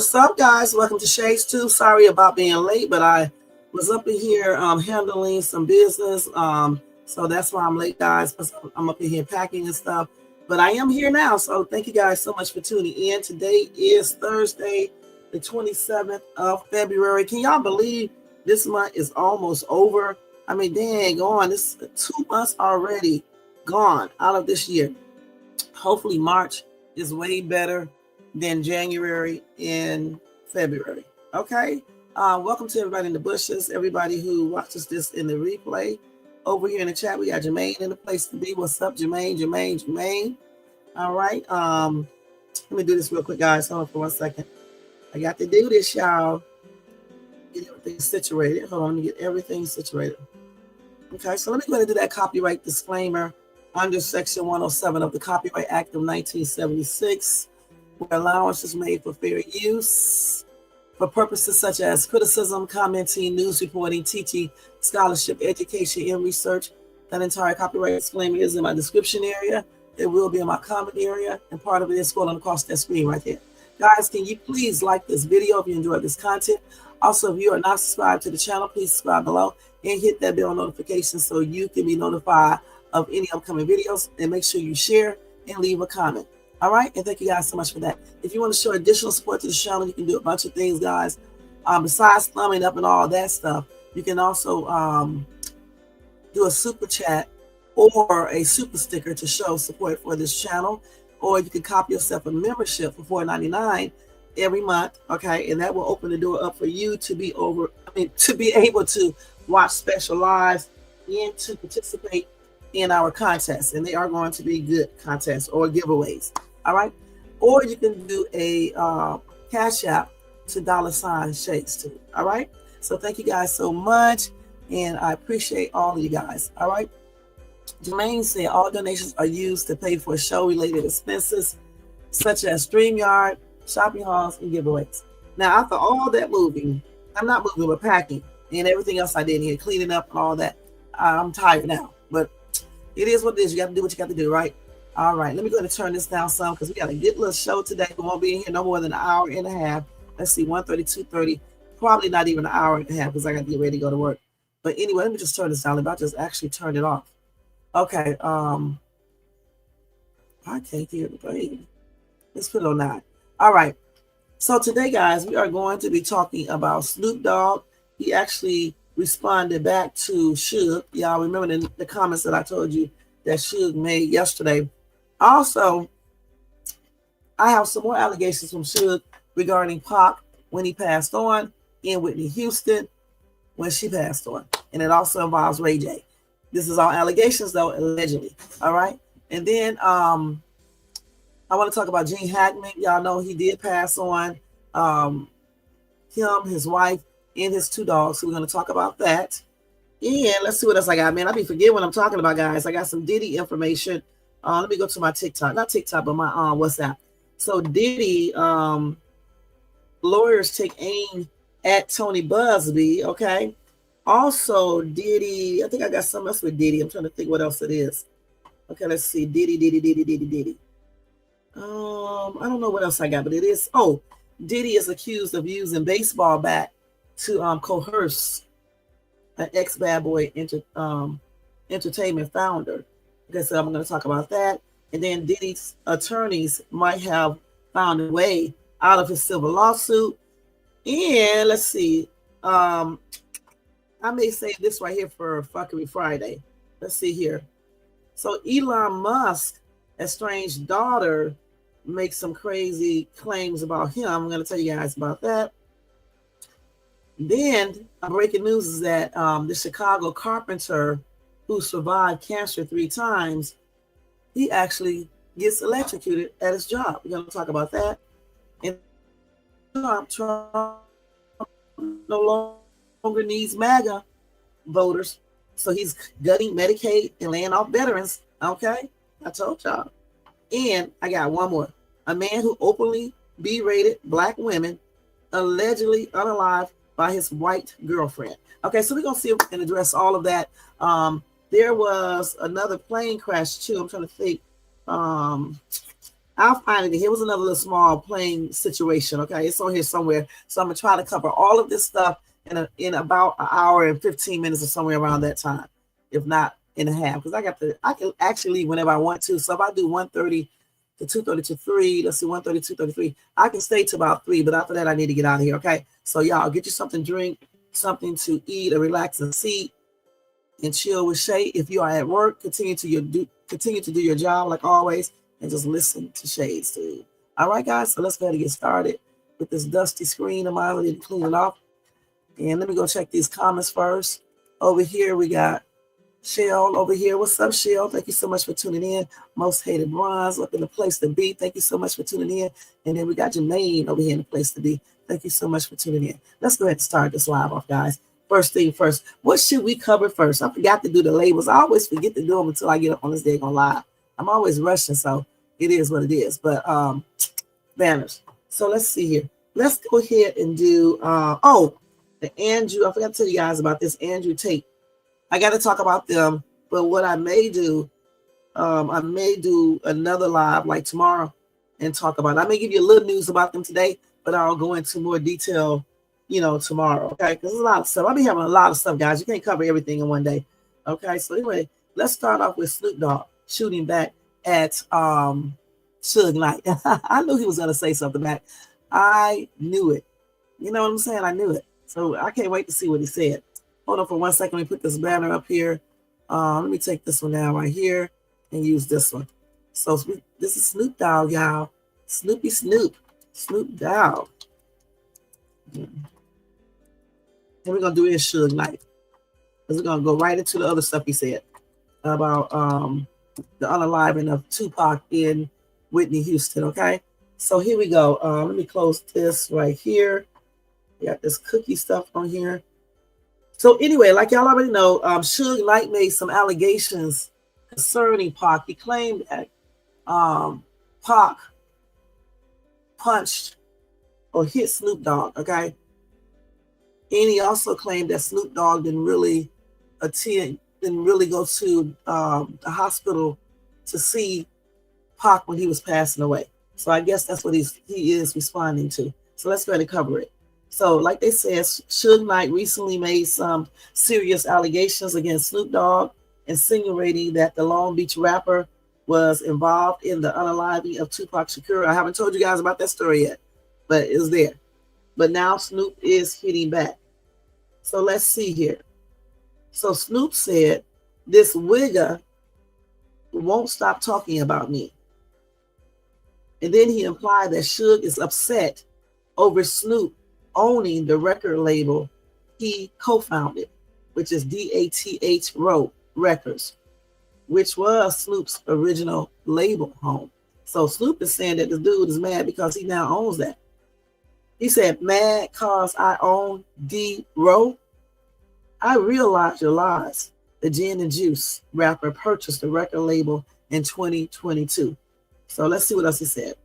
What's up, guys? Welcome to Shades 2. Sorry about being late, but I was up in here handling some business. So that's why I'm late, guys, because I'm up in here packing and stuff. But I am here now, so thank you guys so much for tuning in. Today is Thursday, the 27th of February. Can y'all believe this month is almost over? I mean, dang on, this 2 months already gone out of this year. Hopefully March is way better than January and February. Okay. Welcome to everybody in the bushes, everybody who watches this in the replay. Over here in the chat, we got Jermaine in the place to be. What's up, Jermaine? All right. Let me do this real quick, guys. Hold on for 1 second. I got to do this, y'all. Get everything situated. Hold on, let me get everything situated. Okay, so let me go ahead and do that copyright disclaimer under Section 107 of the Copyright Act of 1976, where allowance is made for fair use for purposes such as criticism, commenting, news reporting, teaching, scholarship, education, and research. That entire copyright disclaimer is in my description area. It will be in my comment area, and part of it is scrolling across that screen right there. Guys, can you please like this video if you enjoyed this content? Also, if you are not subscribed to the channel, please subscribe below and hit that bell notification so you can be notified of any upcoming videos, and make sure you share and leave a comment. All right, and thank you guys so much for that. If you want to show additional support to the channel, you can do a bunch of things, guys. Besides thumbing up and all that stuff, you can also do a super chat or a super sticker to show support for this channel, or you can copy yourself a membership for $4.99 every month. Okay, and that will open the door up for you to be able to watch special lives and to participate in our contests, and they are going to be good contests or giveaways. All right, or you can do a cash app to $Shades2. All right, so thank you guys so much, and I appreciate all of you guys. All right, Jermaine said all donations are used to pay for show related expenses such as StreamYard, shopping hauls, and giveaways. Now, after all that moving, I'm not moving, but packing and everything else I did here, cleaning up and all that, I'm tired now, but it is what it is. You got to do what you got to do, right? All right, let me go ahead and turn this down some because we got a good little show today. We won't be in here no more than an hour and a half. Let's see, 1:30, 2:30, probably not even an hour and a half because I got to get ready to go to work. But anyway, let me just turn this down. I just actually turned it off. Okay, I can't hear the play. Let's put it on 9. All right, so today, guys, we are going to be talking about Snoop Dogg. He actually responded back to Suge. Y'all remember the comments that I told you that Suge made yesterday. Also, I have some more allegations from Suge regarding Pac when he passed on, and Whitney Houston when she passed on. And it also involves rayj. This is all allegations, though, allegedly. All right. And then I want to talk about Gene Hackman. Y'all know he did pass on. Him, his wife, and his 2 dogs. So we're going to talk about that. And let's see what else I got, man. I be forgetting what I'm talking about, guys. I got some Diddy information. Let me go to my TikTok. Not TikTok, but my WhatsApp. So Diddy, lawyers take aim at Tony Busby, okay? Also, Diddy, I think I got something else with Diddy. I'm trying to think what else it is. Okay, let's see. Diddy. I don't know what else I got, but it is. Oh, Diddy is accused of using baseball bat to coerce an ex-Bad Boy Entertainment founder. Okay, so I'm going to talk about that. And then Diddy's attorneys might have found a way out of his civil lawsuit. And let's see. I may say this right here for Fuckery Friday. Let's see here. So Elon Musk, estranged daughter, makes some crazy claims about him. I'm going to tell you guys about that. Then breaking news is that the Chicago carpenter who survived cancer 3 times, he actually gets electrocuted at his job. We're going to talk about that. And Trump no longer needs MAGA voters, so he's gutting Medicaid and laying off veterans. Okay, I told y'all. And I got one more. A man who openly berated Black women, allegedly unalived by his white girlfriend. Okay, so we're going to see if we can address all of that. There was another plane crash, too. I'm trying to think. I'll find it. Here was another little small plane situation. Okay, it's on here somewhere. So I'm gonna try to cover all of this stuff in about an hour and 15 minutes or somewhere around that time, if not in a half. Because I can actually leave whenever I want to. So if I do 1:30 to 2:30 to 3, let's see, 1:30 to 2:33, I can stay to about 3. But after that, I need to get out of here. Okay, so y'all get you something to drink, something to eat, a relaxing seat, and chill with Shay. If you are at work, continue to do your job like always, and just listen to Shay's dude. All right, guys. So let's go ahead and get started with this dusty screen of mine. I need to clean it off. And let me go check these comments first. Over here, we got Shell over here. What's up, Shell? Thank you so much for tuning in. Most hated bronze up in the place to be. Thank you so much for tuning in. And then we got Jermaine over here in the place to be. Thank you so much for tuning in. Let's go ahead and start this live off, guys. First thing first, what should we cover first? I forgot to do the labels. I always forget to do them until I get up on this day on live. I'm always rushing, so it is what it is. But banners. So let's see here. Let's go ahead and do the Andrew. I forgot to tell you guys about this Andrew Tate. I got to talk about them, but what I may do, I may do another live like tomorrow and talk about it. I may give you a little news about them today, but I'll go into more detail, tomorrow. Okay, because there's a lot of stuff. I'll be having a lot of stuff, guys. You can't cover everything in one day. Okay, so anyway, let's start off with Snoop Dogg shooting back at Suge Knight. I knew he was gonna say something back. I knew it. You know what I'm saying? I knew it. So I can't wait to see what he said. Hold on for 1 second. Let me put this banner up here. Let me take this one down right here and use this one. So this is Snoop Dogg, y'all. Snoop Dogg. And we're gonna do his Suge Knight. We're gonna go right into the other stuff he said about the unaliving of Tupac in Whitney Houston. Okay, so here we go. Let me close this right here. We got this cookie stuff on here. So anyway, like y'all already know, Suge Knight made some allegations concerning Pac. He claimed that Pac punched or hit Snoop Dogg. Okay, and he also claimed that Snoop Dogg didn't really go to the hospital to see Pac when he was passing away. So I guess that's what he is responding to. So let's go ahead and cover it. So like they said, Suge Knight recently made some serious allegations against Snoop Dogg, insinuating that the Long Beach rapper was involved in the unaliving of Tupac Shakur. I haven't told you guys about that story yet, but it was there. But now Snoop is hitting back. So let's see here. So Snoop said, "This wigger won't stop talking about me." And then he implied that Suge is upset over Snoop owning the record label he co-founded, which is DATH Row Records, which was Snoop's original label home. So Snoop is saying that the dude is mad because he now owns that. He said, "Mad cause I own D Row? I realize your lies. The Gin and Juice rapper purchased the record label in 2022. So let's see what else he said.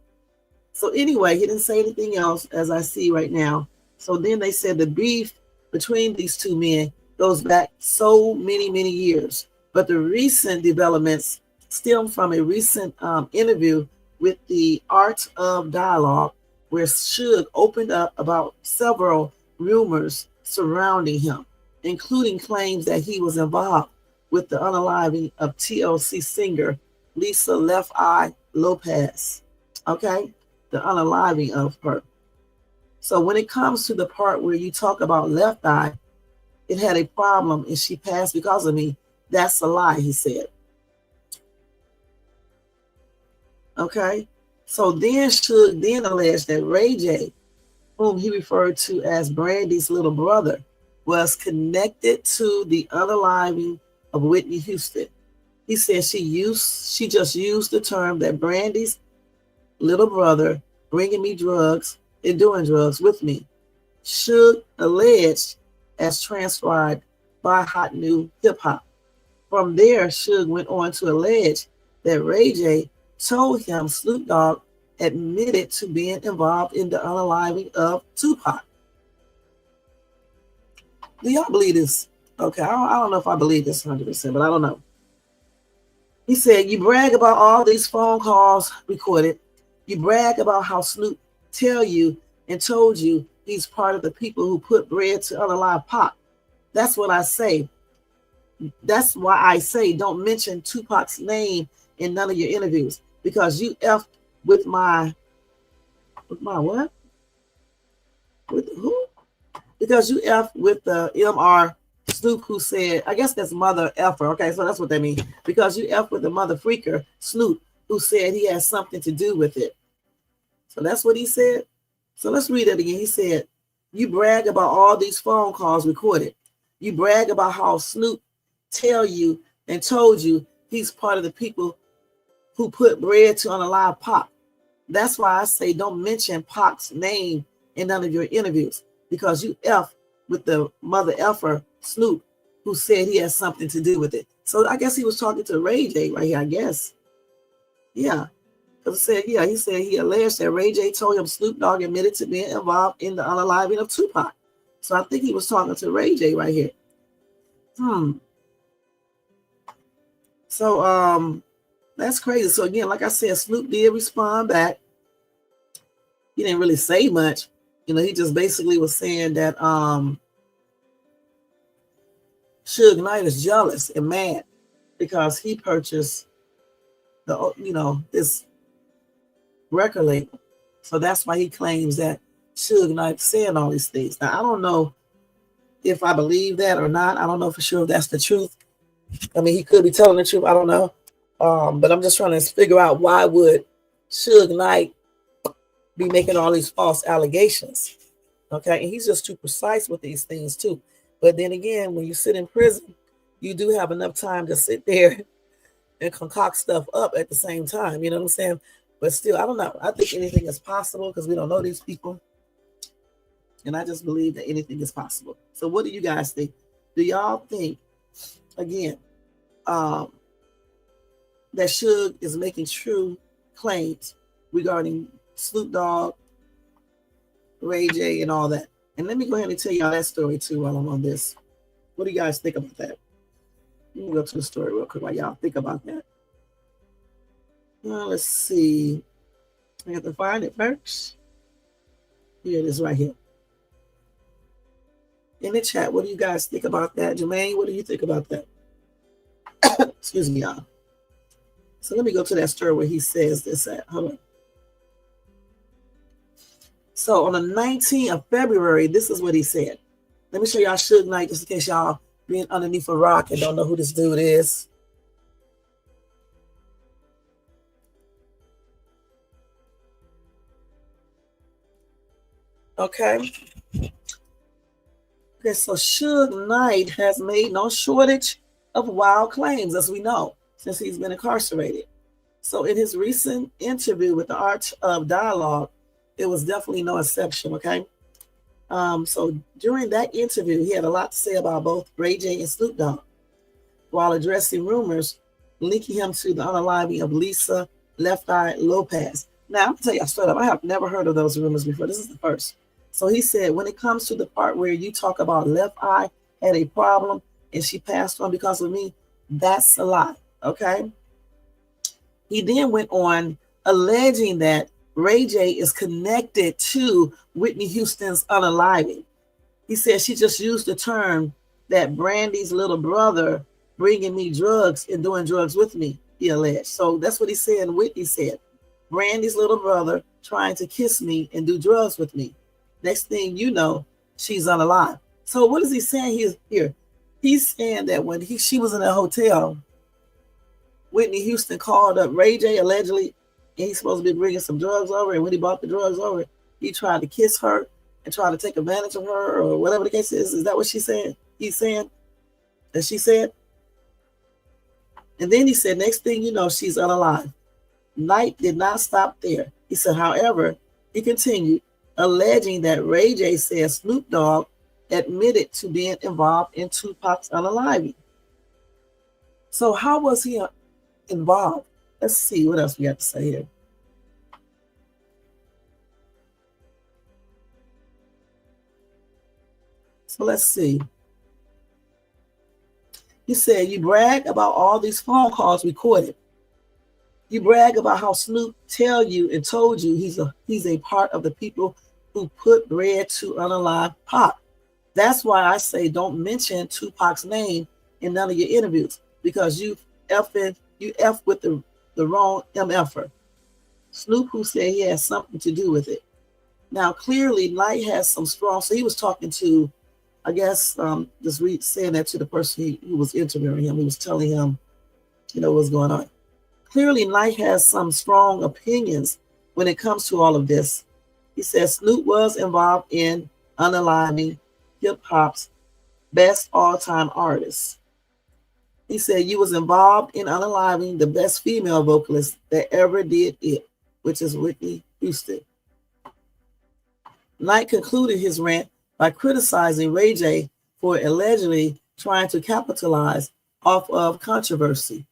So anyway, he didn't say anything else as I see right now. So then they said the beef between these two men goes back so many, many years. But the recent developments stem from a recent interview with the Art of Dialogue, where Suge opened up about several rumors surrounding him, including claims that he was involved with the unaliving of TLC singer Lisa Left Eye Lopez. Okay, the unaliving of her. So when it comes to the part where you talk about Left Eye, it had a problem and she passed because of me. That's a lie, he said. Okay, so then Suge then alleged that rayj, whom he referred to as Brandy's little brother, was connected to the unaliving of Whitney Houston. He said she just used the term that Brandy's little brother bringing me drugs and doing drugs with me. Suge alleged, as transcribed by Hot New Hip Hop. From there, Suge went on to allege that rayj told him Snoop Dogg admitted to being involved in the unaliving of Tupac. Do y'all believe this? Okay, I don't know if I believe this 100%, but I don't know. He said, "You brag about all these phone calls recorded You brag about how Snoop tell you and told you he's part of the people who put bread to unalive Pac. That's what I say. That's why I say don't mention Tupac's name in none of your interviews, because you effed with my what? With who? Because you effed with the MR Snoop, who said, I guess that's mother effer. Okay, so that's what that means. Because you effed with the mother freaker Snoop, who said he has something to do with it. So that's what he said. So let's read it again. He said, you brag about all these phone calls recorded. You brag about how Snoop tell you and told you he's part of the people who put bread to unalive Pac. That's why I say don't mention Pac's name in none of your interviews, because you F with the mother effer Snoop, who said he has something to do with it. So I guess he was talking to rayj right here, I guess. Yeah. Because he said he alleged that rayj told him Snoop Dogg admitted to being involved in the unaliving of Tupac. So I think he was talking to rayj right here. So that's crazy. So again, like I said, Snoop did respond back. He didn't really say much. He just basically was saying that Suge Knight is jealous and mad because he purchased this record label. So that's why he claims that Suge Knight saying all these things. Now, I don't know if I believe that or not. I don't know for sure if that's the truth. I mean, he could be telling the truth. I don't know. But I'm just trying to figure out, why would Suge Knight be making all these false allegations? Okay, and he's just too precise with these things too. But then again, when you sit in prison, you do have enough time to sit there and concoct stuff up at the same time. You know what I'm saying? But still, I don't know. I think anything is possible because we don't know these people. And I just believe that anything is possible. So what do you guys think? Do y'all think, again, that Suge is making true claims regarding Snoop Dogg, rayj, and all that? And let me go ahead and tell y'all that story too while I'm on this. What do you guys think about that? Let me go to the story real quick while y'all think about that. Let's see. I have to find it first. Here it is right here. In the chat, what do you guys think about that? Jermaine, what do you think about that? Excuse me, y'all. So let me go to that story where he says this at. Hold on. So on the 19th of February, this is what he said. Let me show y'all Suge Knight just in case y'all being underneath a rock and don't know who this dude is. Okay. Okay, so Suge Knight has made no shortage of wild claims, as we know, since he's been incarcerated. So in his recent interview with the Art of Dialogue, it was definitely no exception, okay? So during that interview, he had a lot to say about both rayj and Snoop Dogg, while addressing rumors linking him to the unaliving of Lisa Left Eye Lopez. Now, I'm going to tell you straight up, I have never heard of those rumors before. This is the first. So he said, when it comes to the part where you talk about Left Eye had a problem and she passed on because of me, that's a lie, okay? He then went on alleging that rayj is connected to Whitney Houston's unaliving. He said she just used the term that Brandy's little brother bringing me drugs and doing drugs with me, he alleged. So that's what he said and Whitney said. Brandy's little brother trying to kiss me and do drugs with me. Next thing you know, she's unalive. So what is he saying here? He's saying that when she was in a hotel, Whitney Houston called up rayj allegedly, and he's supposed to be bringing some drugs over. And when he brought the drugs over, he tried to kiss her and try to take advantage of her, or whatever the case is. Is that what she said? He's saying that she said. And then he said, next thing you know, she's unalive. Knight did not stop there. He said, however, he continued, alleging that rayj said Snoop Dogg admitted to being involved in Tupac's unaliving. So how was he involved? Let's see what else we have to say here. So let's see. He said, you brag about all these phone calls recorded. You brag about how Snoop tell you and told you he's a part of the people who put bread to unalive Pac. That's why I say don't mention Tupac's name in none of your interviews, because you F with the wrong MFer. Snoop, who said he has something to do with it. Now clearly Knight has some strong, so he was talking to, I guess, saying that to the person who was interviewing him. He was telling him, what's going on. Clearly Knight has some strong opinions when it comes to all of this. He says Snoop was involved in unaliving hip-hop's best all-time artists. He said you was involved in unaliving the best female vocalist that ever did it, which is Whitney Houston. Knight concluded his rant by criticizing rayj for allegedly trying to capitalize off of controversy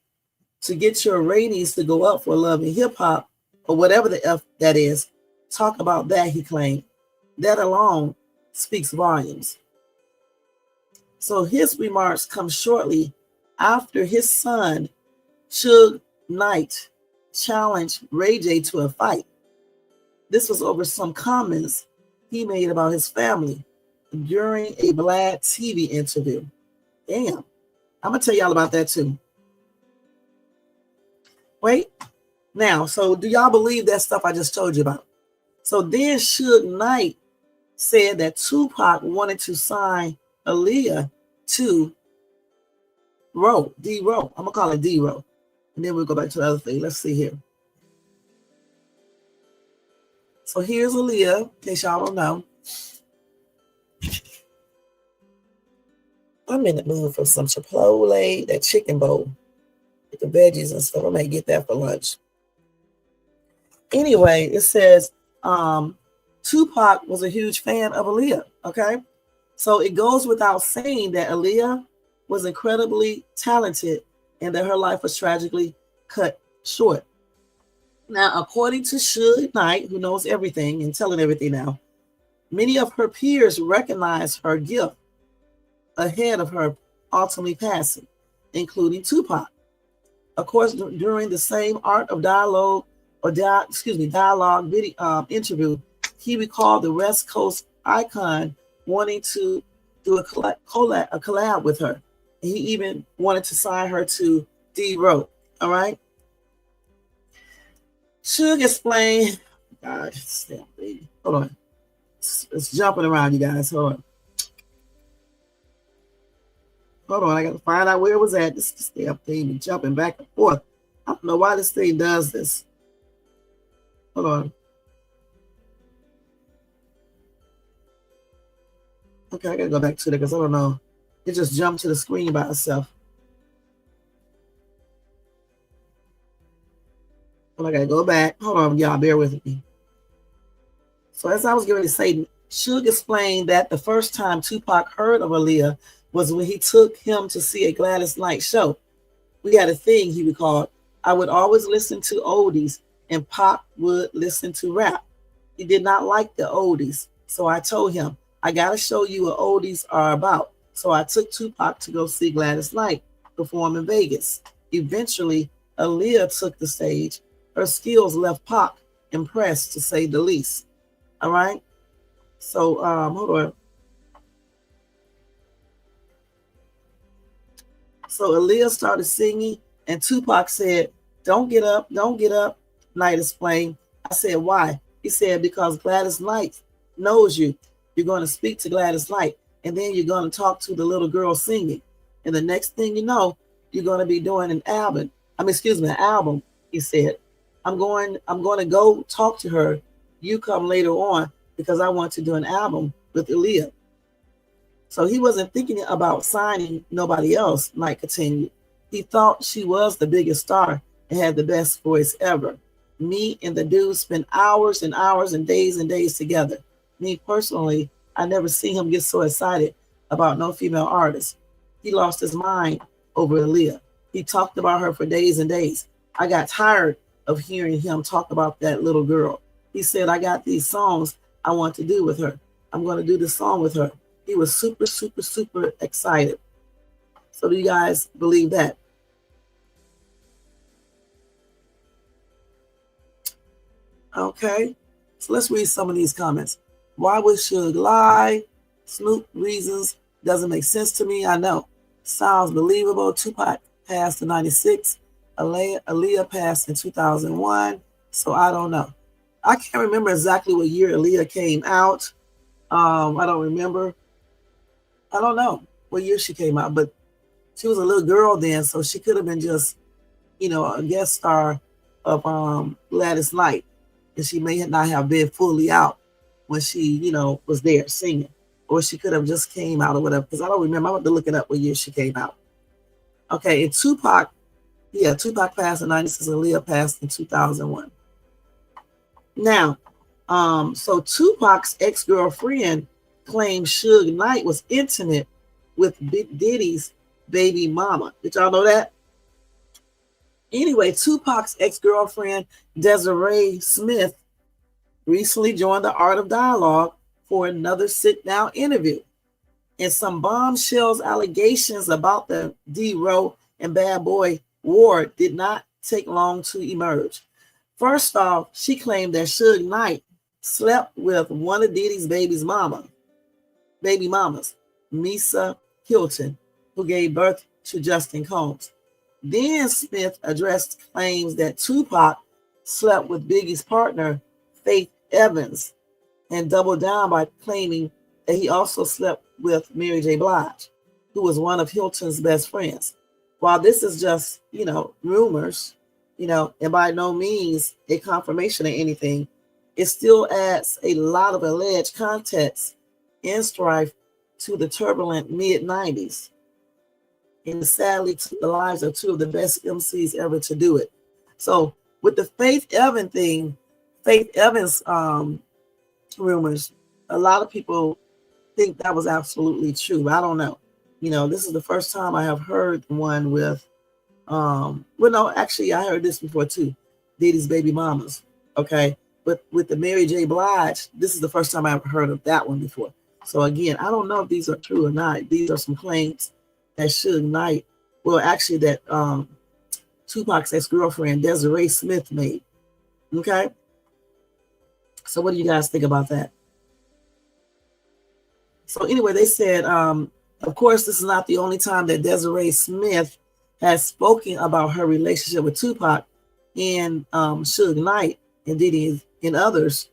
to get your ratings to go up for loving hip-hop, or whatever the F that is. Talk about that, he claimed. That alone speaks volumes. So his remarks come shortly after his son, Suge Knight, challenged rayj to a fight. This was over some comments he made about his family during a Vlad TV interview. Damn. I'm going to tell y'all about that too. Wait. Now, so do y'all believe that stuff I just told you about? So then Suge Knight said that Tupac wanted to sign Aaliyah to D-Row. I'm going to call it D-Row. And then we'll go back to the other thing. Let's see here. So here's Aaliyah, in case y'all don't know. I'm in the mood for some Chipotle, that chicken bowl with the veggies and stuff. I may get that for lunch. Anyway, it says Tupac was a huge fan of Aaliyah, okay? So it goes without saying that Aaliyah was incredibly talented and that her life was tragically cut short. Now, according to Suge Knight, who knows everything and telling everything now, many of her peers recognized her gift ahead of her ultimately passing, including Tupac. Of course, during the same Art of Dialogue video interview, he recalled the West Coast icon wanting to do a collab with her. And he even wanted to sign her to D-Row. All right. Suge explained, gosh, damn, baby. Hold on. It's jumping around, you guys. Hold on. I got to find out where it was at. This damn thing and jumping back and forth. I don't know why this thing does this. Hold on. Okay, I got to go back to it because I don't know. It just jumped to the screen by itself. Well, I got to go back. Hold on, y'all. Bear with me. So as I was getting ready to say, Suge explained that the first time Tupac heard of Aaliyah was when he took him to see a Gladys Knight show. We had a thing, he recalled. I would always listen to oldies, and Pac would listen to rap. He did not like the oldies, so I told him, I got to show you what oldies are about. So I took Tupac to go see Gladys Knight perform in Vegas. Eventually, Aaliyah took the stage. Her skills left Pac impressed, to say the least. All right? So, hold on. So Aaliyah started singing, and Tupac said, don't get up, don't get up. Knight explained. I said, why? He said, because Gladys Knight knows you. You're going to speak to Gladys Knight, and then you're going to talk to the little girl singing. And the next thing you know, you're going to be doing an album. An album, he said. I'm going to go talk to her. You come later on because I want to do an album with Aaliyah. So he wasn't thinking about signing nobody else, Knight continued. He thought she was the biggest star and had the best voice ever. Me and the dude spent hours and hours and days together. Me personally, I never seen him get so excited about no female artist. He lost his mind over Aaliyah. He talked about her for days and days. I got tired of hearing him talk about that little girl. He said, I got these songs I want to do with her. I'm going to do this song with her. He was super, super, super excited. So do you guys believe that? Okay, so let's read some of these comments. Why would Suge lie? Snoop reasons doesn't make sense to me. I know. Sounds believable. Tupac passed in 96. Aaliyah passed in 2001. So I don't know. I can't remember exactly what year Aaliyah came out. I don't remember. I don't know what year she came out, but she was a little girl then, so she could have been just, a guest star of Gladys Knight, and she may not have been fully out when she, was there singing, or she could have just came out or whatever. Because I don't remember. I have to look it up what year she came out. Okay, and Tupac passed in 96. Aaliyah passed in 2001. Now, so Tupac's ex-girlfriend claimed Suge Knight was intimate with Big Diddy's baby mama. Did y'all know that? Anyway, Tupac's ex-girlfriend, Desiree Smith, recently joined the Art of Dialogue for another sit-down interview. And some bombshells allegations about the D-Row and Bad Boy war did not take long to emerge. First off, she claimed that Suge Knight slept with one of Diddy's baby mamas, Misa Hilton, who gave birth to Justin Combs. Then Smith addressed claims that Tupac slept with Biggie's partner, Faith Evans, and doubled down by claiming that he also slept with Mary J. Blige, who was one of Hilton's best friends. While this is just, rumors, and by no means a confirmation of anything, it still adds a lot of alleged context and strife to the turbulent mid-90s. And sadly took the lives of two of the best MCs ever to do it. So with the Faith Evans rumors, a lot of people think that was absolutely true. I don't know. This is the first time I have heard one with, actually I heard this before too, Diddy's baby mamas. Okay. But with the Mary J. Blige, this is the first time I ever heard of that one before. So again, I don't know if these are true or not. These are some claims that Suge Knight, that Tupac's ex-girlfriend Desiree Smith made. Okay, so what do you guys think about that? So anyway, they said, of course, this is not the only time that Desiree Smith has spoken about her relationship with Tupac and Suge Knight and Diddy and others.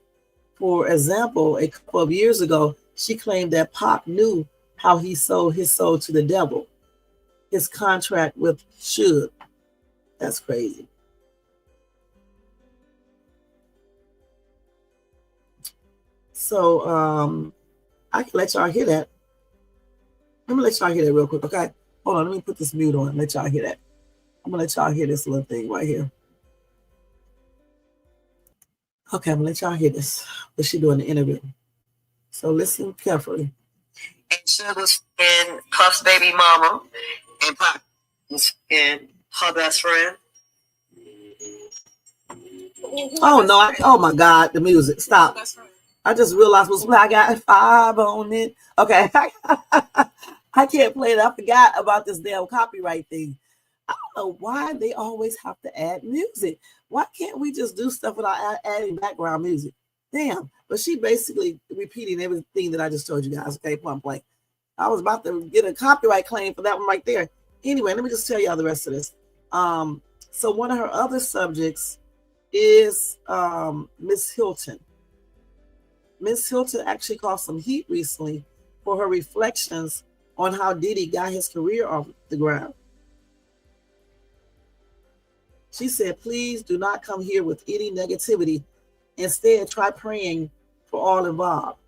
For example, a couple of years ago, she claimed that Pac knew how he sold his soul to the devil. His contract with Suge. That's crazy. So I can let y'all hear that. Let me let y'all hear that real quick, okay? Hold on, let me put this mute on and let y'all hear that. I'm gonna let y'all hear this little thing right here. Okay, I'm gonna let y'all hear this. What she doing the interview. So listen carefully. And Sugar's and Puff's baby mama and Pac and her best friend. Oh no! Oh my God! The music. Stop! I just realized what's I got 5 on it. Okay, I can't play it. I forgot about this damn copyright thing. I don't know why they always have to add music. Why can't we just do stuff without adding background music? Damn! But she basically repeating everything that I just told you guys. Okay, point blank. I was about to get a copyright claim for that one right there. Anyway, let me just tell y'all the rest of this. So one of her other subjects is Miss Hilton. Miss Hilton actually caused some heat recently for her reflections on how Diddy got his career off the ground. She said, please do not come here with any negativity. Instead, try praying for all involved.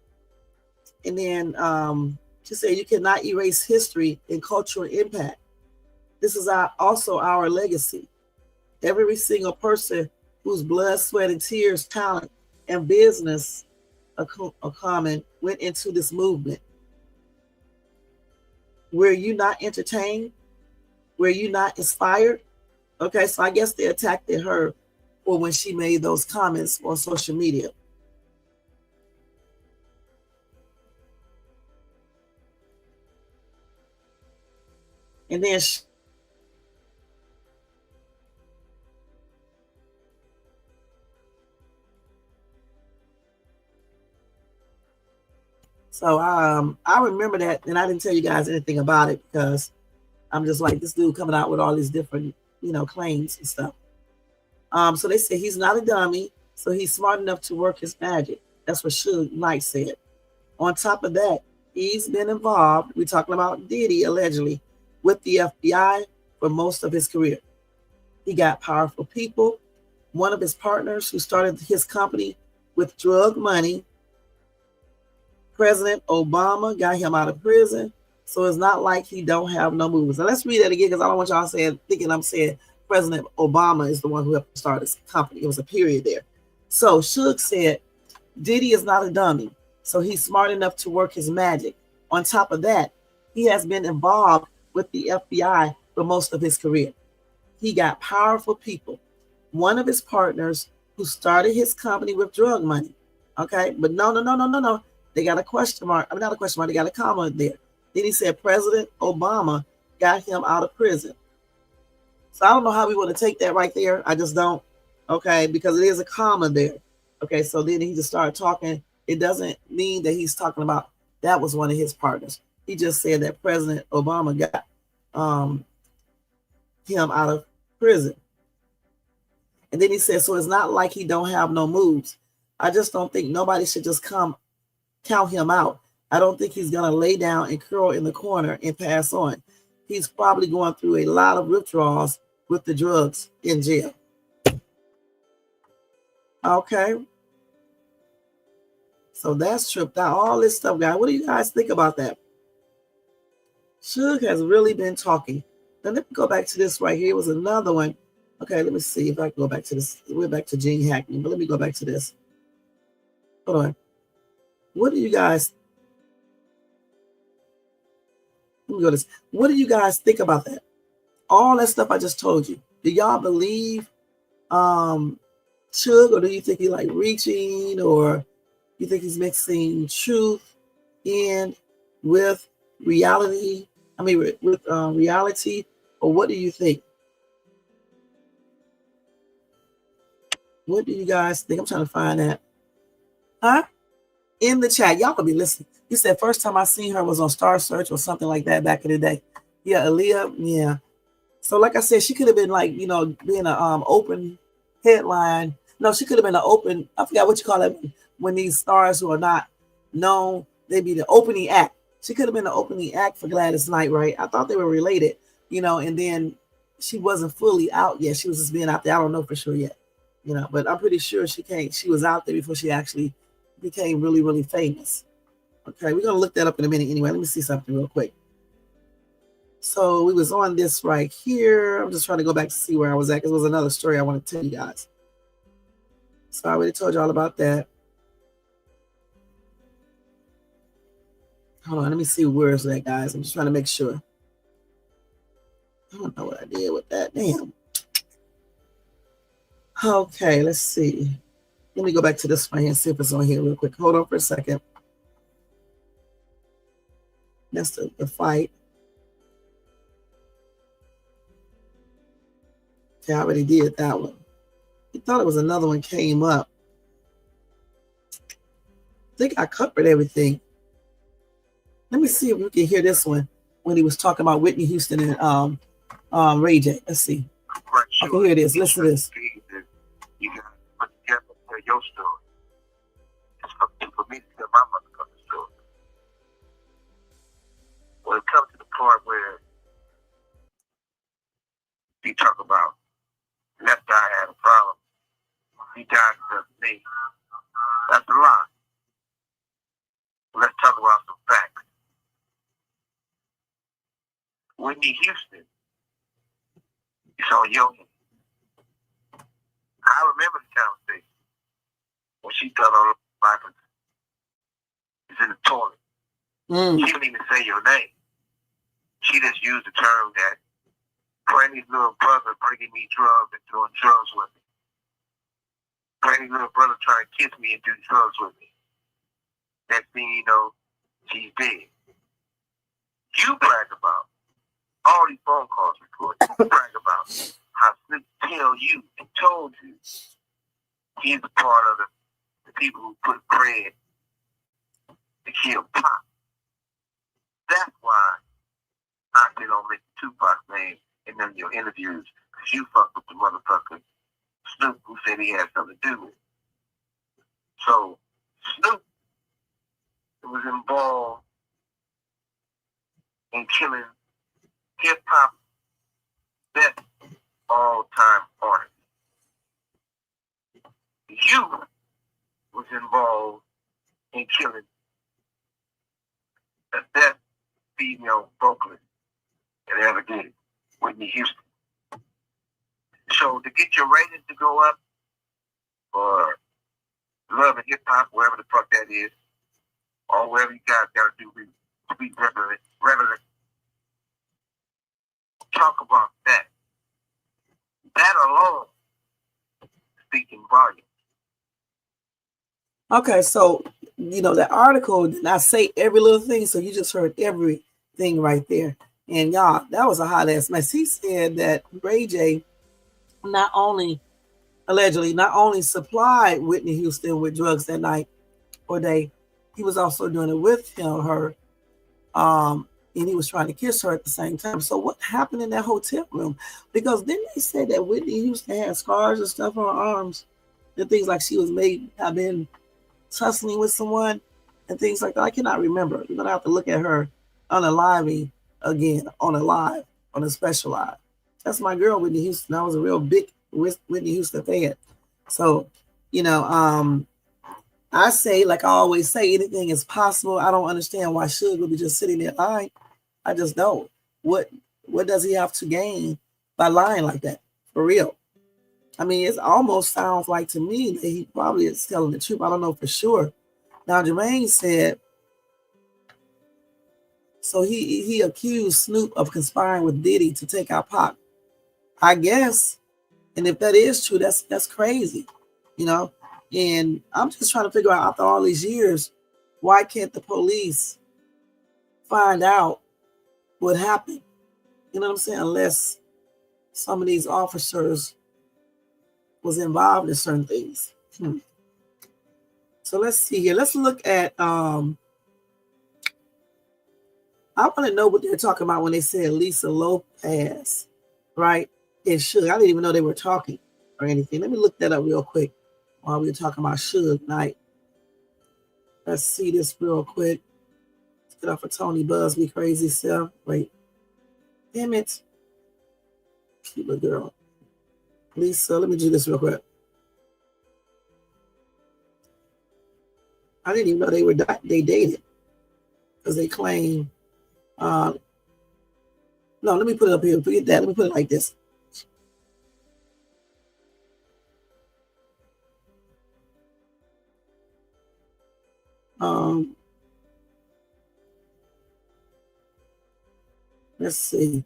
And then she said, you cannot erase history and cultural impact. This is also our legacy. Every single person whose blood, sweat, and tears, talent, and business are common went into this movement. Were you not entertained? Were you not inspired? Okay, so I guess they attacked her for when she made those comments on social media. And then So I remember that, and I didn't tell you guys anything about it because I'm just like this dude coming out with all these different, claims and stuff. So they say he's not a dummy, so he's smart enough to work his magic. That's what Suge Knight said. On top of that, he's been involved, we're talking about Diddy allegedly, with the FBI for most of his career. He got powerful people. One of his partners who started his company with drug money, President Obama, got him out of prison. So it's not like he don't have no moves. And let's read that again because I don't want y'all thinking I'm saying President Obama is the one who helped start his company. It was a period there. So Suge said, Diddy is not a dummy, so he's smart enough to work his magic. On top of that, he has been involved with the FBI for most of his career. He got powerful people. One of his partners who started his company with drug money. Okay, but no. They got a question mark. I mean, not a question mark. They got a comma there. Then he said President Obama got him out of prison. So I don't know how we want to take that right there. I just don't. Okay, because it is a comma there. Okay, so then he just started talking. It doesn't mean that he's talking about that was one of his partners. He just said that President Obama got him out of prison. And then he said, so it's not like he don't have no moves. I just don't think nobody should just count him out. I don't think he's going to lay down and curl in the corner and pass on. He's probably going through a lot of withdrawals with the drugs in jail. Okay. So that's tripped out. All this stuff, guys. What do you guys think about that? Suge has really been talking. Now let me go back to this right here. It was another one. Okay, let me see if I can go back to this. We're back to Gene Hackman, but let me go back to this. Hold on. What do you guys? Let me go to this. What do you guys think about that? All that stuff I just told you. Do y'all believe Suge, or do you think he like reaching, or you think he's mixing truth in with reality? I mean, with reality, or what do you think? What do you guys think? I'm trying to find that. Huh? In the chat, y'all could be listening. He said first time I seen her was on Star Search or something like that back in the day. Yeah, Aaliyah. Yeah. So like I said, she could have been like, being an open headline. No, she could have been an open. I forgot what you call it when these stars who are not known, they be the opening act. She could have been the opening act for Gladys Knight, right? I thought they were related, and then she wasn't fully out yet. She was just being out there. I don't know for sure yet, but I'm pretty sure she was out there before she actually became really, really famous. Okay, we're going to look that up in a minute anyway. Let me see something real quick. So we was on this right here. I'm just trying to go back to see where I was at because it was another story I want to tell you guys. So I already told you all about that. Hold on, let me see where's that, guys. I'm just trying to make sure. I don't know what I did with that. Damn. Okay, let's see. Let me go back to this one here and see if it's on here real quick. Hold on for a second. That's the fight. Okay, I already did that one. I thought it was another one came up. I think I covered everything. Let me see if we can hear this one when he was talking about Whitney Houston and rayj. Let's see. I can hear this. Listen to this. You got to put together your story. It's for me to tell my motherfucking story. When it comes to the part where you talk about that guy had a problem, he died because of me. That's a lie. Let's talk about some facts. Whitney Houston is on your hand. I remember the conversation when she thought all life is in the toilet. She didn't even say your name. She just used the term that Granny's little brother bringing me drugs and doing drugs with me. Granny's little brother trying to kiss me and do drugs with me. Next thing you know, she's dead. You brag about all these phone calls recorded. You brag about how Snoop tell you and told you he's a part of the people who put bread to kill Pac. That's why I say don't make Tupac's name in them your interviews, because you fuck with the motherfucker Snoop, who said he had something to do with it. So Snoop was involved in killing hip hop best all-time artist. You was involved in killing the best female vocalist that ever did it, Whitney Houston. So to get your ratings to go up for love and hip hop, wherever the fuck that is, or wherever you guys gotta do to be relevant, talk about that. That alone speaking volume. Okay, so that article did not say every little thing, so you just heard everything right there. And y'all, that was a hot ass mess. He said that rayj allegedly not only supplied Whitney Houston with drugs that night or day, he was also doing it with her. And he was trying to kiss her at the same time. So what happened in that hotel room? Because then they said that Whitney Houston had scars and stuff on her arms and things like she was have been tussling with someone and things like that. I cannot remember. We're gonna have to look at her on a live again, on a special live. That's my girl, Whitney Houston. I was a real big Whitney Houston fan. So, I say, like I always say, anything is possible. I don't understand why Suge would be just sitting there lying. I just don't. What does he have to gain by lying like that? For real. I mean, it almost sounds like to me that he probably is telling the truth. I don't know for sure. Now, Jermaine said, so he accused Snoop of conspiring with Diddy to take out Pac. I guess. And if that is true, that's crazy. And I'm just trying to figure out, after all these years, why can't the police find out what happened? You know what I'm saying? Unless some of these officers was involved in certain things. So let's see here. Let's look at, I want to know what they're talking about when they said Lisa Lopez, right? And Suge. I didn't even know they were talking or anything. Let me look that up real quick while we were talking about Suge Knight. Let's see this real quick. Let's get off of Tony Busby crazy self. Wait. Damn it. Cute little girl. Lisa, let me do this real quick. I didn't even know they dated. Because they claim, no, let me put it up here. Forget that. Let me put it like this. Let's see.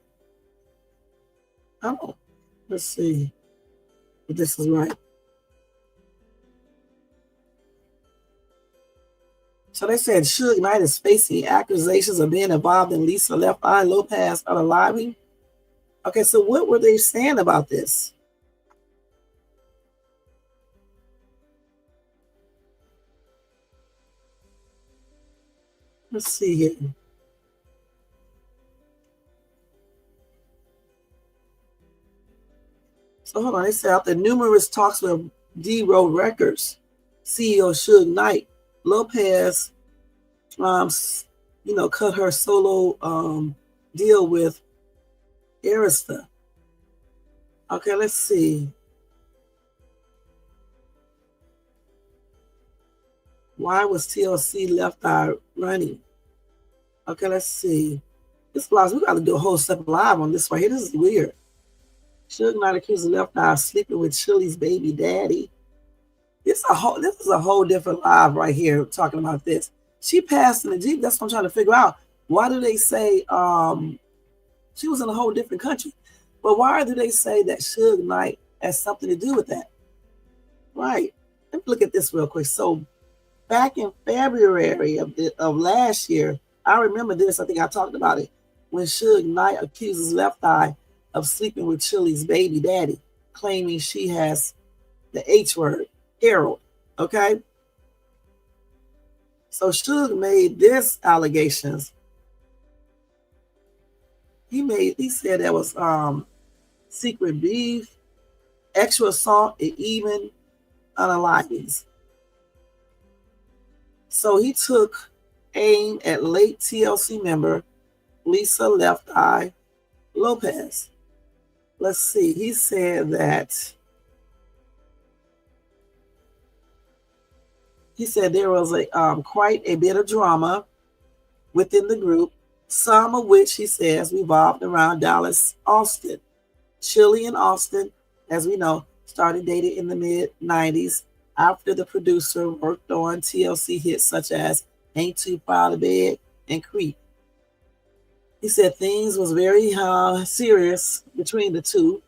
Oh, let's see if this is right. So they said Suge Knight is facing accusations of being involved in Lisa Left Eye Lopez unaliving. Okay, so what were they saying about this? Let's see here. So hold on, they said after numerous talks with D-Road Records CEO Suge Knight, Lopez, cut her solo deal with Arista. Okay, let's see. Why was TLC Left Eye running? Okay, let's see. This blog, we got to do a whole separate live on this right here. This is weird. Suge Knight accused of Left Eye of sleeping with Chilli's baby daddy. This is a whole different live right here talking about this. She passed in the Jeep. That's what I'm trying to figure out. Why do they say she was in a whole different country? But why do they say that Suge Knight has something to do with that? Right. Let me look at this real quick. So back in February of last year, I remember this. I think I talked about it. When Suge Knight accuses Left Eye of sleeping with Chilli's baby daddy, claiming she has the H word, Harold. Okay. So Suge made this allegations. He said there was secret beef, extra assault, and even unalivings. So he took aim at late TLC member Lisa Left Eye Lopez. Let's see. He said that there was quite a bit of drama within the group, some of which he says revolved around Dallas Austin. Chili and Austin, as we know, started dating in the mid-90s after the producer worked on TLC hits such as Ain't Too Proud of Bed and Creep. He said things was very serious between the two,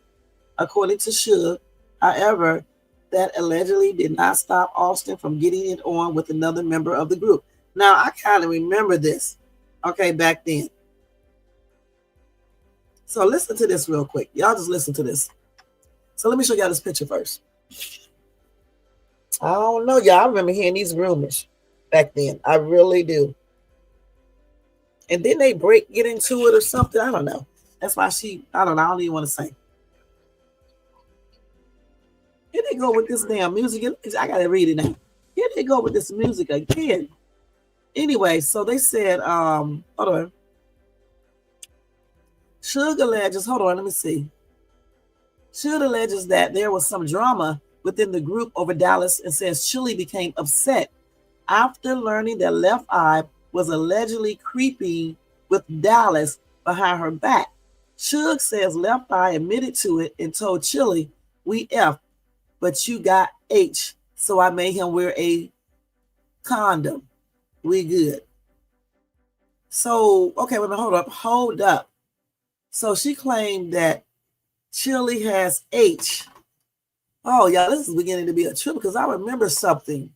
according to Suge. However, that allegedly did not stop Austin from getting it on with another member of the group. Now, I kind of remember this, okay, back then. So listen to this real quick. Y'all just listen to this. So let me show y'all this picture first. I don't know, y'all. I remember hearing these rumors back then. I really do. And then they get into it or something. I don't know. That's why I don't even want to say. Here they go with this damn music. I got to read it now. Here they go with this music again. Anyway, so they said, hold on. Suge alleges, hold on, let me see. Suge alleges that there was some drama within the group over Dallas and says Chili became upset after learning that Left Eye was allegedly creeping with Dallas behind her back. Suge says Left Eye admitted to it and told Chili, "We F, but you got H, so I made him wear a condom. We good." So, okay, wait a minute, hold up. So she claimed that Chili has H. Oh, y'all, this is beginning to be a trip because I remember something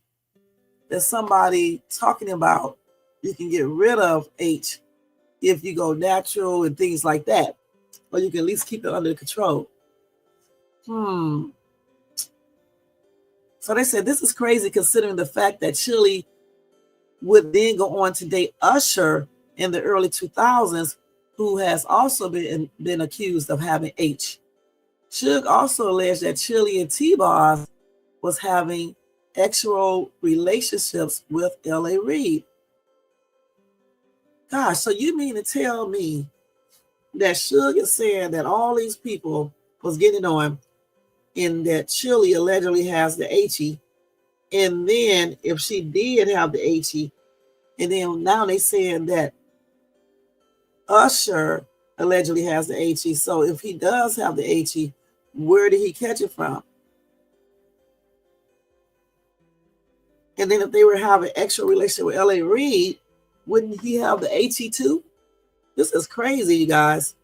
that somebody talking about. You can get rid of H if you go natural and things like that, or you can at least keep it under control. So they said this is crazy considering the fact that Chili would then go on to date Usher in the early 2000s, who has also been accused of having H. Suge also alleged that Chili and T-Boz was having sexual relationships with L.A. Reid. Gosh, so you mean to tell me that Suge is saying that all these people was getting on and that Chili allegedly has the HE, and then if she did have the HE, and then now they saying that Usher allegedly has the HE. So if he does have the HE, where did he catch it from? And then if they were having extra relationship with L.A. Reid, wouldn't he have the HE too? This is crazy, you guys.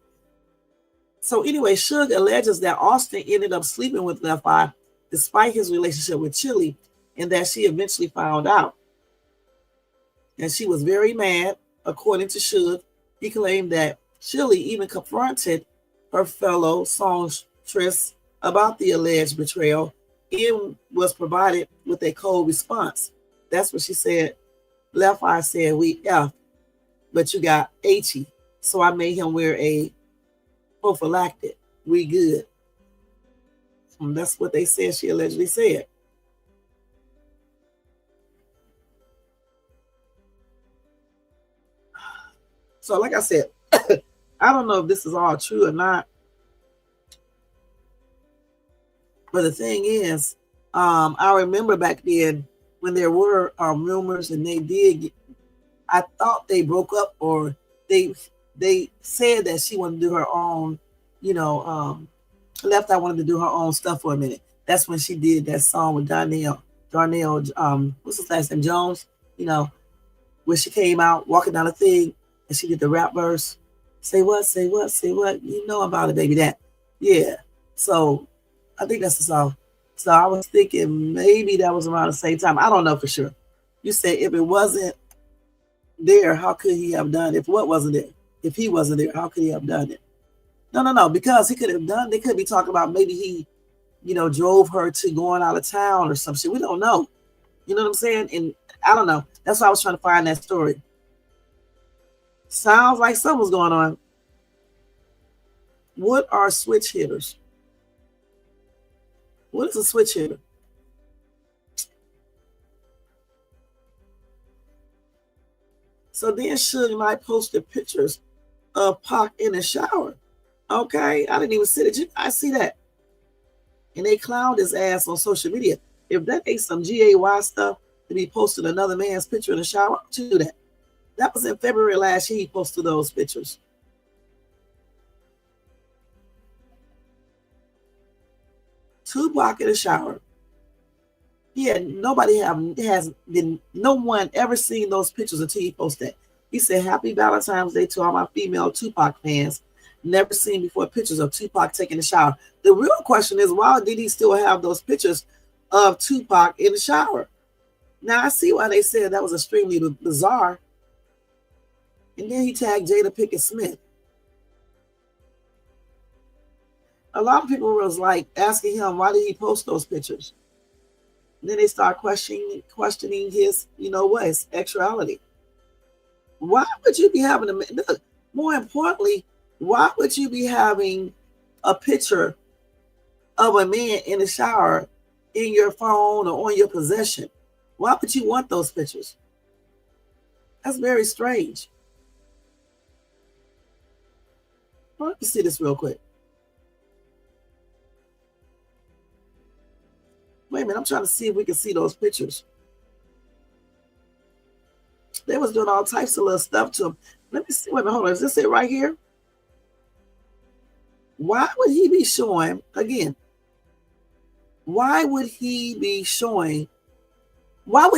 So anyway, Suge alleges that Austin ended up sleeping with Left Eye despite his relationship with Chili, and that she eventually found out. And she was very mad, according to Suge. He claimed that Chili even confronted her fellow songstress about the alleged betrayal and was provided with a cold response. That's what she said. Left Eye said, "We F, but you got HE, so I made him wear a prophylactic. We good." And that's what they said she allegedly said. So like I said, I don't know if this is all true or not. But the thing is, I remember back then when there were rumors and I thought they broke up, or they said that she wanted to do her own, Left Eye wanted to do her own stuff for a minute. That's when she did that song with Darnell, what's his last name, Jones, where she came out walking down the thing and she did the rap verse. Say what, say what, say what, you know about it, baby, that. Yeah. So I think that's the song. So I was thinking maybe that was around the same time. I don't know for sure. You say if it wasn't there, how could he have done it? If what wasn't there? If he wasn't there, how could he have done it? No, because he could have done, they could be talking about maybe he, drove her to going out of town or some shit. We don't know. You know what I'm saying? And I don't know. That's why I was trying to find that story. Sounds like something's going on. What are switch hitters? What is a switch hitter? So then Suge Knight posted pictures of Pac in the shower. Okay, I didn't even see that. I see that. And they clowned his ass on social media. If that ain't some GAY stuff to be posting another man's picture in the shower, to do that. That was in February last year he posted those pictures. Tupac in the shower. Yeah, no one ever seen those pictures until he posted that. He said, "Happy Valentine's Day to all my female Tupac fans. Never seen before pictures of Tupac taking a shower." The real question is, why did he still have those pictures of Tupac in the shower? Now I see why they said that was extremely bizarre. And then he tagged Jada Pinkett Smith. A lot of people was like asking him, why did he post those pictures? And then they start questioning his, his sexuality. Why would you be having more importantly, why would you be having a picture of a man in the shower in your phone or on your possession? Why would you want those pictures? That's very strange. Let me see this real quick. Wait a minute, I'm trying to see if we can see those pictures. They was doing all types of little stuff to him. Let me see. Wait a minute, hold on. Is this it right here? Why would he be showing, again, why would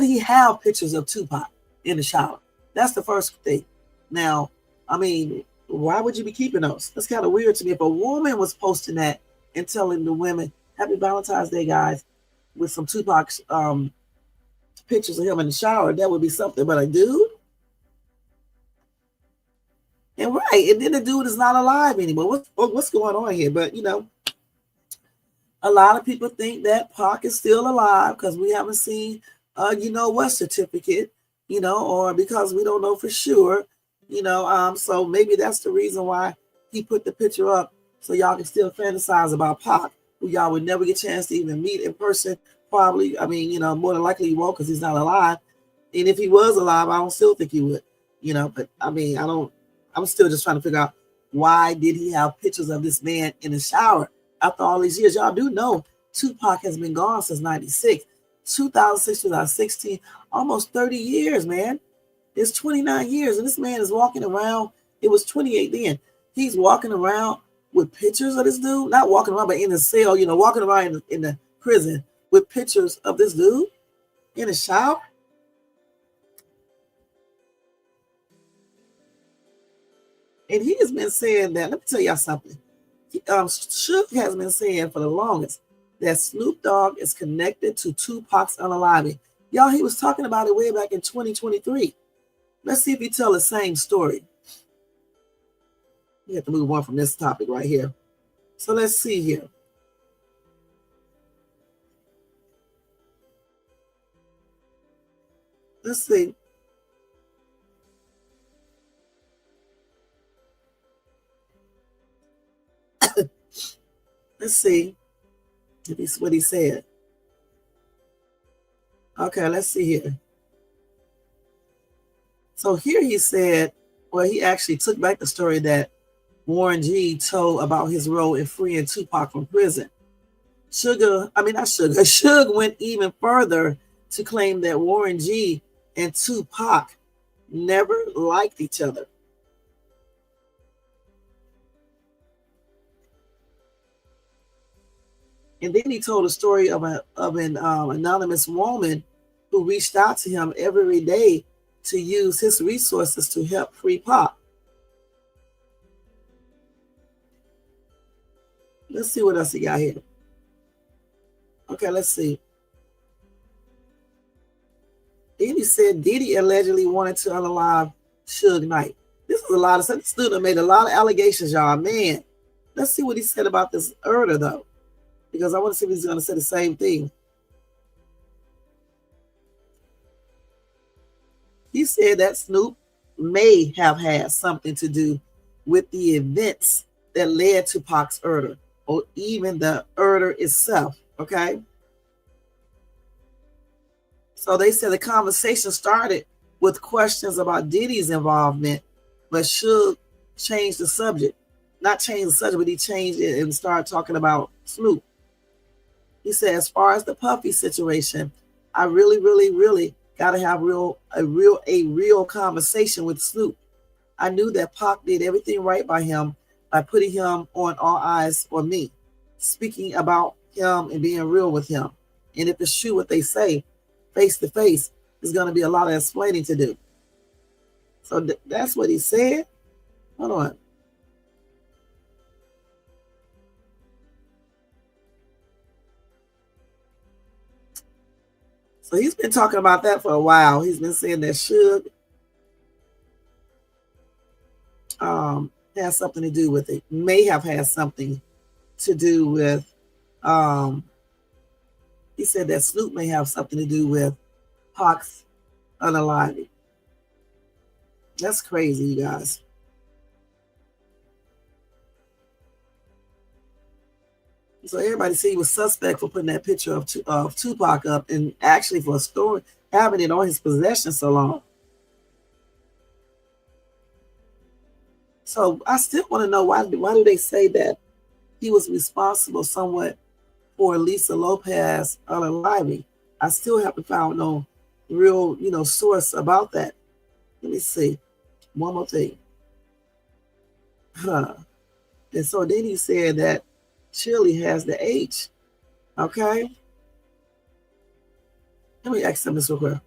he have pictures of Tupac in the shower? That's the first thing. Now, I mean, why would you be keeping those? That's kind of weird to me. If a woman was posting that and telling the women, "Happy Valentine's Day, guys," with some Tupac's pictures of him in the shower, that would be something. But a dude? And right, and then the dude is not alive anymore. What's going on here? But, a lot of people think that Pac is still alive because we haven't seen, what certificate, or because we don't know for sure, so maybe that's the reason why he put the picture up so y'all can still fantasize about Pac, who y'all would never get a chance to even meet in person. Probably, I mean, more than likely he won't because he's not alive. And if he was alive, I don't still think he would, but I mean, I'm still just trying to figure out why did he have pictures of this man in the shower after all these years. Y'all do know Tupac has been gone since 96, 2006, 2016, almost 30 years, man. It's 29 years, and this man is walking around. It was 28 then. He's walking around with pictures of this dude, not walking around, but in the cell, walking around in the prison with pictures of this dude in the shower. And he has been saying that, let me tell y'all something. Suge has been saying for the longest that Snoop Dogg is connected to Tupac's unaliving. Y'all, he was talking about it way back in 2023. Let's see if he tell the same story. We have to move on from this topic right here. So let's see here. Let's see. Let's see if it's what he said. Okay, let's see here. So here he said, well, he actually took back the story that Warren G told about his role in freeing Tupac from prison. Suge went even further to claim that Warren G and Tupac never liked each other. And then he told a story of an anonymous woman who reached out to him every day to use his resources to help free Pac. Let's see what else he got here. Okay, let's see. Then he said Diddy allegedly wanted to unalive Suge Knight. This is a lot of stuff. This student made a lot of allegations, y'all. Man, let's see what he said about this earlier, though, because I want to see if he's going to say the same thing. He said that Snoop may have had something to do with the events that led to Pac's murder, or even the murder itself. Okay. So they said the conversation started with questions about Diddy's involvement, but Suge changed the subject. Not change the subject, but he changed it and started talking about Snoop. He said, as far as the Puffy situation, I really got to have a real conversation with Snoop. I knew that Pac did everything right by him by putting him on All Eyes on Me, speaking about him and being real with him. And if it's true what they say, face to face, there's going to be a lot of explaining to do. So that's what he said. Hold on. So he's been talking about that for a while. He's been saying that Suge has something to do with it. May have had something to do with, he said that Snoop may have something to do with Pac's unaliving. That's crazy, you guys. So everybody said he was suspect for putting that picture of Tupac up, and actually for a story, having it on his possession so long. So I still want to know why do they say that he was responsible somewhat for Lisa Lopez unaliving? I still haven't found no real, source about that. Let me see. One more thing. And so then he said that Chili has the H. Okay. Let me ask them this real quick.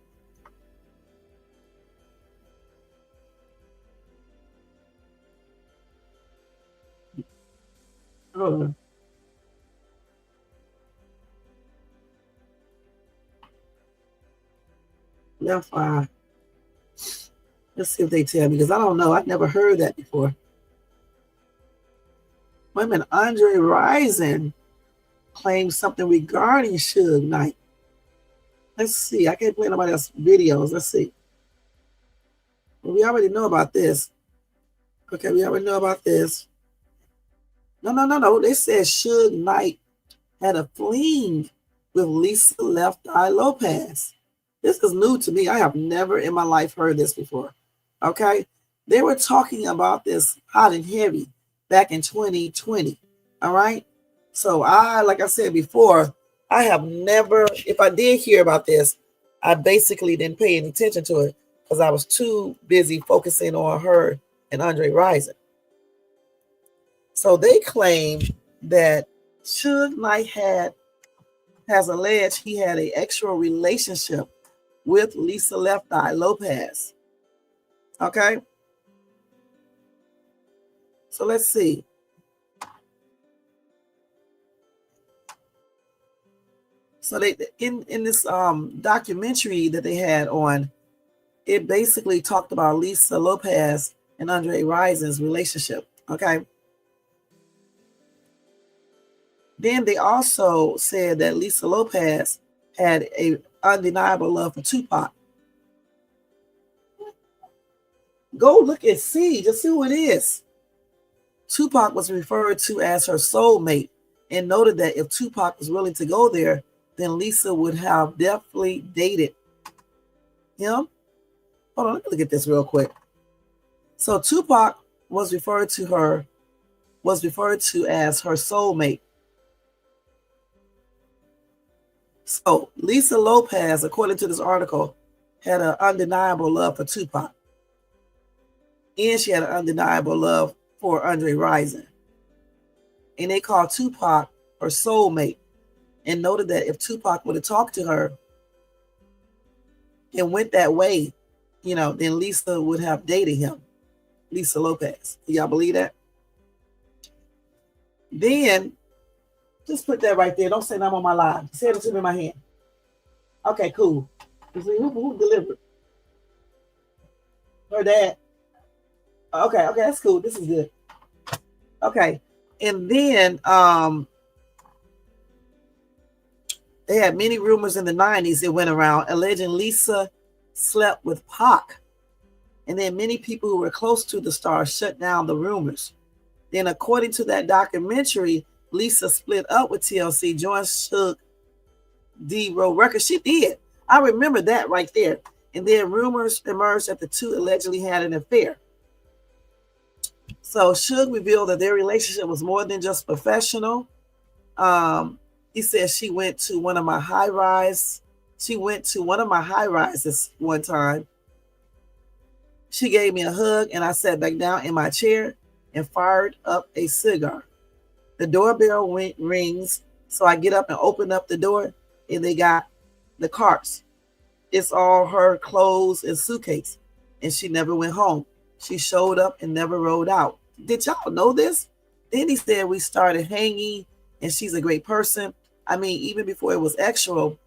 Hold on. Left eye. Let's see if they tell me, because I don't know. I've never heard that before. Wait a minute. Andre Rison claimed something regarding Suge Knight. Let's see. I can't play nobody else's videos. Let's see. Well, we already know about this. Okay, we already know about this. No. They said Suge Knight had a fling with Lisa Left Eye Lopez. This is new to me. I have never in my life heard this before. Okay? They were talking about this hot and heavy back in 2020. All right? So like I said before, I have never, if I did hear about this, I basically didn't pay any attention to it because I was too busy focusing on her and Andre Rison. So they claim that Suge Knight has alleged he had an extra relationship with Lisa Left Eye Lopez. Okay? So let's see. So they in this documentary that they had on, it basically talked about Lisa Lopez and Andre Rison's relationship. Okay. Then they also said that Lisa Lopez had a undeniable love for Tupac. Go look and see, just see who it is. Tupac was referred to as her soulmate and noted that if Tupac was willing to go there, then Lisa would have definitely dated him. Hold on, let me look at this real quick. So Tupac was referred to as her soulmate. So Lisa Lopez, according to this article, had an undeniable love for Tupac. And she had an undeniable love for Andre Rison. And they called Tupac her soulmate and noted that if Tupac would have talked to her and went that way, then Lisa would have dated him. Lisa Lopez. Do y'all believe that? Then, just put that right there. Don't say nothing on my live. Say it to me in my hand. Okay, cool. Who delivered? Her dad. Okay, that's cool. This is good. Okay. And then they had many rumors in the 90s that went around alleging Lisa slept with Pac. And then many people who were close to the star shut down the rumors. Then, according to that documentary, Lisa split up with TLC, joined Suge D Road Records. She did. I remember that right there. And then rumors emerged that the two allegedly had an affair. So Suge revealed that their relationship was more than just professional. He said she went to one of my high rises. She went to one of my high rises one time. She gave me a hug and I sat back down in my chair and fired up a cigar. The doorbell rings, so I get up and open up the door, and they got the carts. It's all her clothes and suitcase, and she never went home. She showed up and never rode out. Did y'all know this? Then he said we started hanging, and she's a great person. I mean, even before it was actual,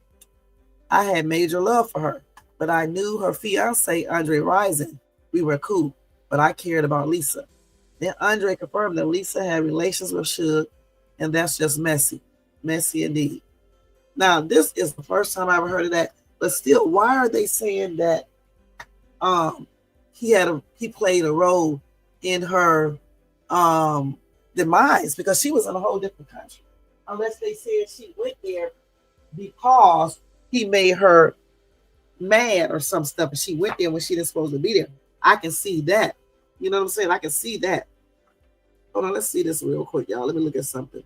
I had major love for her, but I knew her fiance, Andre Rison. We were cool, but I cared about Lisa. Then Andre confirmed that Lisa had relations with Suge, and that's just messy. Messy indeed. Now, this is the first time I ever heard of that, but still, why are they saying that he played a role in her demise? Because she was in a whole different country. Unless they said she went there because he made her mad or some stuff, and she went there when she didn't supposed to be there. I can see that. You know what I'm saying? I can see that. Hold on, let's see this real quick, y'all. Let me look at something.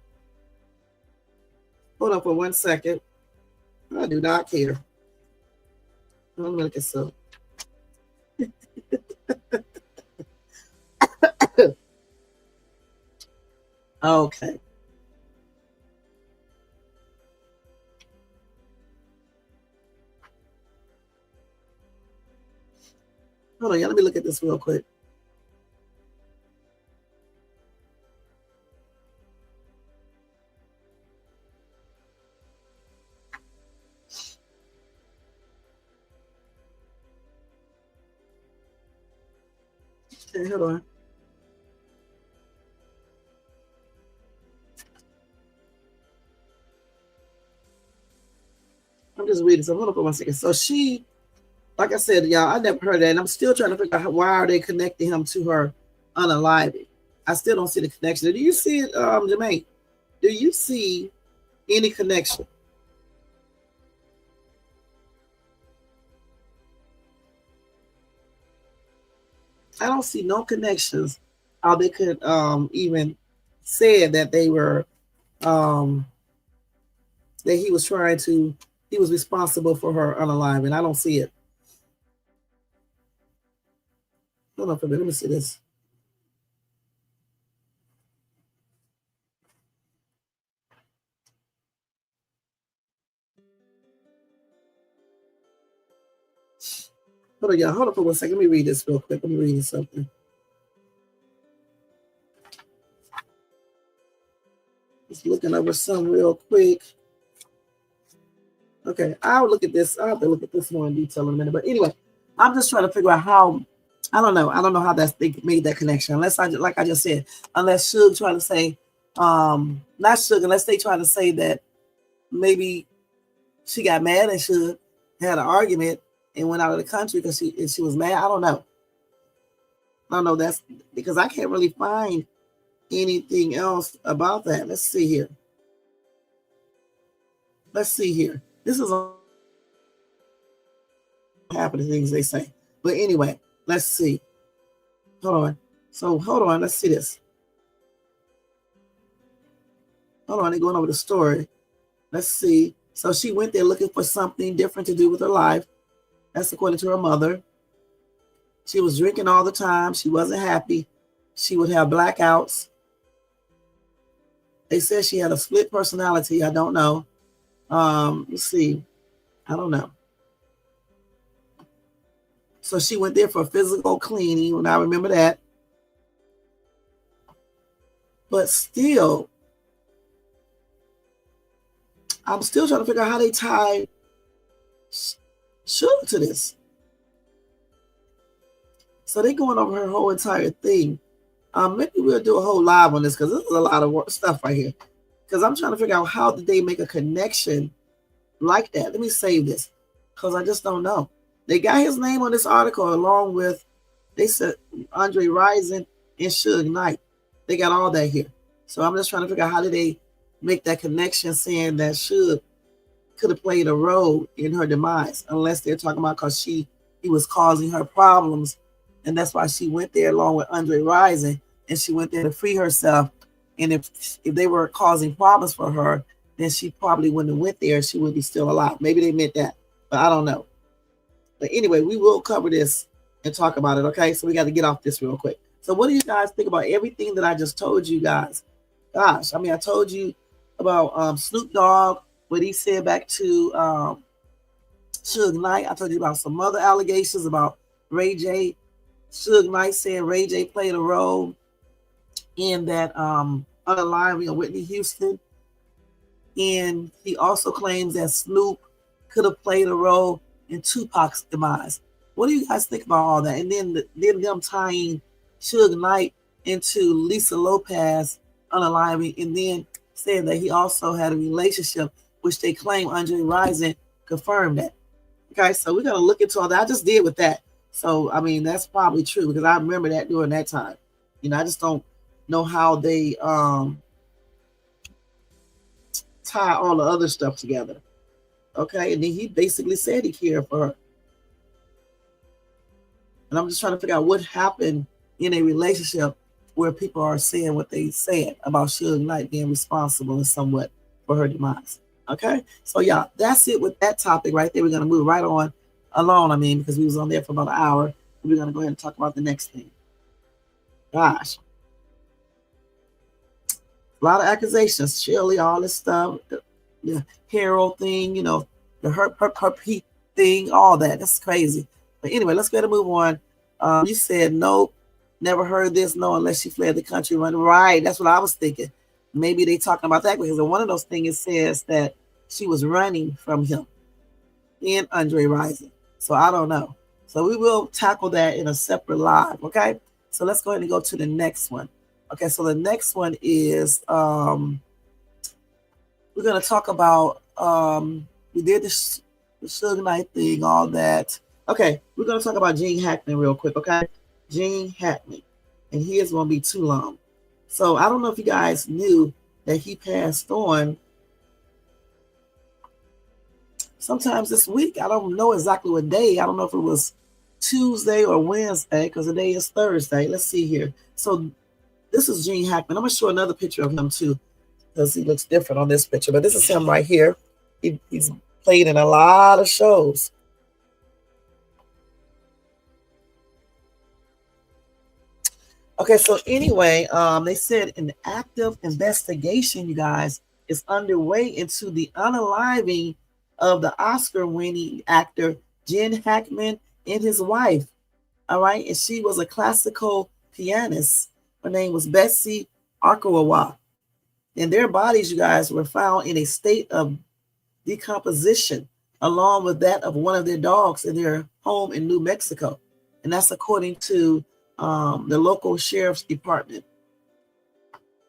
Hold on for 1 second. I do not care. Let me look at something. Okay. Hold on, y'all. Let me look at this real quick. Okay, hold on. I'm just reading. So hold on for 1 second. So she, like I said, y'all, I never heard that, and I'm still trying to figure out why are they connecting him to her unaliving. I still don't see the connection. Do you see it, Jermaine? Do you see any connection? I don't see no connections. How they could even say that they were that he was responsible for her unaliving. I don't see it. Hold on for a minute. Let me see this. Hold on, y'all. Hold on for 1 second. Let me read this real quick. Let me read something. Just looking over some real quick. Okay, I'll look at this. I'll have to look at this more in detail in a minute. But anyway, I'm just trying to figure out how. I don't know. I don't know how they made that connection. Unless like I just said, unless Suge trying to say, not Suge, unless they try to say that maybe she got mad at Suge, had an argument, and went out of the country because she was mad. I don't know. That's because I can't really find anything else about that. Let's see here. This is half of the things they say. But anyway, let's see. Hold on. So hold on. Let's see this. Hold on. They're going over the story. Let's see. So she went there looking for something different to do with her life. That's according to her mother. She was drinking all the time. She wasn't happy. She would have blackouts. They said she had a split personality. I don't know. Let's see. I don't know. So she went there for physical cleaning, and I remember that. But still, I'm still trying to figure out how they tied Suge to this. So they're going over her whole entire thing. Maybe we'll do a whole live on this because this is a lot of stuff right here. Because I'm trying to figure out how did they make a connection like that. Let me save this because I just don't know. They got his name on this article along with, they said, Andre Rison and Suge Knight. They got all that here. So I'm just trying to figure out how did they make that connection saying that Suge could have played a role in her demise, unless they're talking about because he was causing her problems. And that's why she went there along with Andre Rison, and she went there to free herself. And if they were causing problems for her, then she probably wouldn't have went there. She would be still alive. Maybe they meant that, but I don't know. But anyway, we will cover this and talk about it, okay? So we got to get off this real quick. So what do you guys think about everything that I just told you guys? Gosh, I mean, I told you about Snoop Dogg, what he said back to Suge Knight. I told you about some other allegations about rayj. Suge Knight saying rayj played a role in that unaliving of Whitney Houston. And he also claims that Snoop could have played a role in Tupac's demise. What do you guys think about all that? And then them tying Suge Knight into Lisa Lopez unaliving, and then saying that he also had a relationship, which they claim Andre Rison confirmed that. Okay, so we're going to look into all that. I just did with that. So, I mean, that's probably true because I remember that during that time. You know, I just don't know how they tie all the other stuff together. Okay, and then he basically said he cared for her. And I'm just trying to figure out what happened in a relationship where people are saying what they said about Suge Knight being responsible in somewhat for her demise. Okay, so yeah, that's it with that topic right there. We're going to move right on along, I mean, because we was on there for about an hour. We're going to go ahead and talk about the next thing. Gosh. A lot of accusations, Shirley, all this stuff, the hero thing, you know, the her Pete thing, all that. That's crazy. But anyway, let's go ahead and move on. You said, nope, never heard this, no, unless she fled the country. Right, that's what I was thinking. Maybe they talking about that because in one of those things it says that she was running from him and Andre Rison. So I don't know. So we will tackle that in a separate live, okay? So let's go ahead and go to the next one. Okay, so the next one is we're going to talk about we did the Suge Knight thing, all that. Okay, we're going to talk about Gene Hackman real quick, okay? Gene Hackman. And he is going to be too long. So I don't know if you guys knew that he passed on sometimes this week. I don't know exactly what day. I don't know if it was Tuesday or Wednesday because the day is Thursday. Let's see here. So this is Gene Hackman. I'm going to show another picture of him too because he looks different on this picture. But this is him right here. He's played in a lot of shows. Okay, so anyway, they said an active investigation, you guys, is underway into the unaliving of the Oscar-winning actor Gene Hackman and his wife. All right, and she was a classical pianist. Her name was Betsy Arkawa. And their bodies, you guys, were found in a state of decomposition, along with that of one of their dogs in their home in New Mexico. And that's according to the local sheriff's department.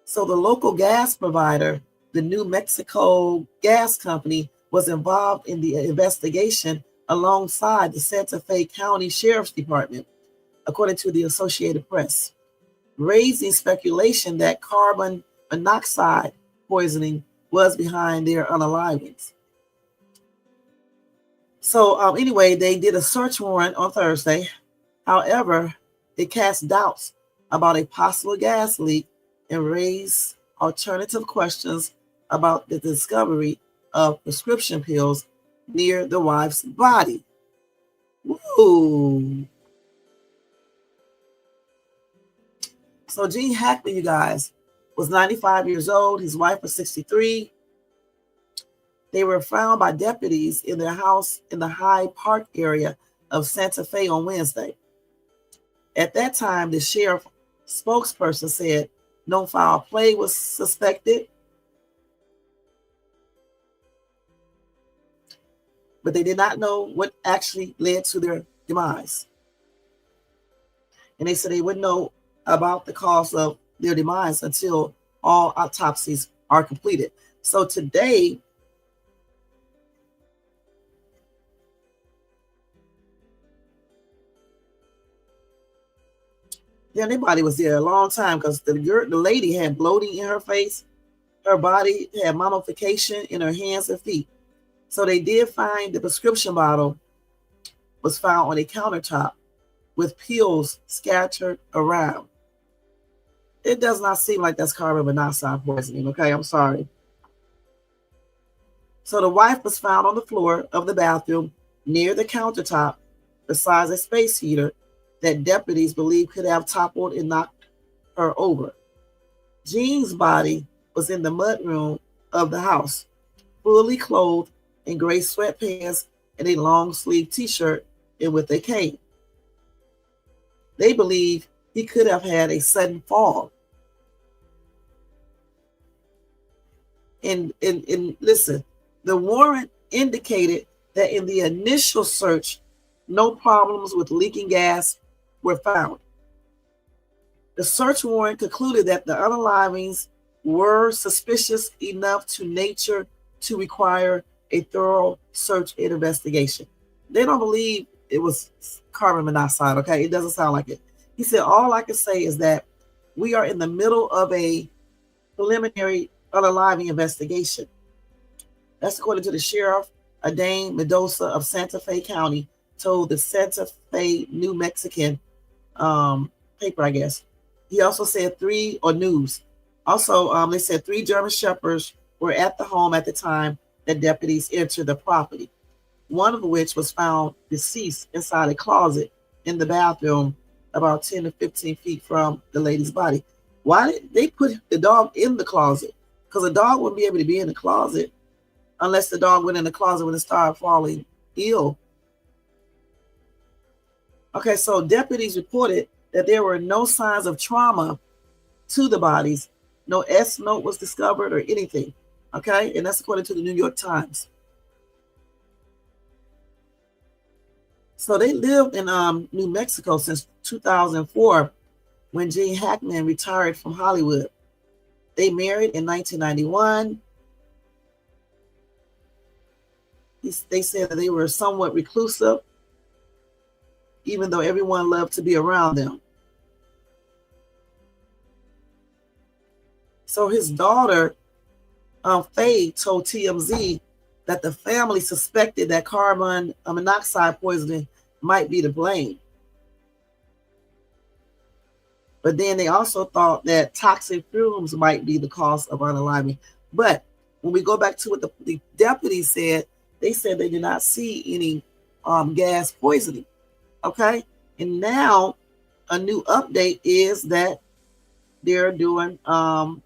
So the local gas provider, the New Mexico Gas Company, was involved in the investigation alongside the Santa Fe County Sheriff's Department, according to the Associated Press, raising speculation that carbon monoxide poisoning was behind their unalivings. So anyway, they did a search warrant on Thursday. However, it cast doubts about a possible gas leak and raised alternative questions about the discovery of prescription pills near the wife's body. Woo. So Gene Hackman, you guys, was 95 years old. His wife was 63. They were found by deputies in their house in the Hyde Park area of Santa Fe on Wednesday. At that time, the sheriff spokesperson said no foul play was suspected, but they did not know what actually led to their demise. And they said they wouldn't know about the cause of their demise until all autopsies are completed. So today, Yeah, their body was there a long time because the lady had bloating in her face. Her body had mummification in her hands and feet. So they did find the prescription bottle was found on a countertop with pills scattered around. It does not seem like that's carbon monoxide poisoning, okay? I'm sorry. So the wife was found on the floor of the bathroom near the countertop besides a space heater that deputies believe could have toppled and knocked her over. Gene's body was in the mudroom of the house, fully clothed in gray sweatpants and a long sleeve t-shirt and with a cane. They believe he could have had a sudden fall. And listen, the warrant indicated that in the initial search, no problems with leaking gas were found. The search warrant concluded that the unalivings were suspicious enough to nature to require a thorough search and investigation. They don't believe it was carbon monoxide, okay? It doesn't sound like it. He said, all I can say is that we are in the middle of a preliminary unaliving investigation. That's according to the sheriff, Adane Mendoza of Santa Fe County, told the Santa Fe New Mexican paper, I guess. He also said news. Also, they said 3 German shepherds were at the home at the time that deputies entered the property, one of which was found deceased inside a closet in the bathroom about 10 to 15 feet from the lady's body. Why did they put the dog in the closet? Because a dog wouldn't be able to be in the closet unless the dog went in the closet when it started falling ill. Okay, so deputies reported that there were no signs of trauma to the bodies. No S note was discovered or anything. Okay, and that's according to the New York Times. So they lived in New Mexico since 2004 when Gene Hackman retired from Hollywood. They married in 1991. They said that they were somewhat reclusive, even though everyone loved to be around them. So his daughter, Faye, told TMZ that the family suspected that carbon monoxide poisoning might be to blame. But then they also thought that toxic fumes might be the cause of unaliving. But when we go back to what the deputies said, they said they did not see any gas poisoning. Okay, and now a new update is that they're doing an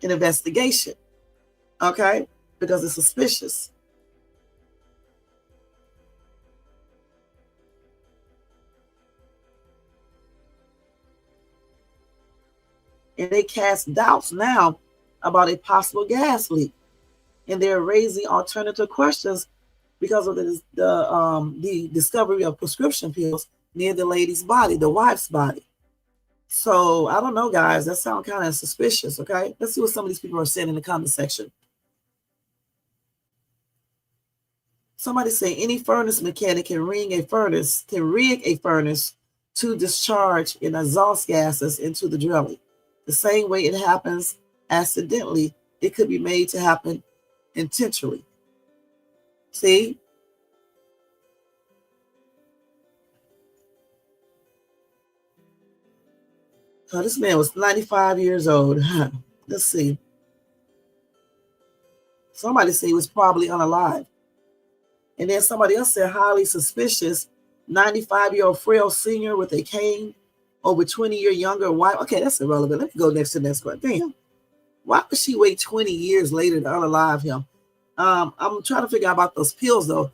investigation. Okay, because it's suspicious. And they cast doubts now about a possible gas leak. And they're raising alternative questions because of the discovery of prescription pills near the lady's body, the wife's body. So I don't know, guys. That sounds kind of suspicious, okay? Let's see what some of these people are saying in the comment section. Somebody say any furnace mechanic can rig a furnace to discharge in exhaust gases into the drilling. The same way it happens accidentally, it could be made to happen intentionally. See? Oh, this man was 95 years old. Let's see. Somebody said he was probably unalive. And then somebody else said highly suspicious, 95-year-old frail senior with a cane, over 20-year younger wife. Okay, that's irrelevant. Let me go next to the next one. Damn. Why would she wait 20 years later to unalive him? I'm trying to figure out about those pills, though.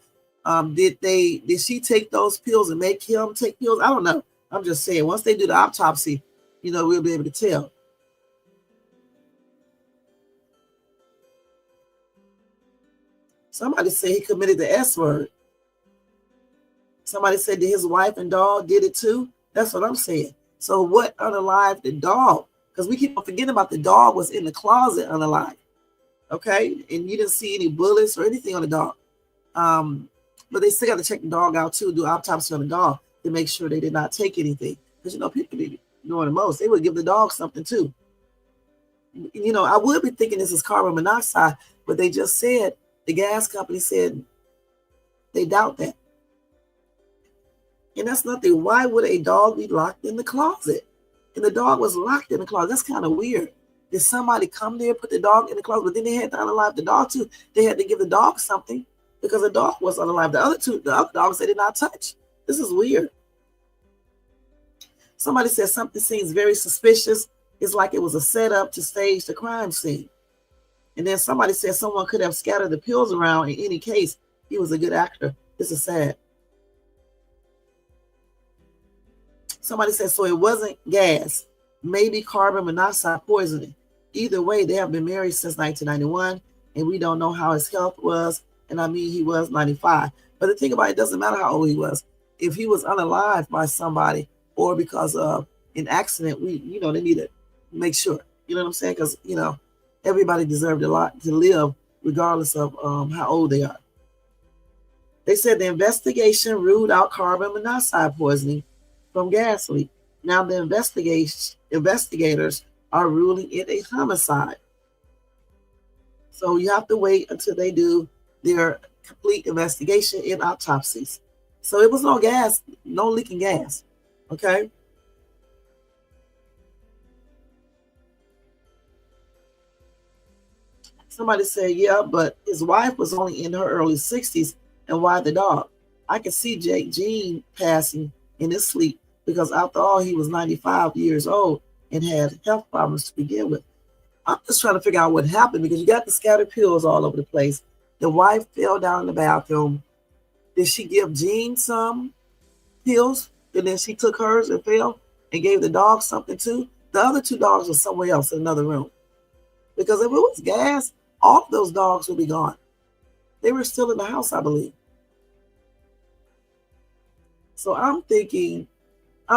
Did she take those pills and make him take pills? I don't know. I'm just saying, once they do the autopsy, we'll be able to tell. Somebody said he committed the S word. Somebody said that his wife and dog did it too. That's what I'm saying. So what unalived the dog? Because we keep on forgetting about the dog was in the closet unalive. Okay? And you didn't see any bullets or anything on the dog. But they still got to check the dog out too, do autopsy on the dog. to make sure they did not take anything. Because, you know, people be doing the most. They would give the dog something too. You know, I would be thinking this is carbon monoxide, but they just said, the gas company said they doubt that. And that's nothing. Why would a dog be locked in the closet? And the dog was locked in the closet. That's kind of weird. Did somebody come there, put the dog in the closet, but then they had to unalive the dog too? They had to give the dog something because the dog was unalive. The other dogs they did not touch. This is weird. Somebody said something seems very suspicious. It's like it was a setup to stage the crime scene. And then somebody said someone could have scattered the pills around. In any case, he was a good actor. This is sad. Somebody said, so it wasn't gas, maybe carbon monoxide poisoning. Either way, they have been married since 1991, and we don't know how his health was. And I mean, he was 95. But the thing about it, doesn't matter how old he was. If he was unalived by somebody or because of an accident, they need to make sure. You know what I'm saying? Because, everybody deserved a lot to live regardless of how old they are. They said the investigation ruled out carbon monoxide poisoning from gas leak. Now the investigators are ruling it a homicide. So you have to wait until they do their complete investigation and autopsies. So it was no gas, no leaking gas. Okay. Somebody said, yeah, but his wife was only in her early 60s. And why the dog? I could see Gene passing in his sleep because after all, he was 95 years old and had health problems to begin with. I'm just trying to figure out what happened because you got the scattered pills all over the place. The wife fell down in the bathroom. Did she give Gene some pills? And then she took hers and fell and gave the dog something too? The other two dogs were somewhere else in another room. Because if it was gas, all of those dogs would be gone. They were still in the house, I believe. So I'm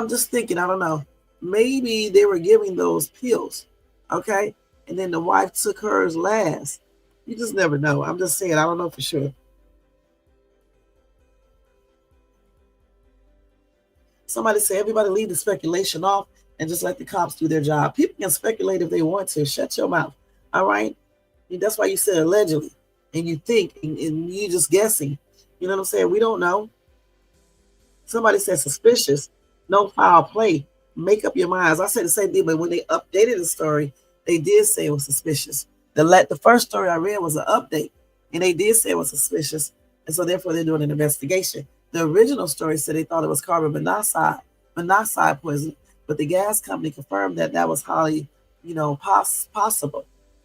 just thinking, I don't know, maybe they were giving those pills, okay? And then the wife took hers last. You just never know. I'm just saying, I don't know for sure. Somebody say, everybody leave the speculation off and just let the cops do their job. People can speculate if they want to. Shut your mouth, all right? And that's why you said allegedly. And you think, and you're just guessing. You know what I'm saying? We don't know. Somebody said suspicious, no foul play. Make up your minds. I said the same thing, but when they updated the story, they did say it was suspicious. The first story I read was an update, and they did say it was suspicious, and so therefore they're doing an investigation. The original story said they thought it was carbon monoxide poisoning, but the gas company confirmed that was highly, possible.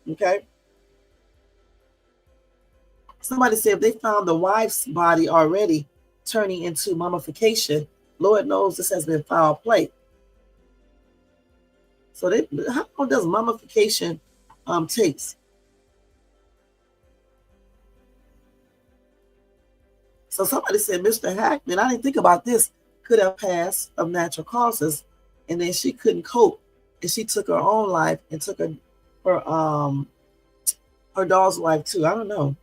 Okay. Somebody said if they found the wife's body already turning into mummification, Lord knows this has been foul play. So how long does mummification take? So somebody said Mr. Hackman, I didn't think about this, could have passed of natural causes, and then she couldn't cope, and she took her own life and took her dog's life too. I don't know.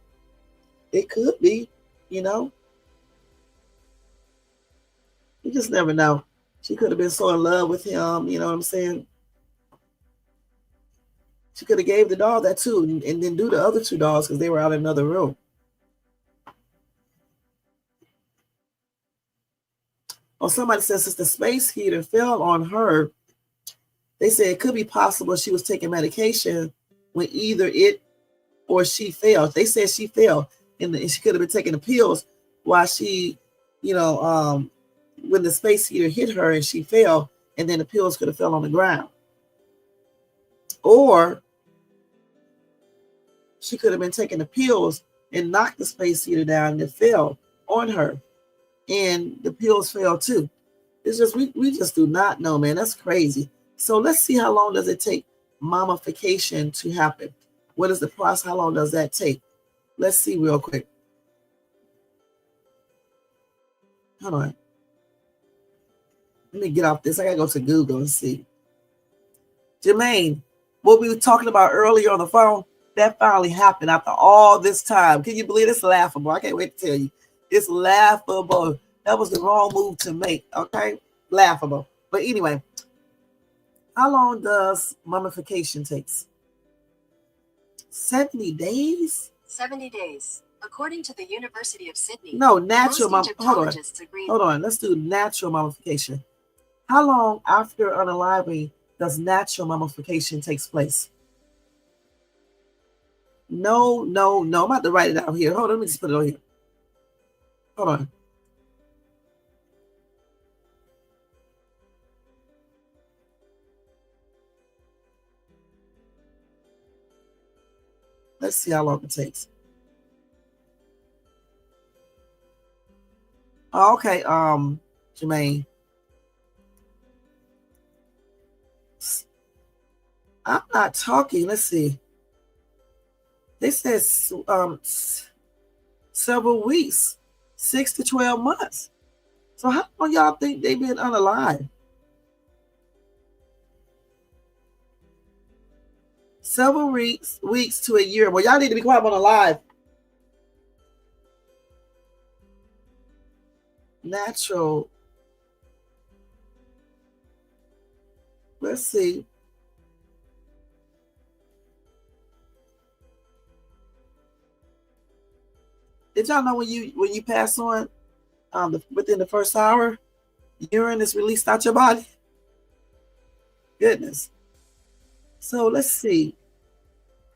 It could be, You just never know. She could have been so in love with him, you know what I'm saying? She could have gave the dog that too, and then do the other two dogs because they were out in another room. Or somebody says since the space heater fell on her, they say it could be possible she was taking medication when either it or she fell. They said she fell, and she could have been taking the pills while she, when the space heater hit her and she fell, and then the pills could have fell on the ground. Or she could have been taking the pills and knocked the space heater down and it fell on her. And the pills fell too. It's just, we just do not know, man. That's crazy. So let's see how long does it take mummification to happen. What is the process? How long does that take? Let's see real quick. Hold on. Let me get off this. I gotta go to Google and see. Jermaine, what we were talking about earlier on the phone, that finally happened after all this time. Can you believe it's laughable? I can't wait to tell you. It's laughable. That was the wrong move to make. Okay, laughable. But anyway, how long does mummification takes? 70 days? 70 days. According to the University of Sydney, no, natural Egyptologists agree. Hold on, let's do natural mummification. How long after unaliving does natural mummification takes place? No. I'm about to write it out here. Hold on, let me just put it on here. Hold on. Let's see how long it takes. Okay, Jermaine. I'm not talking. Let's see. They said several weeks, 6 to 12 months. So how long y'all think they've been unalive? Several weeks to a year. Well, y'all need to be quiet on the live. Natural. Let's see. Did y'all know when you pass on, within the first hour, urine is released out your body? Goodness. So let's see.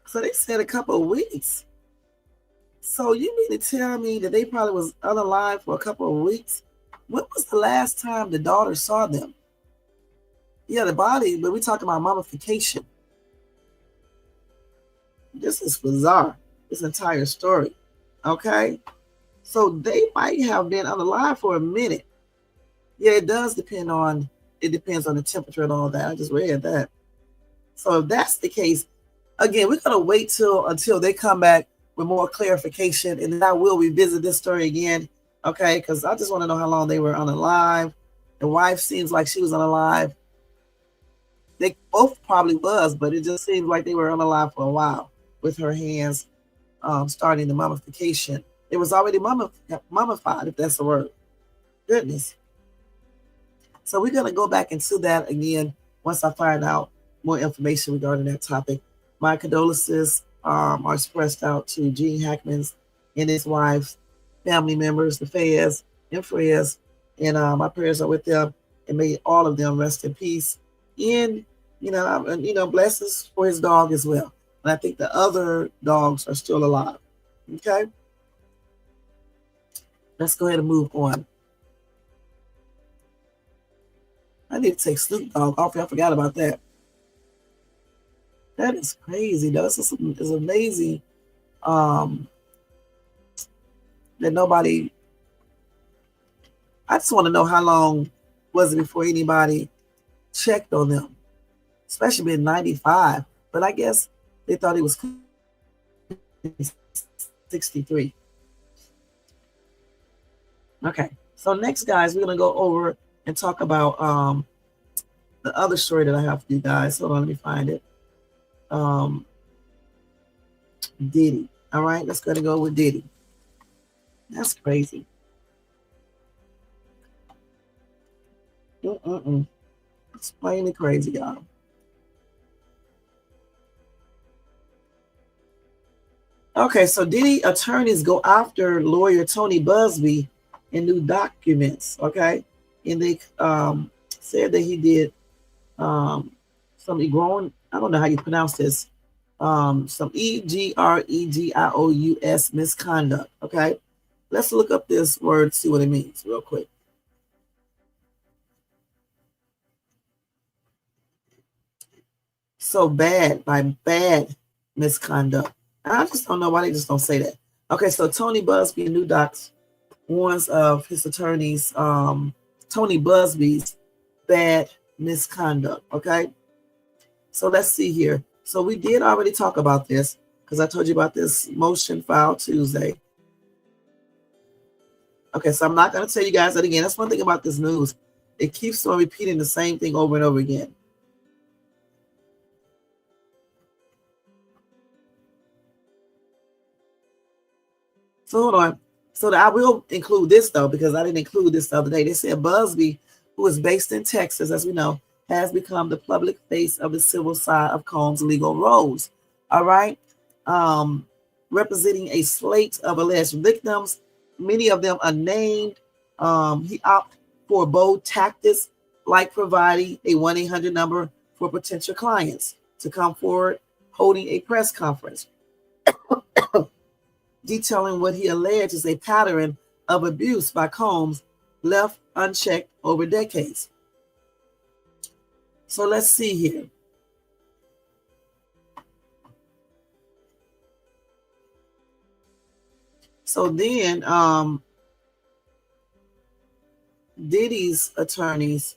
So they said a couple of weeks. So you mean to tell me that they probably was unalive for a couple of weeks? When was the last time the daughter saw them? Yeah, the body, but we're talking about mummification. This is bizarre, this entire story. Okay? So they might have been unalive for a minute. Yeah, it depends on the temperature and all that. I just read that. So if that's the case, again, we're gonna wait until they come back with more clarification, and then I will revisit this story again. Okay, because I just want to know how long they were unalive. The wife seems like she was unalive. They both probably was, but it just seems like they were unalive for a while with her hands starting the mummification. It was already mummified, if that's the word. Goodness. So we're going to go back into that again once I find out more information regarding that topic. My condolences are expressed out to Gene Hackman's and his wife's family members, the Fayez and Freyes, and my prayers are with them, and may all of them rest in peace. And blessings for his dog as well. And I think the other dogs are still alive. Okay, let's go ahead and move on. I need to take Snoop Dog off. I forgot about that. That is crazy, though. It's amazing that nobody. I just want to know how long was it before anybody checked on them, especially in '95. But I guess they thought he was 63. Okay, so next, guys, we're gonna go over and talk about the other story that I have for you guys. Hold on, let me find it. Diddy. All right, let's go with Diddy. That's crazy. It's plainly crazy, y'all. Okay, so Diddy attorneys go after lawyer Tony Busby in new documents. Okay, and they said that he did some egregious, I don't know how you pronounce this, some egregious misconduct. Okay, let's look up this word, see what it means real quick. So bad misconduct. I just don't know why they just don't say that. Okay, so Tony Busby in new docs warns of his attorneys, Tony Busby's bad misconduct. Okay, so let's see here. So we did already talk about this because I told you about this motion filed Tuesday. Okay, so I'm not going to tell you guys that again. That's one thing about this news. It keeps on repeating the same thing over and over again. So hold on. So I will include this, though, because I didn't include this the other day. They said Busby, who is based in Texas, as we know, has become the public face of the civil side of Combs' legal roles. All right. Representing a slate of alleged victims. Many of them are named. He opted for bold tactics like providing a 1-800 number for potential clients to come forward, holding a press conference, detailing what he alleged is a pattern of abuse by Combs left unchecked over decades. So let's see here. So then Diddy's attorneys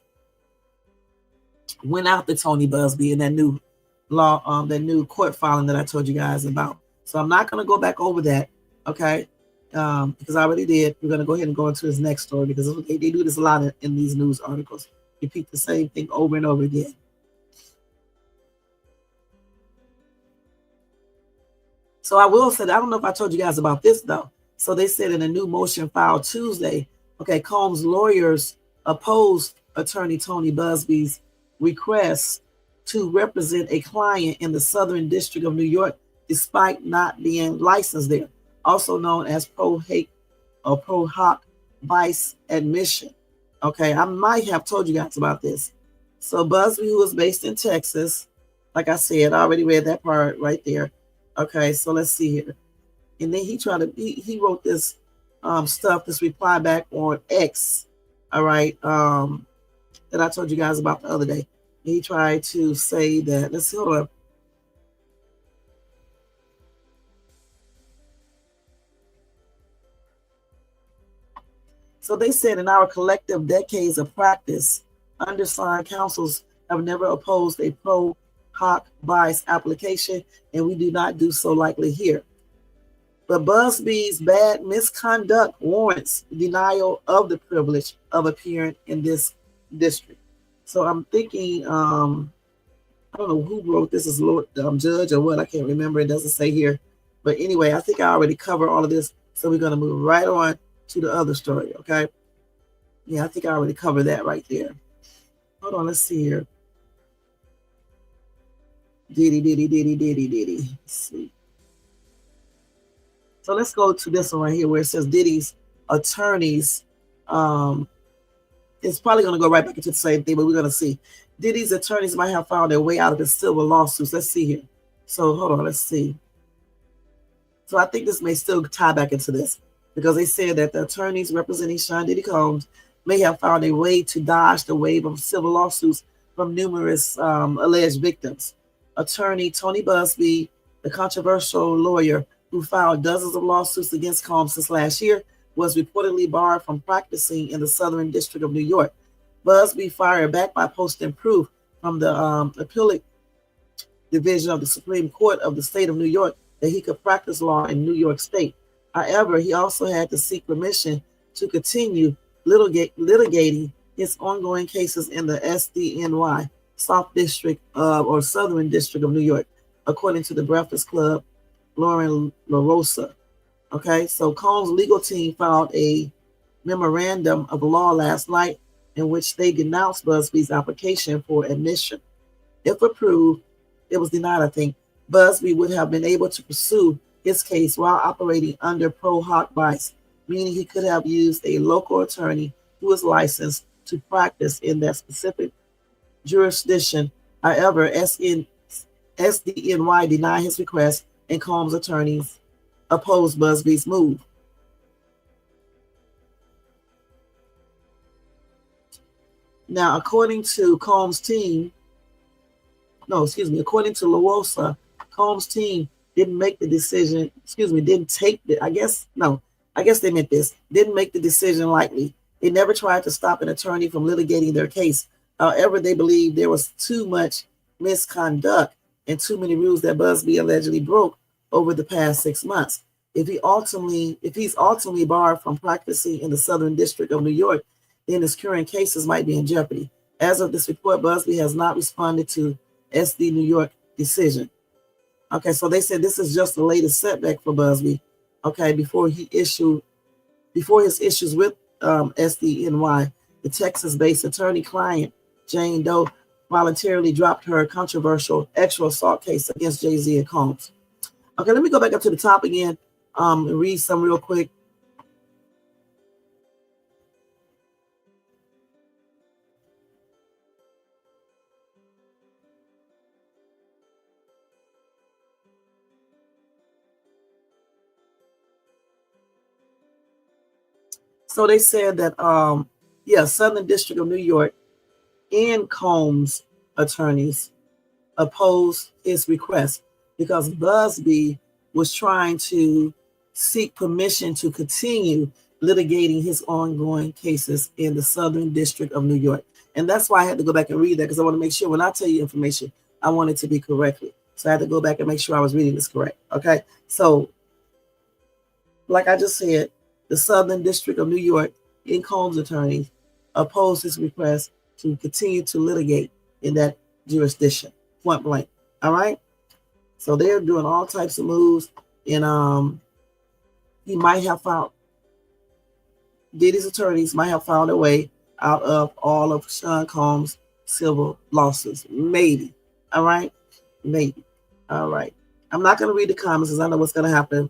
went out to Tony Busby in that new law, that new court filing that I told you guys about. So I'm not going to go back over that, okay? Because I already did. We're going to go ahead and go into his next story because they do this a lot in these news articles. Repeat the same thing over and over again. So I will say, I don't know if I told you guys about this, though. So they said in a new motion filed Tuesday, okay, Combs' lawyers opposed attorney Tony Busby's request to represent a client in the Southern District of New York, despite not being licensed there, also known as pro hoc vice admission. Okay, I might have told you guys about this. So Busby, who is based in Texas, like I said, I already read that part right there. Okay, so let's see here. And then he wrote this stuff, this reply back on X, all right, that I told you guys about the other day. He tried to say that, let's see, hold on. So they said in our collective decades of practice, undersigned counsels have never opposed a pro hoc vice application, and we do not do so likely here. But Busby's bad misconduct warrants denial of the privilege of appearing in this district. So I'm thinking, I don't know who wrote this, is Lord Judge or what, I can't remember. It doesn't say here. But anyway, I think I already covered all of this. So we're going to move right on to the other story, okay? Yeah, I think I already covered that right there. Hold on, let's see here. Diddy. Let's see. So let's go to this one right here where it says Diddy's attorneys. It's probably going to go right back into the same thing, but we're going to see. Diddy's attorneys might have found their way out of his civil lawsuits. Let's see here. So hold on, let's see. So I think this may still tie back into this because they said that the attorneys representing Sean Diddy Combs may have found a way to dodge the wave of civil lawsuits from numerous alleged victims. Attorney Tony Busby, the controversial lawyer who filed dozens of lawsuits against Combs since last year, was reportedly barred from practicing in the Southern District of New York. Busby fired back by posting proof from the appellate division of the Supreme Court of the state of New York that he could practice law in New York State. However, he also had to seek permission to continue litigating his ongoing cases in the SDNY, South District or Southern District of New York, according to the Breakfast Club, Lauren LaRosa. Okay, so Combs' legal team filed a memorandum of law last night in which they denounced Busby's application for admission. If approved, it was denied, I think. Busby would have been able to pursue his case while operating under pro hoc vice, meaning he could have used a local attorney who is licensed to practice in that specific jurisdiction. However, SDNY denied his request, and Combs' attorneys opposed Busby's move. Now, according to Combs' team, according to LaRosa, Combs' team didn't make the decision, didn't take the, I guess they meant this, didn't make the decision lightly. They never tried to stop an attorney from litigating their case. However, they believed there was too much misconduct and too many rules that Busby allegedly broke over the past 6 months. If he's ultimately barred from practicing in the Southern District of New York, then his current cases might be in jeopardy. As of this report, Busby has not responded to SD New York decision. Okay, so they said this is just the latest setback for Busby. Okay, before he issued Before his issues with SDNY, the Texas-based attorney-client Jane Doe voluntarily dropped her controversial sexual assault case against Jay-Z and Combs. Okay, let me go back up to the top again and read some real quick. So they said that, Southern District of New York and Combs attorneys opposed his request because Busby was trying to seek permission to continue litigating his ongoing cases in the Southern District of New York. And that's why I had to go back and read that, because I want to make sure when I tell you information, I want it to be correctly. So I had to go back and make sure I was reading this correct. Okay. So like I just said, the Southern District of New York and Combs attorneys opposed his request to continue to litigate in that jurisdiction, point blank. All right. So they're doing all types of moves, and he might have found, Diddy's attorneys might have found a way out of all of Sean Combs' civil lawsuits. Maybe. All right. Maybe. All right. I'm not going to read the comments because I know what's going to happen.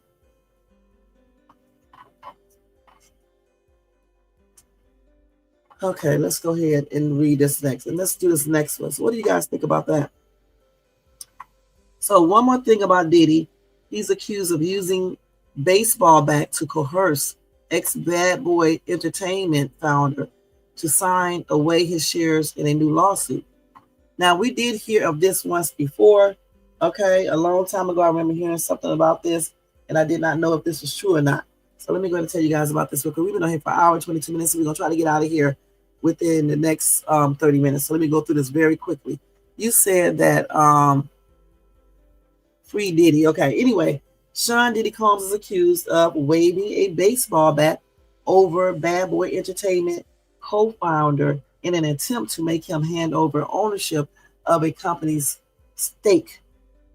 Okay, let's go ahead and read this next. And let's do this next one. So what do you guys think about that? So one more thing about Diddy. He's accused of using baseball bat to coerce ex-Bad Boy Entertainment founder to sign away his shares in a new lawsuit. Now, we did hear of this once before. Okay, a long time ago, I remember hearing something about this, and I did not know if this was true or not. So let me go ahead and tell you guys about this because we've been on here for an hour and 22 minutes, so we're going to try to get out of here within the next 30 minutes. So let me go through this very quickly. You said that free Diddy. Okay, anyway, Sean Diddy Combs is accused of waving a baseball bat over Bad Boy Entertainment co-founder in an attempt to make him hand over ownership of a company's stake.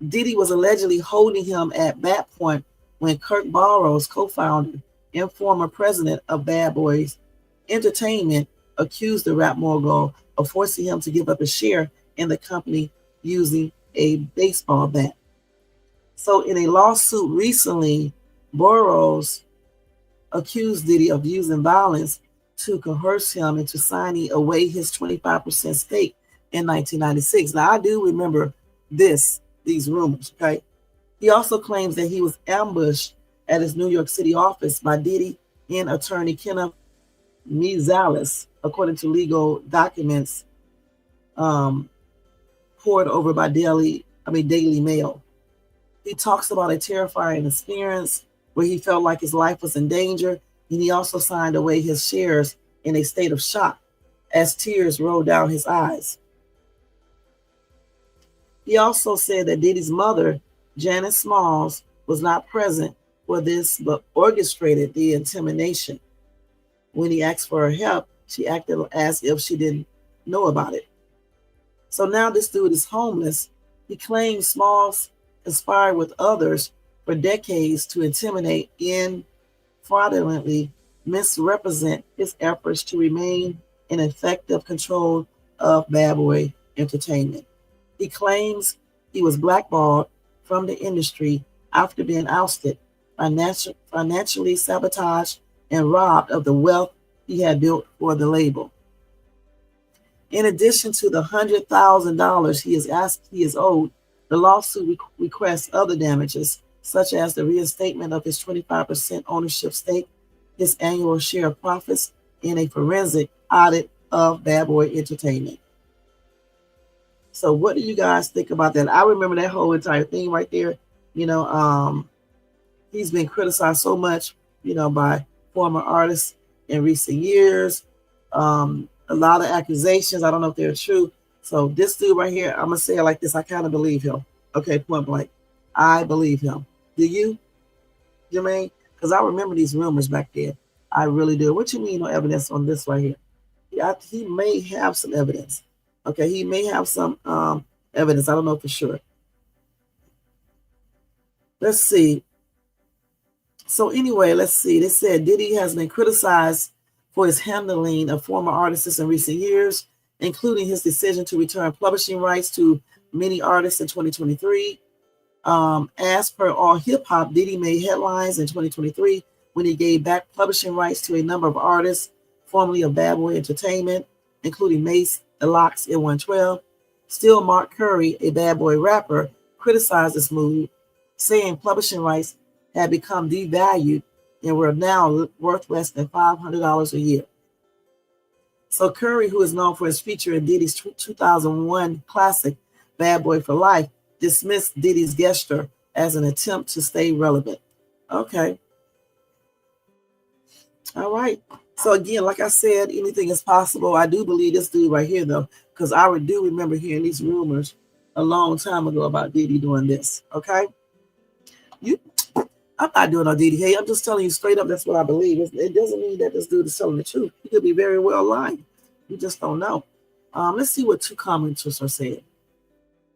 Diddy was allegedly holding him at bat point when Kirk Burrows, co-founder and former president of Bad Boys Entertainment, accused the rap mogul of forcing him to give up a share in the company using a baseball bat. So in a lawsuit recently, Burrows accused Diddy of using violence to coerce him into signing away his 25% stake in 1996. Now, I do remember these rumors, okay? He also claims that he was ambushed at his New York City office by Diddy and attorney Kenneth Meiselas, according to legal documents poured over by Daily Mail. He talks about a terrifying experience where he felt like his life was in danger, and he also signed away his shares in a state of shock as tears rolled down his eyes. He also said that Diddy's mother, Janet Smalls, was not present for this, but orchestrated the intimidation. When he asked for her help, she acted as if she didn't know about it. So now this dude is homeless. He claims Smalls conspired with others for decades to intimidate and fraudulently misrepresent his efforts to remain in effective control of Bad Boy Entertainment. He claims he was blackballed from the industry after being ousted, financially sabotaged, and robbed of the wealth he had built for the label. In addition to the $100,000 he is owed, the lawsuit requests other damages, such as the reinstatement of his 25% ownership stake, his annual share of profits, and a forensic audit of Bad Boy Entertainment. So what do you guys think about that? I remember that whole entire thing right there. He's been criticized so much, by former artists in recent years. A lot of accusations. I don't know if they're true. So this dude right here, I'm going to say it like this. I kind of believe him. Okay, point blank. I believe him. Do you, Jermaine? Because I remember these rumors back then. I really do. What you mean no evidence on this right here? Yeah, he may have some evidence. Okay, he may have some evidence. I don't know for sure. Let's see. So anyway, let's see. They said Diddy has been criticized for his handling of former artists in recent years, including his decision to return publishing rights to many artists in 2023. As per All Hip Hop, Diddy made headlines in 2023 when he gave back publishing rights to a number of artists formerly of Bad Boy Entertainment, including Mace, The Lox, and 112. Still, Mark Curry, a Bad Boy rapper, criticized this move, saying publishing rights had become devalued and were now worth less than $500 a year. So Curry, who is known for his feature in Diddy's 2001 classic, Bad Boy for Life, dismissed Diddy's gesture as an attempt to stay relevant. Okay. All right. So again, like I said, anything is possible. I do believe this dude right here, though, because I do remember hearing these rumors a long time ago about Diddy doing this. Okay. I'm not doing no Diddy. Hey, I'm just telling you straight up. That's what I believe. It doesn't mean that this dude is telling the truth. He could be very well lying. You just don't know. Let's see what 2 commenters are saying.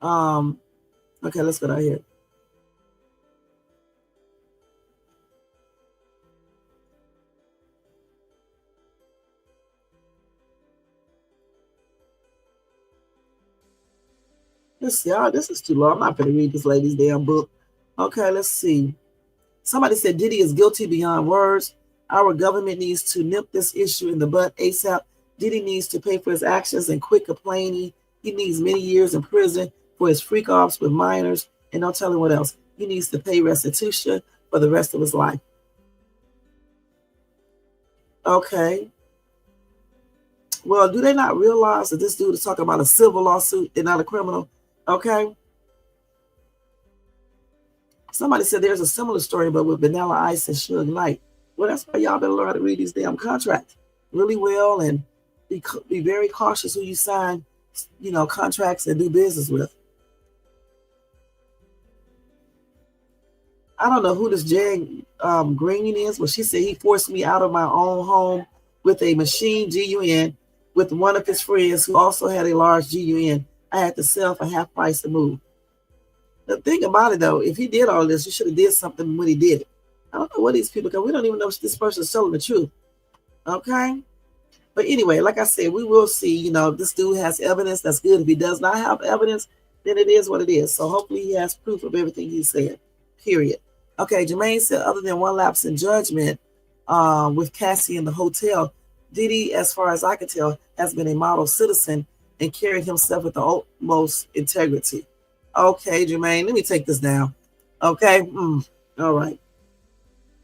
Okay, let's go down here. Let's see. Oh, this is too long. I'm not going to read this lady's damn book. Okay, let's see. Somebody said Diddy is guilty beyond words. Our government needs to nip this issue in the butt ASAP. Diddy needs to pay for his actions and quit complaining. He needs many years in prison for his freak offs with minors. And don't tell him what else. He needs to pay restitution for the rest of his life. Okay. Well, do they not realize that this dude is talking about a civil lawsuit and not a criminal? Okay. Somebody said there's a similar story, but with Vanilla Ice and Suge Knight. Well, that's why y'all better learn how to read these damn contracts really well and be very cautious who you sign, contracts and do business with. I don't know who this Jan Green is, but she said he forced me out of my own home with a machine GUN with one of his friends who also had a large GUN. I had to sell for half price to move. The thing about it, though, if he did all this, you should have did something when he did it. I don't know what these people, because we don't even know if this person is telling the truth. Okay? But anyway, like I said, we will see, if this dude has evidence, that's good. If he does not have evidence, then it is what it is. So hopefully he has proof of everything he said, period. Okay, Jermaine said, other than one lapse in judgment with Cassie in the hotel, Diddy, as far as I can tell, has been a model citizen and carried himself with the utmost integrity. Okay, Jermaine, let me take this down. Okay, all right.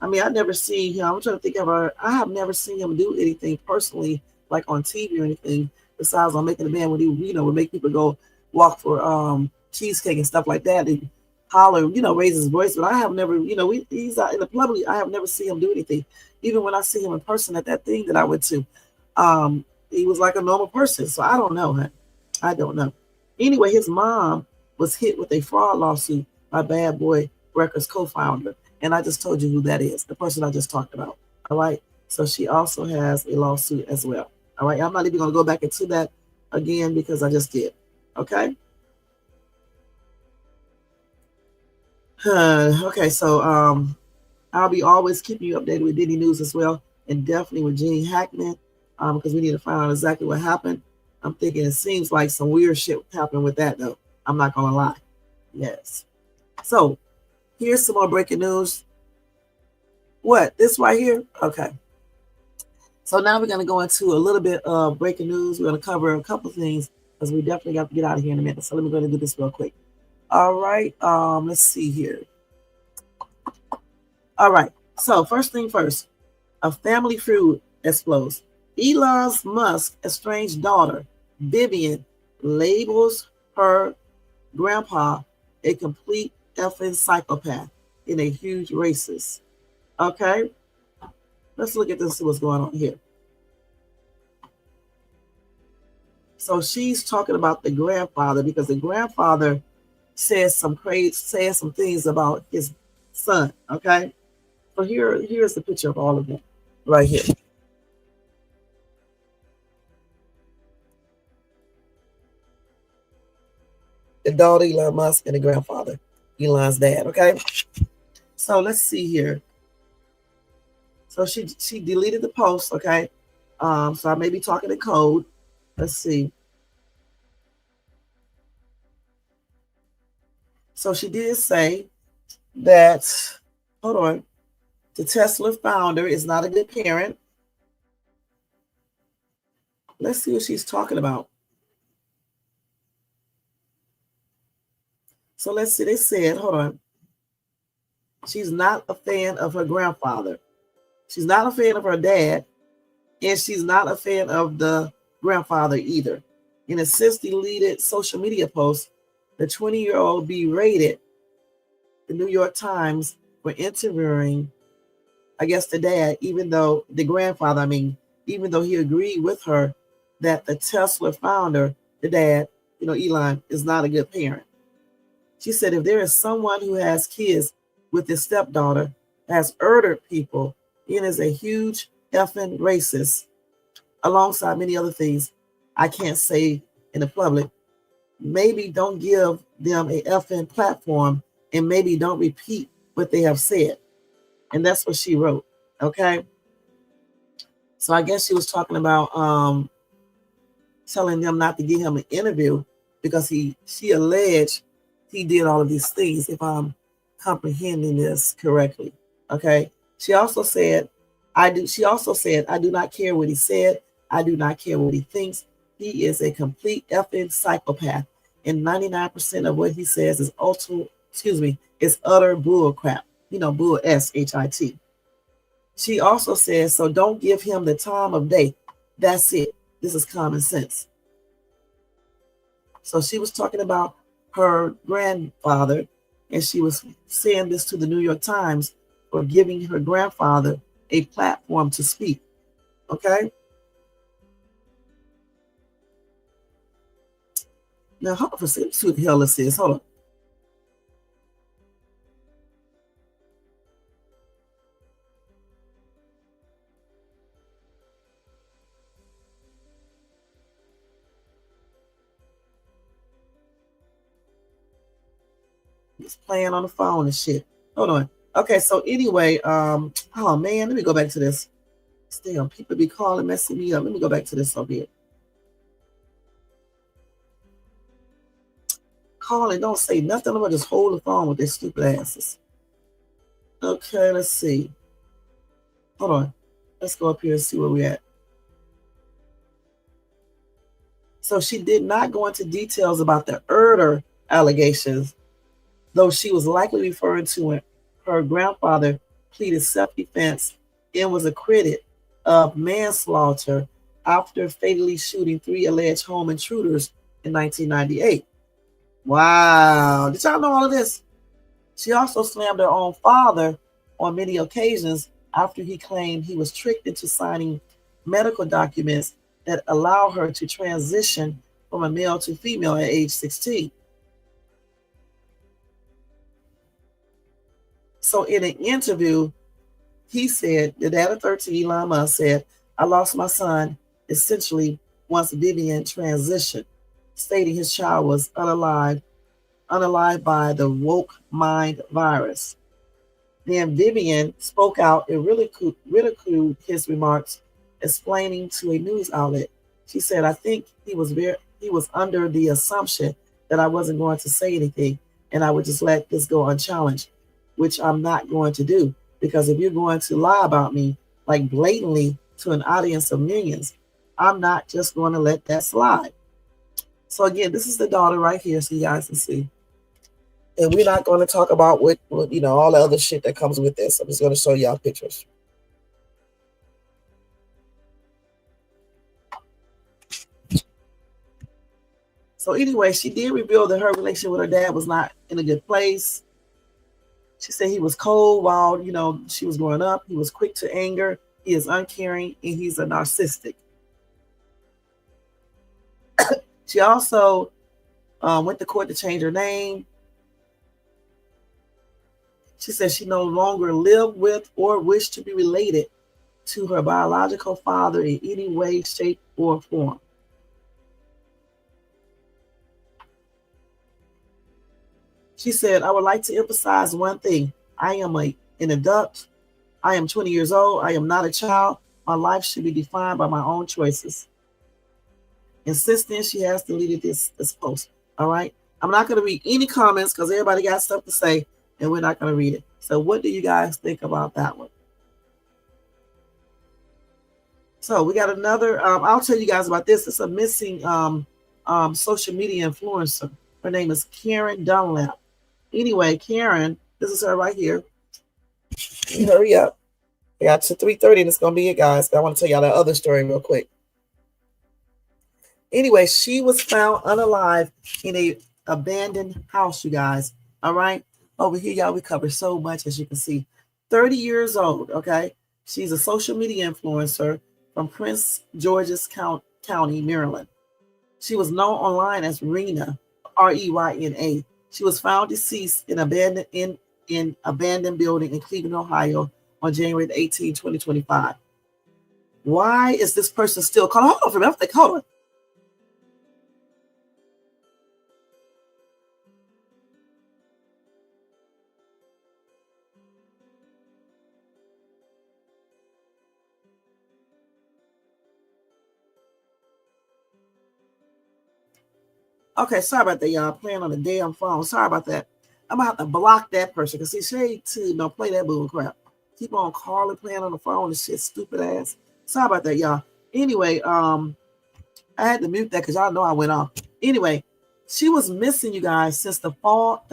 I mean, I've never seen him. I'm trying to think of I have never seen him do anything personally, like on TV or anything, besides on Making the Band when he, would make people go walk for cheesecake and stuff like that and holler, raise his voice. But I have never, he's out in the public. I have never seen him do anything. Even when I see him in person at that thing that I went to, he was like a normal person. So I don't know, huh? I don't know. Anyway, his mom was hit with a fraud lawsuit by Bad Boy Records co-founder. And I just told you who that is, the person I just talked about. All right. So she also has a lawsuit as well. All right. I'm not even going to go back into that again because I just did. Okay. Okay. So I'll be always keeping you updated with Diddy news as well. And definitely with Gene Hackman because we need to find out exactly what happened. I'm thinking it seems like some weird shit happened with that, though. I'm not going to lie. Yes. So here's some more breaking news. What? This right here? Okay. So now we're going to go into a little bit of breaking news. We're going to cover a couple things because we definitely got to get out of here in a minute. So let me go ahead and do this real quick. All right. Let's see here. All right. So first thing first, a family feud explodes. Elon Musk's estranged daughter, Vivian, labels her grandpa a complete effing psychopath and a huge racist. Okay, let's look at this, see what's going on here. So she's talking about the grandfather because the grandfather says some things about his son. Okay, so here's the picture of all of them right here. The daughter, Elon Musk, and the grandfather, Elon's dad. Okay, so let's see here. So she deleted the post, okay? So I may be talking in code. Let's see. So she did say that, hold on, the Tesla founder is not a good parent. Let's see what she's talking about. So let's see, they said, hold on. She's not a fan of her grandfather. She's not a fan of her dad. And she's not a fan of the grandfather either. In a since deleted social media post, the 20-year-old berated the New York Times for interviewing, I guess, the dad, even though the grandfather, even though he agreed with her that the Tesla founder, the dad, Elon, is not a good parent. She said, if there is someone who has kids with his stepdaughter, has murdered people, and is a huge effing racist, alongside many other things I can't say in the public, maybe don't give them a effing platform and maybe don't repeat what they have said. And that's what she wrote. Okay. So I guess she was talking about telling them not to give him an interview because she alleged he did all of these things, if I'm comprehending this correctly. Okay. She also said, I do not care what he said. I do not care what he thinks. He is a complete effing psychopath. And 99% of what he says is utter bull crap. Bull S-H-I-T. She also says, so don't give him the time of day. That's it. This is common sense. So she was talking about her grandfather, and she was saying this to the New York Times for giving her grandfather a platform to speak. Okay? Now, hold on for a second. See what the hell this is. Hold on. It's playing on the phone and shit. Hold on. Okay, so anyway, oh man, let me go back to this. Damn, people be calling, messing me up. Let me go back to this over here. Calling, don't say nothing. I'm gonna just hold the phone with their stupid asses. Okay, let's see. Hold on. Let's go up here and see where we're at. So she did not go into details about the murder allegations, though she was likely referring to it. Her grandfather pleaded self-defense and was acquitted of manslaughter after fatally shooting 3 alleged home intruders in 1998. Wow. Did y'all know all of this? She also slammed her own father on many occasions after he claimed he was tricked into signing medical documents that allow her to transition from a male to female at age 16. So in an interview, he said, the dad of 13, Elon Musk, said, I lost my son essentially once Vivian transitioned, stating his child was unalived by the woke mind virus. Then Vivian spoke out and ridiculed his remarks, explaining to a news outlet. She said, I think he was under the assumption that I wasn't going to say anything and I would just let this go unchallenged, which I'm not going to do. Because if you're going to lie about me, like blatantly to an audience of millions, I'm not just going to let that slide. So again, this is the daughter right here, so you guys can see. And we're not going to talk about what all the other shit that comes with this. I'm just going to show y'all pictures. So anyway, she did reveal that her relationship with her dad was not in a good place. She said he was cold while, she was growing up. He was quick to anger. He is uncaring, and he's a narcissistic. She also went to court to change her name. She said she no longer lived with or wished to be related to her biological father in any way, shape, or form. She said, I would like to emphasize one thing. I am an adult. I am 20 years old. I am not a child. My life should be defined by my own choices. And since then, she has deleted this post. All right. I'm not going to read any comments because everybody got stuff to say, and we're not going to read it. So what do you guys think about that one? So we got another, I'll tell you guys about this. It's a missing social media influencer. Her name is Karen Dunlap. Anyway, Karen, this is her right here. Hurry up. I got to 3:30 and it's going to be it, guys. But I want to tell y'all that other story real quick. Anyway, she was found unalive in a abandoned house, you guys. All right. Over here, y'all, we cover so much, as you can see. 30 years old, okay? She's a social media influencer from Prince George's County, Maryland. She was known online as Rena, Reyna. She was found deceased in abandoned building in Cleveland, Ohio on January 18, 2025. Why is this person still calling? Hold on for a minute. Hold on. Okay, sorry about that, y'all. Playing on the damn phone. Sorry about that. I'm gonna have to block that person because see, she don't play that bull crap. Keep on calling, playing on the phone and shit, stupid ass. Sorry about that, y'all. Anyway, I had to mute that because y'all know I went off. Anyway, she was missing, you guys, since the fall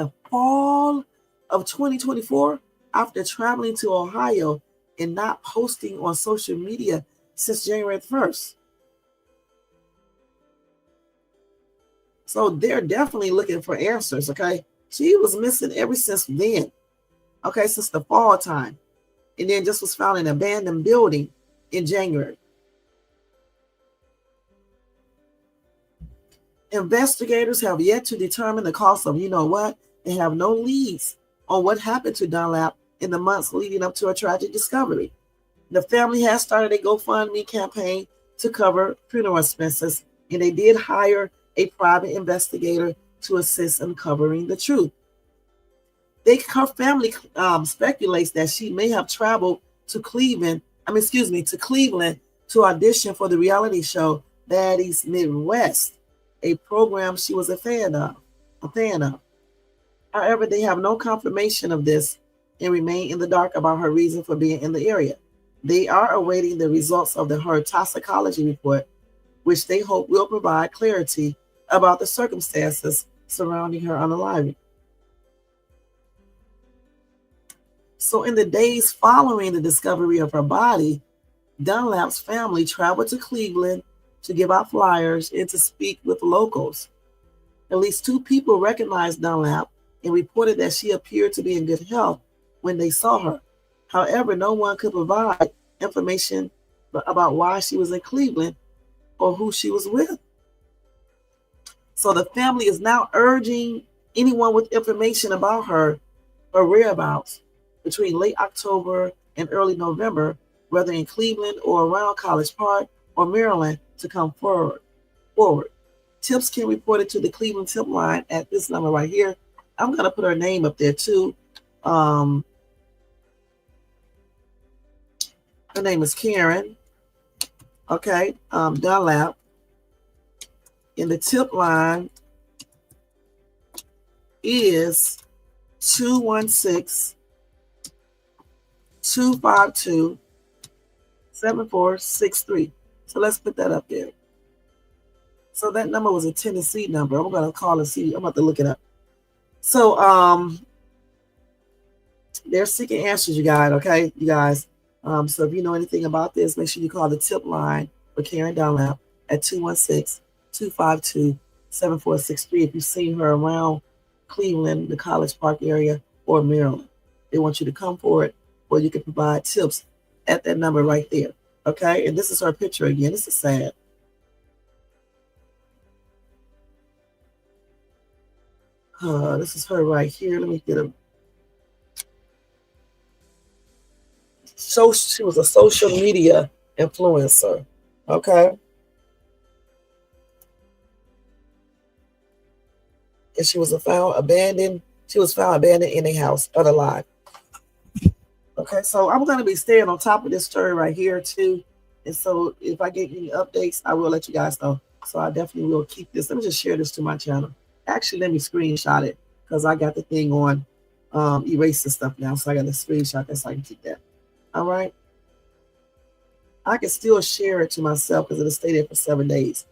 of 2024 after traveling to Ohio and not posting on social media since January 1st. So they're definitely looking for answers, okay? She was missing ever since then, okay, since the fall time. And then just was found in an abandoned building in January. Investigators have yet to determine the cause of, you know what? They have no leads on what happened to Dunlap in the months leading up to a tragic discovery. The family has started a GoFundMe campaign to cover funeral expenses, and they did hire a private investigator to assist in covering the truth. Her family speculates that she may have traveled to Cleveland to audition for the reality show Baddies Midwest, a program she was a fan of. However, they have no confirmation of this and remain in the dark about her reason for being in the area. They are awaiting the results of her toxicology report, which they hope will provide clarity about the circumstances surrounding her unaliving. So in the days following the discovery of her body, Dunlap's family traveled to Cleveland to give out flyers and to speak with locals. At least 2 people recognized Dunlap and reported that she appeared to be in good health when they saw her. However, no one could provide information about why she was in Cleveland or who she was with. So the family is now urging anyone with information about her whereabouts between late October and early November, whether in Cleveland or around College Park or Maryland, to come forward. Tips can be reported to the Cleveland tip line at this number right here. I'm going to put her name up there too. Her name is Karen. Okay, Dunlap. And the tip line is 216-252-7463. So let's put that up there. So that number was a Tennessee number. I'm going to call and see. I'm about to look it up. So they're seeking answers, you guys, okay? You guys. So if you know anything about this, make sure you call the tip line for Karen Dunlap at 216-252-7463 if you've seen her around Cleveland, the College Park area, or Maryland. They want you to come forward, or you can provide tips at that number right there. Okay? And this is her picture again. This is sad. This is her right here. Let me get a... So she was a social media influencer. Okay? And she was found abandoned in a house, unalive. Okay, so I'm going to be staying on top of this story right here too. And so if I get any updates, I will let you guys know. So I definitely will keep this. Let me just share this to my channel. Actually, let me screenshot it because I got the thing on erasing stuff now. So I got to screenshot that so I can keep that. All right. I can still share it to myself because it'll stay there for 7 days.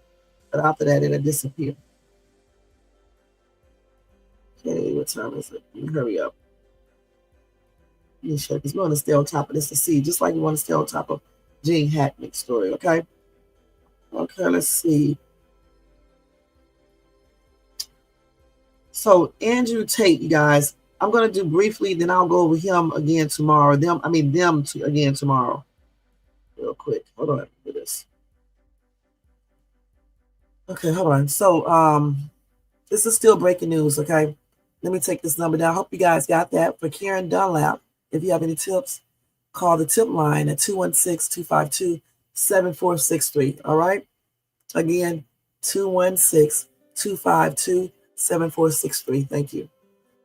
But after that, it'll disappear. Okay, what time is it? Hurry up. Let me show because we want to stay on top of this to see, just like we want to stay on top of Gene Hackman's story, okay? Okay, let's see. So Andrew Tate, you guys, I'm going to do briefly, then I'll go over him again tomorrow. Them again tomorrow. Real quick. Hold on for this. Okay, hold on. So this is still breaking news, okay? Let me take this number down. I hope you guys got that. For Karen Dunlap, if you have any tips, call the tip line at 216-252-7463. All right? Again, 216-252-7463. Thank you.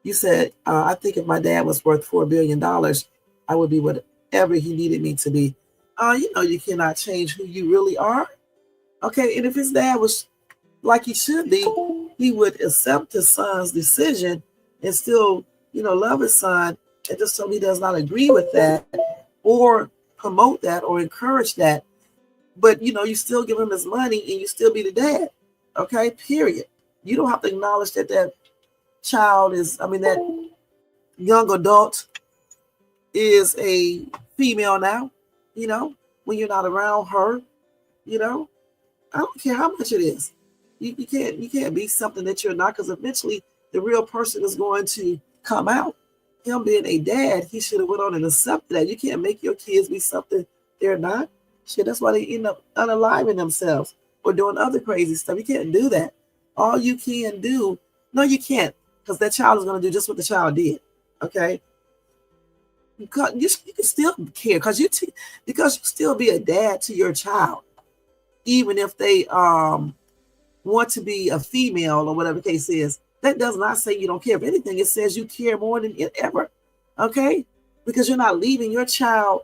You said, I think if my dad was worth $4 billion, I would be whatever he needed me to be. You know, you cannot change who you really are. Okay, and if his dad was like he should be, he would accept his son's decision and still, you know, love his son. And just so he does not agree with that or promote that or encourage that. But, you know, you still give him his money and you still be the dad. Okay, period. You don't have to acknowledge that that child is, that young adult is a female now, you know, when you're not around her, you know. I don't care how much it is. You can't be something that you're not, because eventually the real person is going to come out. Him being a dad, he should have went on and accepted that. You can't make your kids be something they're not. Shit, that's why they end up unaliving themselves or doing other crazy stuff. You can't do that. All you can do, no, you can't, because that child is going to do just what the child did. Okay, you can still care because you still be a dad to your child, even if they want to be a female or whatever the case is. That does not say you don't care. If anything, it says you care more than ever. Okay, because you're not leaving your child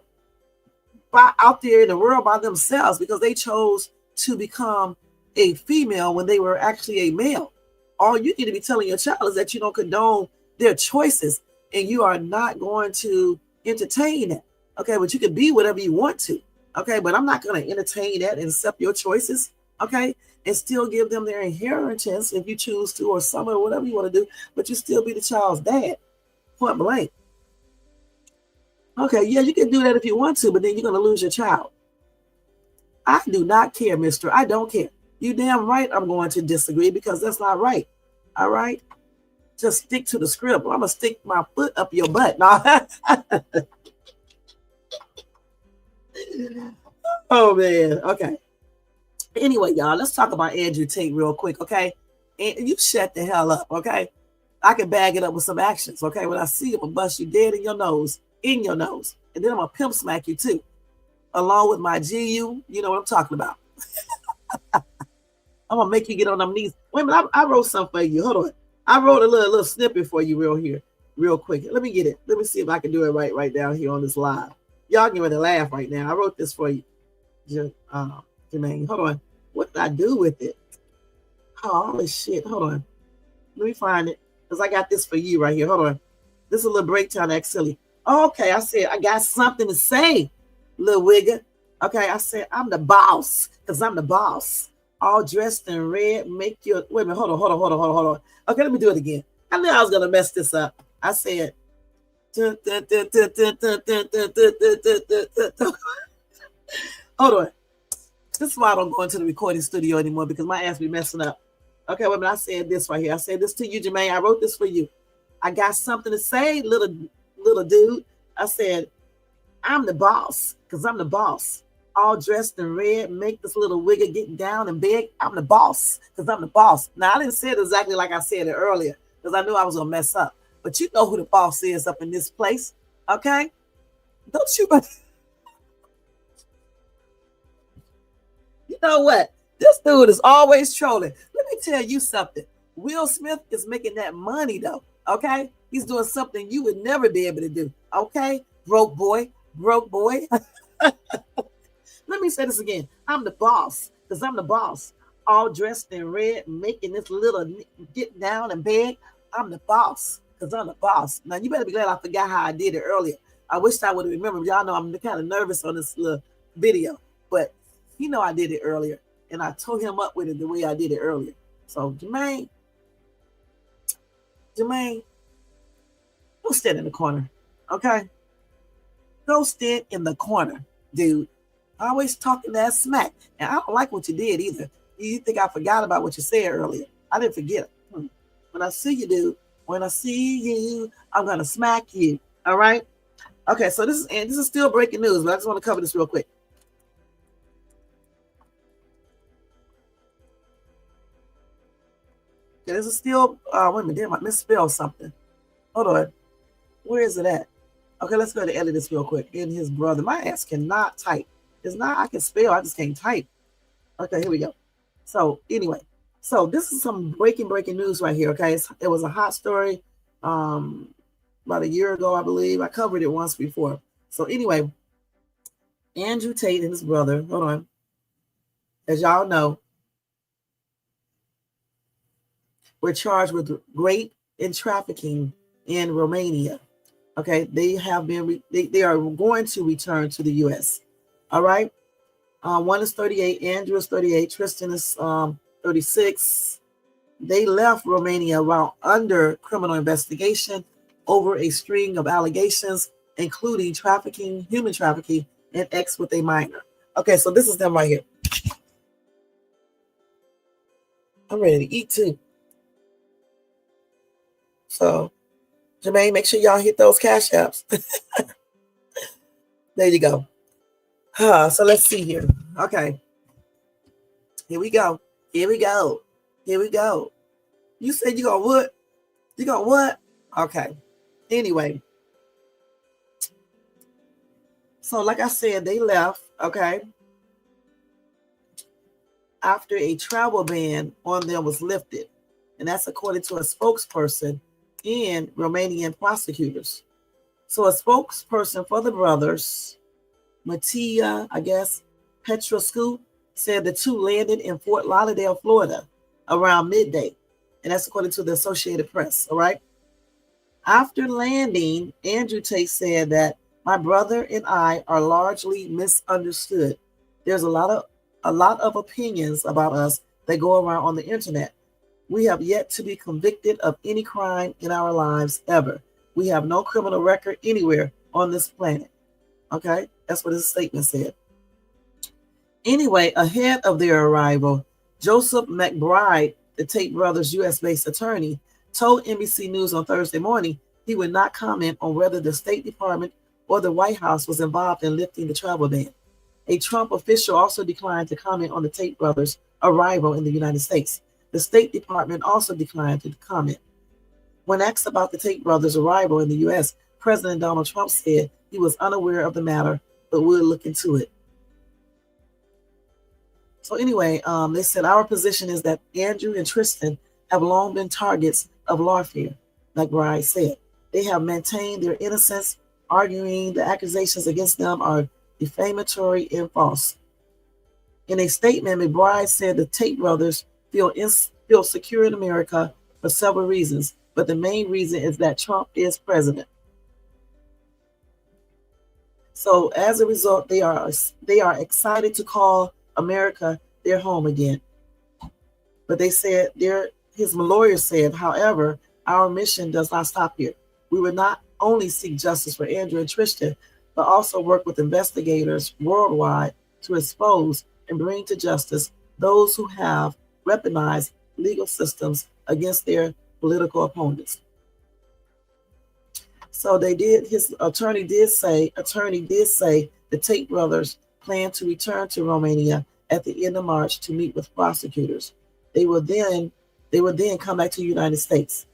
out there in the world by themselves because they chose to become a female when they were actually a male. All you need to be telling your child is that you don't condone their choices and you are not going to entertain that. Okay, but you can be whatever you want to. Okay, but I'm not going to entertain that and accept your choices. Okay, and still give them their inheritance if you choose to, or some or whatever you want to do, but you still be the child's dad. Point blank. Okay, yeah, you can do that if you want to, but then you're going to lose your child. I do not care, mister. I don't care. You damn right I'm going to disagree because that's not right. All right? Just stick to the script. I'm going to stick my foot up your butt. No. Oh, man. Okay. Anyway, y'all, let's talk about Andrew Tate real quick, okay? And you shut the hell up, okay? I can bag it up with some actions, okay? When I see you, I'm going to bust you dead in your nose. And then I'm going to pimp smack you, too. Along with my GU, you know what I'm talking about. I'm going to make you get on them knees. Wait a minute, I wrote something for you. Hold on. I wrote a little snippet for you real quick. Let me get it. Let me see if I can do it right down here on this live. Y'all get ready to laugh right now. I wrote this for you, Jermaine. Hold on. What did I do with it? Holy shit. Hold on. Let me find it. Because I got this for you right here. Hold on. This is a little breakdown, act silly. Okay, I said, I got something to say, little wigger. Okay, I said, I'm the boss. Because I'm the boss. All dressed in red. Make your... Wait a minute. Hold on. Okay, let me do it again. I knew I was going to mess this up. I said... Hold on. This is why I don't go into the recording studio anymore, because my ass be messing up. Okay, wait a minute. I said this right here. I said this to you, Jermaine. I wrote this for you. I got something to say, little dude. I said, I'm the boss, because I'm the boss. All dressed in red, make this little wigger get down and beg. I'm the boss, because I'm the boss. Now, I didn't say it exactly like I said it earlier, because I knew I was going to mess up. But you know who the boss is up in this place, okay? Don't you... You know what? This dude is always trolling. Let me tell you something. Will Smith is making that money, though, okay? He's doing something you would never be able to do, okay? Broke boy. Let me say this again. I'm the boss, because I'm the boss. All dressed in red, making this little get down and beg. I'm the boss, because I'm the boss. Now, you better be glad I forgot how I did it earlier. I wish I would have remembered. Y'all know I'm kind of nervous on this little video, but I did it earlier, and I told him up with it the way I did it earlier. So, Jermaine, go stand in the corner, okay? Go stand in the corner, dude. Always talking that smack. And I don't like what you did either. You think I forgot about what you said earlier? I didn't forget it. When I see you, dude, when I see you, I'm going to smack you. All right? Okay, so this is still breaking news, but I just want to cover this real quick. Okay, this is still, wait a minute, damn, I misspelled something. Hold on. Where is it at? Okay, let's go to edit this real quick. And his brother. My ass cannot type. It's not, I can spell, I just can't type. Okay, here we go. So anyway, so this is some breaking news right here. Okay, it was a hot story about a year ago, I believe. I covered it once before. So anyway, Andrew Tate and his brother, hold on. As y'all know, were charged with rape and trafficking in Romania. Okay, they have been, they are going to return to the U.S. All right. One is 38, Andrew is 38, Tristan is 36. They left Romania while under criminal investigation over a string of allegations, including trafficking, human trafficking, and sex with a minor. Okay, so this is them right here. I'm ready to eat too. So, Jermaine, make sure y'all hit those cash apps. There you go. So let's see here. Okay. Here we go. You said you gonna what? You gonna what? Okay. Anyway. So like I said, they left, okay, after a travel ban on them was lifted. And that's according to a spokesperson and Romanian prosecutors. So a spokesperson for the brothers, Mattia, I guess, Petrescu, said the two landed in Fort Lauderdale, Florida, around midday. And that's according to the Associated Press, all right? After landing, Andrew Tate said that my brother and I are largely misunderstood. There's a lot of opinions about us that go around on the internet. We have yet to be convicted of any crime in our lives ever. We have no criminal record anywhere on this planet. Okay, that's what his statement said. Anyway, ahead of their arrival, Joseph McBride, the Tate brothers' U.S.-based attorney, told NBC News on Thursday morning he would not comment on whether the State Department or the White House was involved in lifting the travel ban. A Trump official also declined to comment on the Tate brothers' arrival in the United States. The State Department also declined to comment. When asked about the Tate brothers' arrival in the U.S., President Donald Trump said he was unaware of the matter, but would look into it. So anyway, they said our position is that Andrew and Tristan have long been targets of lawfare, like Bride said. They have maintained their innocence, arguing the accusations against them are defamatory and false. In a statement, McBride said the Tate brothers feel secure in America for several reasons, but the main reason is that Trump is president. So as a result, they are excited to call America their home again. But they said his lawyer said, however, our mission does not stop here. We will not only seek justice for Andrew and Tristan, but also work with investigators worldwide to expose and bring to justice those who have weaponized legal systems against their political opponents. So they did. His attorney did say the Tate brothers plan to return to Romania at the end of March to meet with prosecutors. They would then come back to the United States.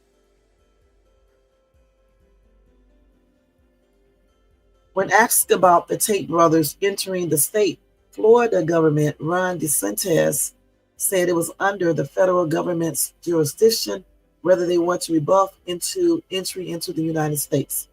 When asked about the Tate brothers entering the state, Florida government Ron DeSantis said it was under the federal government's jurisdiction whether they want to rebuff entry into the United States.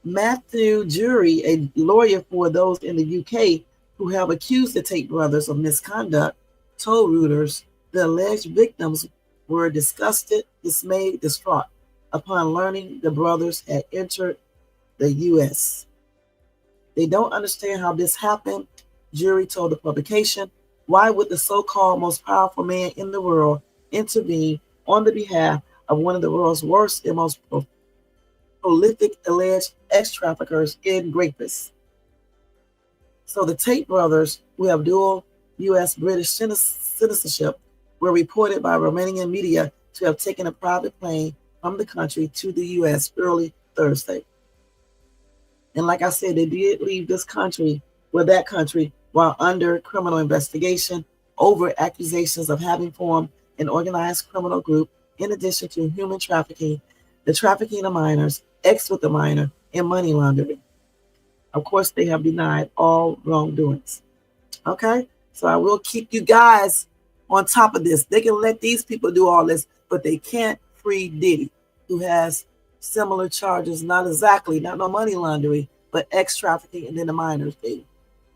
Matthew Jury, a lawyer for those in the UK who have accused the Tate brothers of misconduct, told Reuters the alleged victims were disgusted, dismayed, distraught upon learning the brothers had entered the U.S. They don't understand how this happened, Jury told the publication. Why would the so-called most powerful man in the world intervene on the behalf of one of the world's worst and most prolific alleged ex-traffickers and rapists? So the Tate brothers, who have dual U.S. British citizenship, were reported by Romanian media to have taken a private plane from the country to the U.S. early Thursday. And like I said, they did leave this country, that country, while under criminal investigation over accusations of having formed an organized criminal group in addition to human trafficking, the trafficking of minors, acts with the minor, and money laundering. Of course, they have denied all wrongdoings. Okay? So I will keep you guys on top of this. They can let these people do all this, but they can't free Diddy, who has similar charges, not no money laundering, but ex-trafficking and then the minors thing.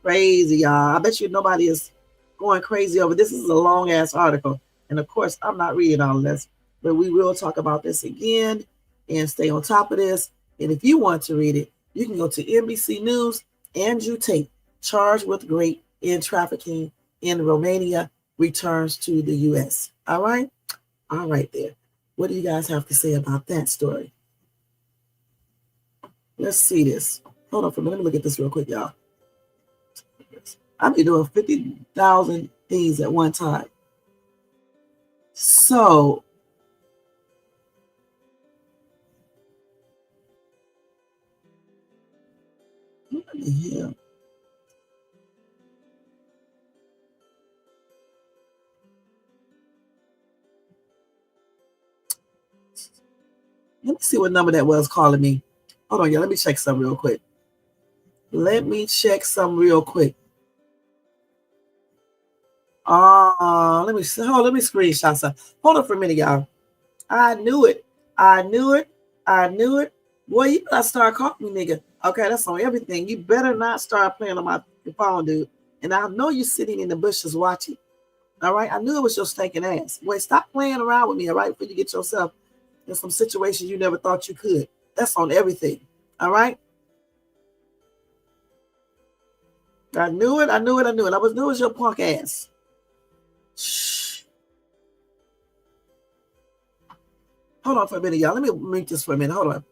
Crazy, y'all. I bet you nobody is going crazy over this. This is a long-ass article. And of course, I'm not reading all of this, but we will talk about this again and stay on top of this. And if you want to read it, you can go to NBC News. Andrew Tate, charged with rape and trafficking in Romania, returns to the U.S. All right? All right there. What do you guys have to say about that story? Let's see this. Hold on for a minute. Let me look at this real quick, y'all. I'll be doing 50,000 things at one time. So, what the hell? Let me see what number that was calling me. Hold on, y'all. Let me check some real quick. Let me screenshot some. Hold on for a minute, y'all. I knew it. Boy, you better start calling me, nigga. Okay, that's on everything. You better not start playing on my phone, dude. And I know you're sitting in the bushes watching. All right? I knew it was your stinking ass. Boy, stop playing around with me, all right? Before you get yourself in some situations you never thought you could. That's on everything. All right? I knew it. I knew it was your punk ass. Shh. Hold on for a minute, y'all. Let me mute this for a minute. Hold on.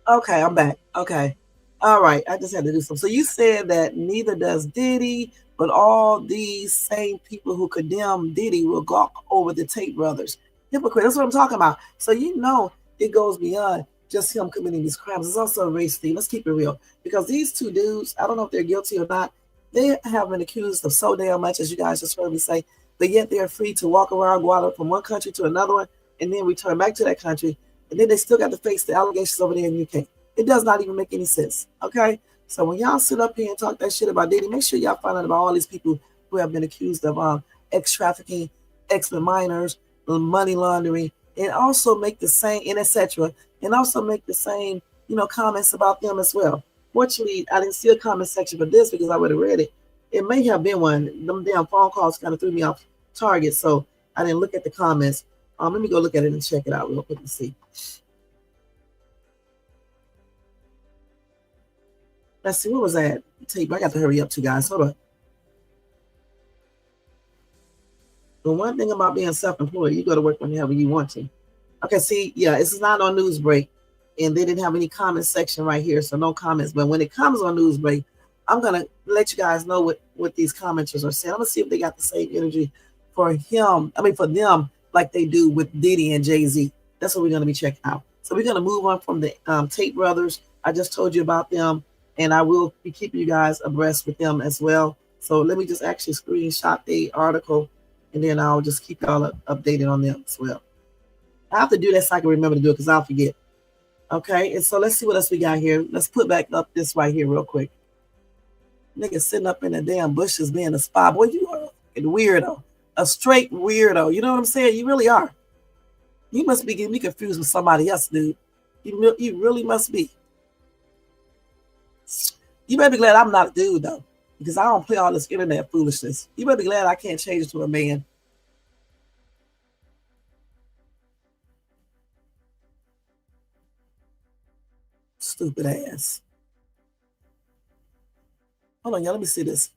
Okay, I'm back. Okay. All right. I just had to do something. So you said that neither does Diddy, but all these same people who condemn Diddy will gawk over the Tate brothers. Hypocrite. That's what I'm talking about. So you know it goes beyond just him committing these crimes. It's also a race thing. Let's keep it real. Because these two dudes, I don't know if they're guilty or not, they have been accused of so damn much, as you guys just heard me say, but yet they're free to walk around, go out from one country to another one and then return back to that country, and then they still got to face the allegations over there in the UK. It does not even make any sense, okay? So when y'all sit up here and talk that shit about Diddy, make sure y'all find out about all these people who have been accused of ex-trafficking, ex-minors, money laundering, and also make the same, and etc. And also make the same, comments about them as well. Fortunately, I didn't see a comment section for this because I would have read it. It may have been one. Them damn phone calls kind of threw me off target, so I didn't look at the comments. Let me go look at it and check it out real quick and see. Let's see, what was that tape? I got to hurry up too, guys. Hold on. The one thing about being self-employed, you go to work whenever you want to. Okay, see, yeah, this is not on Newsbreak, and they didn't have any comment section right here, so no comments. But when it comes on Newsbreak, I'm going to let you guys know what these commenters are saying. I'm going to see if they got the same energy for them, like they do with Diddy and Jay-Z. That's what we're going to be checking out. So we're going to move on from the Tate brothers. I just told you about them, and I will be keeping you guys abreast with them as well. So let me just actually screenshot the article, and then I'll just keep y'all updated on them as well. I have to do that so I can remember to do it because I'll forget. Okay, and so let's see what else we got here. Let's put back up this right here real quick. Nigga sitting up in the damn bushes being a spy. Boy, you are a weirdo. A straight weirdo. You know what I'm saying? You really are. You must be getting me confused with somebody else, dude. You really must be. You better be glad I'm not a dude, though, because I don't play all this internet foolishness. You better be glad I can't change to a man. Stupid ass. Hold on, y'all. Let me see this.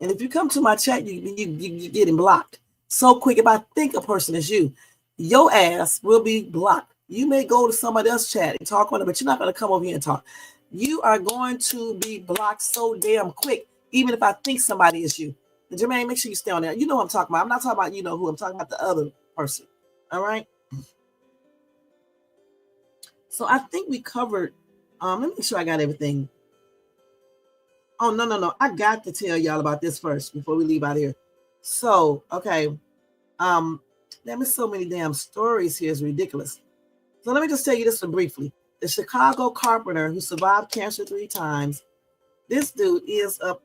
And if you come to my chat, you getting blocked so quick. If I think a person is you, your ass will be blocked. You may go to somebody else's chat and talk on it, but you're not going to come over here and talk. You are going to be blocked so damn quick, even if I think somebody is you. And Jermaine, make sure you stay on there. You know what I'm talking about. I'm not talking about you know who. I'm talking about the other person. All right. So I think we covered. Let me make sure I got everything. Oh, no. I got to tell y'all about this first before we leave out of here. So, okay. There is so many damn stories here. It's ridiculous. So let me just tell you this one briefly. The Chicago carpenter who survived cancer 3 times. This dude is up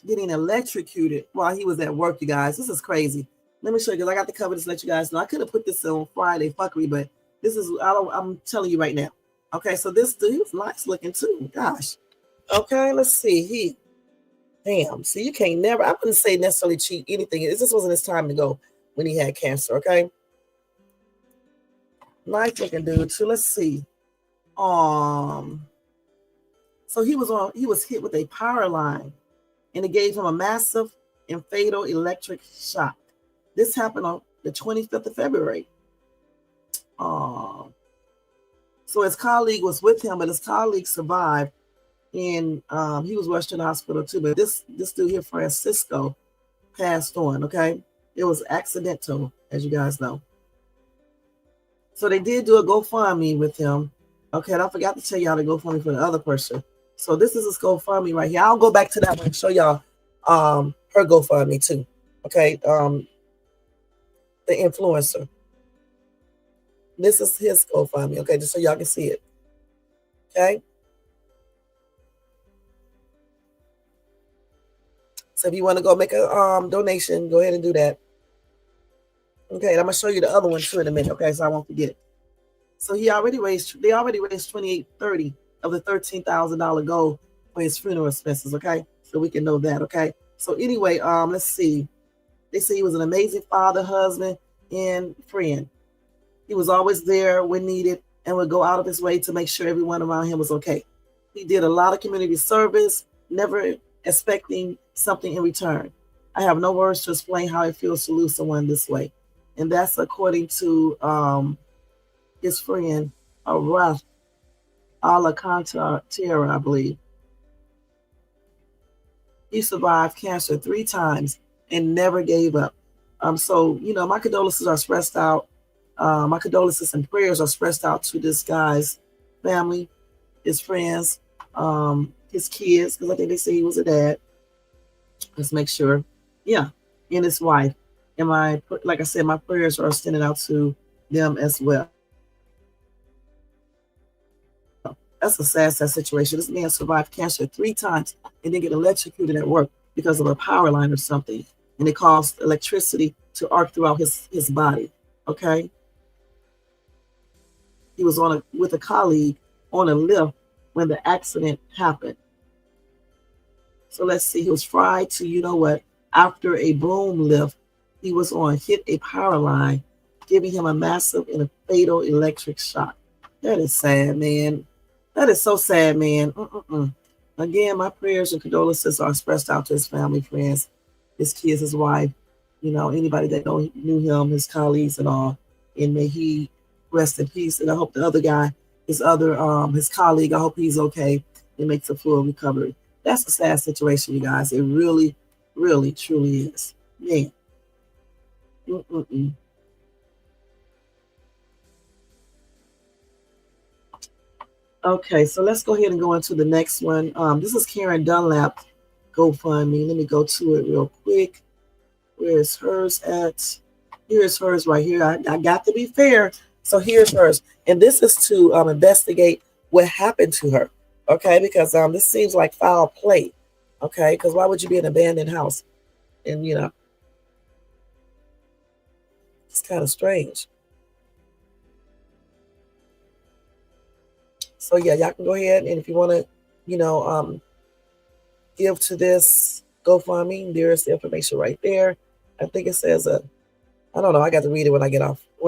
getting electrocuted while he was at work, you guys. This is crazy. Let me show you because I got to cover this, let you guys know. I could have put this on Friday, fuckery, but this is, I'm telling you right now. Okay, so this dude, he was nice looking too. Gosh. Okay, let's see. Damn. See, you can't never. I wouldn't say necessarily cheat anything. It just wasn't his time to go when he had cancer. Okay. Nice looking dude too. Let's see. So he was hit with a power line, and it gave him a massive and fatal electric shock. This happened on the 25th of February. So his colleague was with him, but his colleague survived, and he was rushed to the hospital too. But this dude here, Francisco, passed on. Okay, it was accidental, as you guys know. So they did do a GoFundMe with him. Okay, and I forgot to tell y'all the GoFundMe for the other person. So this is his GoFundMe right here. I'll go back to that one and show y'all her GoFundMe too. Okay, the influencer. This is his GoFundMe. Okay, just so y'all can see it. Okay. So if you want to go make a donation, go ahead and do that. Okay, and I'm gonna show you the other one too in a minute. Okay, so I won't forget it. So they already raised $2830 of the $13,000 goal for his funeral expenses. Okay, so we can know that. Okay, so anyway, let's see. They say he was an amazing father, husband, and friend. He was always there when needed and would go out of his way to make sure everyone around him was okay. He did a lot of community service, never expecting something in return. I have no words to explain how it feels to lose someone this way. And that's according to his friend, Arath Alcantara, I believe. He survived cancer 3 times and never gave up. So, my condolences are expressed out. My condolences and prayers are expressed out to this guy's family, his friends, his kids, because I think they say he was a dad. Let's make sure. Yeah, and his wife. And like I said, my prayers are extended out to them as well. That's a sad situation. This man survived cancer 3 times and then get electrocuted at work because of a power line or something. And it caused electricity to arc throughout his body. Okay. He was with a colleague on a lift when the accident happened. So let's see. He was fried to, you know what, after a boom lift he was on hit a power line, giving him a massive and a fatal electric shock. That is sad, man. That is so sad, man. Again, my prayers and condolences are expressed out to his family, friends, his kids, his wife, you know, anybody that knew him, his colleagues and all. And may he rest in peace. And I hope the other guy, his colleague, I hope he's okay and makes a full recovery. That's a sad situation, you guys. It really, really, truly is. Man. Okay, so let's go ahead and go into the next one. This is Karen Dunlap GoFundMe. Let me go to it real quick. Where is hers at? Here's hers right here. I got to be fair. So here's hers. And this is to investigate what happened to her. Okay, because this seems like foul play. Okay, because why would you be in an abandoned house? And, you know, it's kind of strange. So, yeah, y'all can go ahead. And if you want to, you know, give to this GoFundMe, there's the information right there. I think it says, I don't know. I got to read it when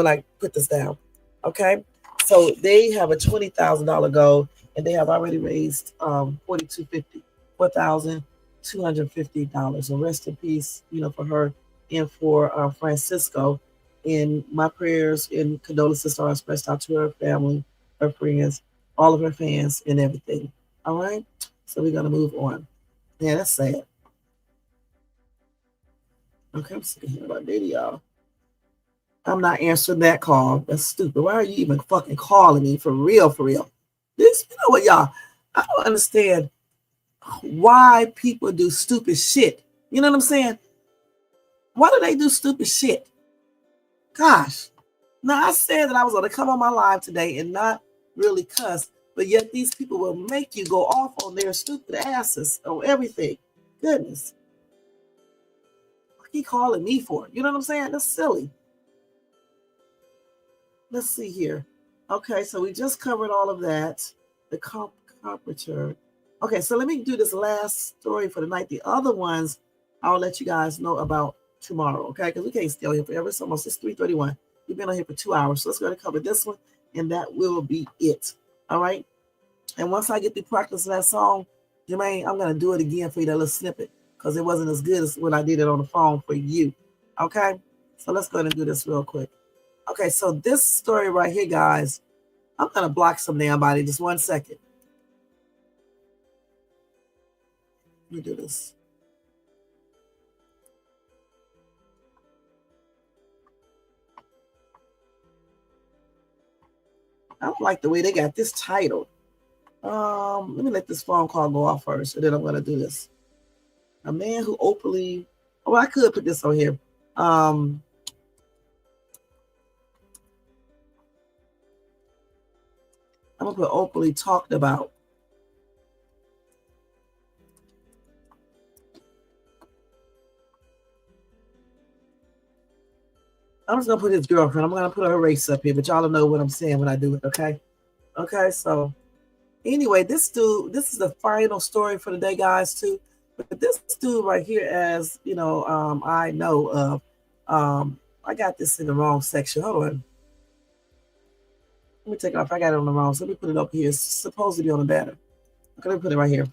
I put this down. Okay. So they have a $20,000 goal and they have already raised $4,250. And rest in peace, you know, for her and for Francisco. And my prayers and condolences are expressed out to her family, her friends, all of her fans and everything. All right. So we're going to move on. Yeah, that's sad. Okay, I'm sick of hearing about Diddy, y'all. I'm not answering that call. That's stupid. Why are you even fucking calling me? For real, for real. This, you know what, y'all? I don't understand why people do stupid shit. You know what I'm saying? Why do they do stupid shit? Gosh. Now, I said that I was going to come on my live today and not really cuss, but yet these people will make you go off on their stupid asses on everything. Goodness. What he calling me for? You know what I'm saying? That's silly. Let's see here. Okay, so we just covered all of that. The carpenter. Okay, so let me do this last story for the night. The other ones, I'll let you guys know about tomorrow, okay? Because we can't stay on here forever. It's almost 3:31. We've been on here for 2 hours. So let's go ahead and cover this one, and that will be it. All right? And once I get through practicing that song, Jermaine, I'm going to do it again for you, that little snippet, because it wasn't as good as when I did it on the phone for you. Okay? So let's go ahead and do this real quick. Okay, so this story right here, guys, I'm going to block some damn body. Just 1 second. Let me do this. I don't like the way they got this titled. Let me let this phone call go off first, and then I'm going to do this. A man who openly... Oh, I could put this on here. I'm going to put openly talked about. I'm just going to put his girlfriend. I'm going to put her race up here, but y'all don't know what I'm saying when I do it, okay? Okay, so anyway, this dude, this is the final story for the day, guys, too. But this dude right here, as you know, I know of, I got this in the wrong section. Hold on. Let me take it off. I got it on the wrong. So let me put it up here. It's supposed to be on the banner. Okay, let me put it right here.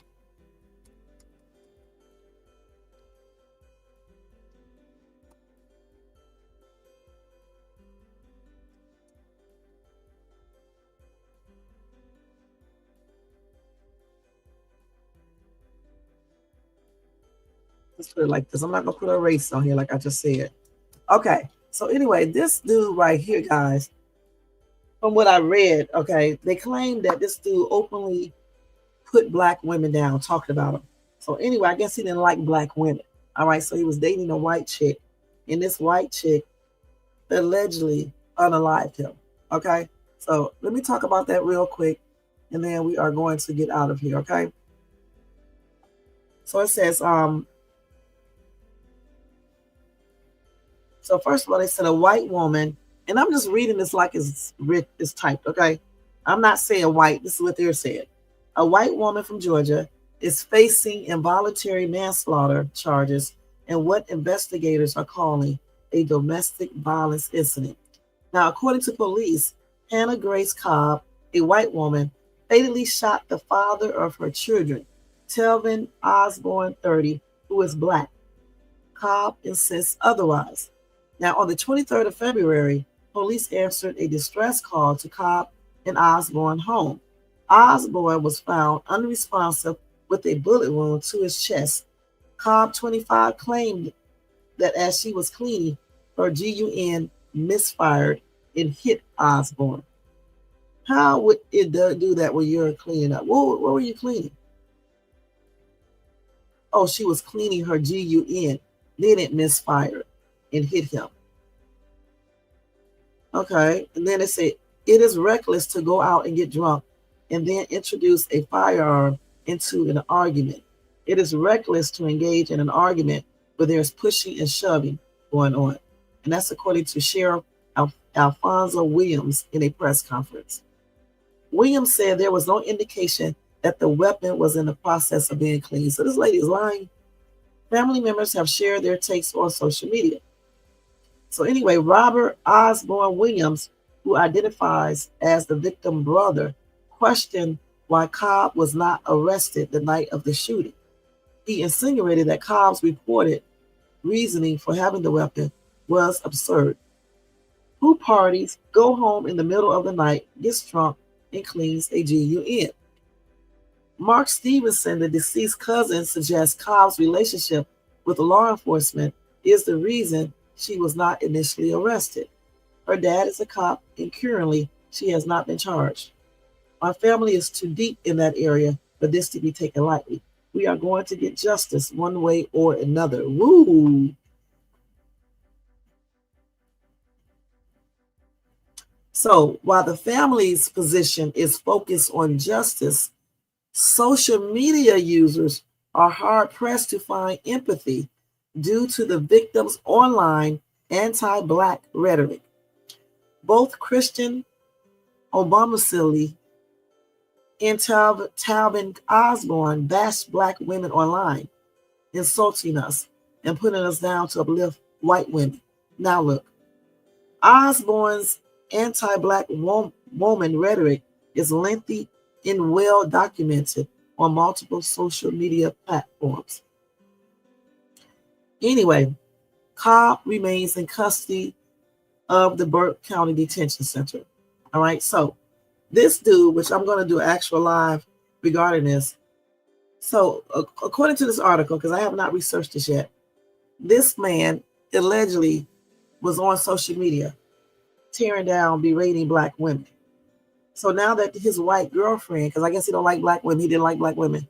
Let's put it like this. I'm not going to put a race on here like I just said. Okay. So anyway, this dude right here, guys, from what I read, okay, they claim that this dude openly put black women down, talked about them. So anyway, I guess he didn't like black women. All right. So he was dating a white chick. And this white chick allegedly unalived him. Okay, so let me talk about that real quick, and then we are going to get out of here. Okay, so it says so first of all, they said a white woman, and I'm just reading this like it's typed. Okay, I'm not saying white. This is what they're saying. A white woman from Georgia is facing involuntary manslaughter charges in what investigators are calling a domestic violence incident. Now, according to police, Hannah Grace Cobb, a white woman, fatally shot the father of her children, Telvin Osborne, 30, who is black. Cobb insists otherwise. Now, on the 23rd of February, police answered a distress call to Cobb and Osborne home. Osborne was found unresponsive with a bullet wound to his chest. Cobb, 25, claimed that as she was cleaning, her GUN misfired and hit Osborne. How would it do that when you're cleaning up? What were you cleaning? Oh, she was cleaning her GUN. Then it misfired and hit him. Okay, and then it said, it is reckless to go out and get drunk and then introduce a firearm into an argument. It is reckless to engage in an argument where there's pushing and shoving going on. And that's according to Sheriff Alfonso Williams in a press conference. Williams said there was no indication that the weapon was in the process of being cleaned. So this lady is lying. Family members have shared their takes on social media. So anyway, Robert Osborne Williams, who identifies as the victim brother, questioned why Cobb was not arrested the night of the shooting. He insinuated that Cobb's reported reasoning for having the weapon was absurd. Who parties, go home in the middle of the night, gets drunk, and cleans a GUN? Mark Stevenson, the deceased cousin, suggests Cobb's relationship with law enforcement is the reason she was not initially arrested. Her dad is a cop, and currently she has not been charged. My family is too deep in that area for this to be taken lightly. We are going to get justice one way or another. Woo! So while the family's position is focused on justice, social media users are hard-pressed to find empathy due to the victim's online anti-Black rhetoric. Both Christian Obamacili and Talvin Osborne bashed Black women online, insulting us and putting us down to uplift white women. Now look, Osborne's anti-Black woman rhetoric is lengthy and well documented on multiple social media platforms. Anyway, Cobb remains in custody of the Burke County Detention Center. All right, so this dude, which I'm going to do an actual live regarding this. So according to this article, because I have not researched this yet, this man allegedly was on social media tearing down, berating Black women. So now that his white girlfriend, because I guess he don't like Black women, he didn't like Black women,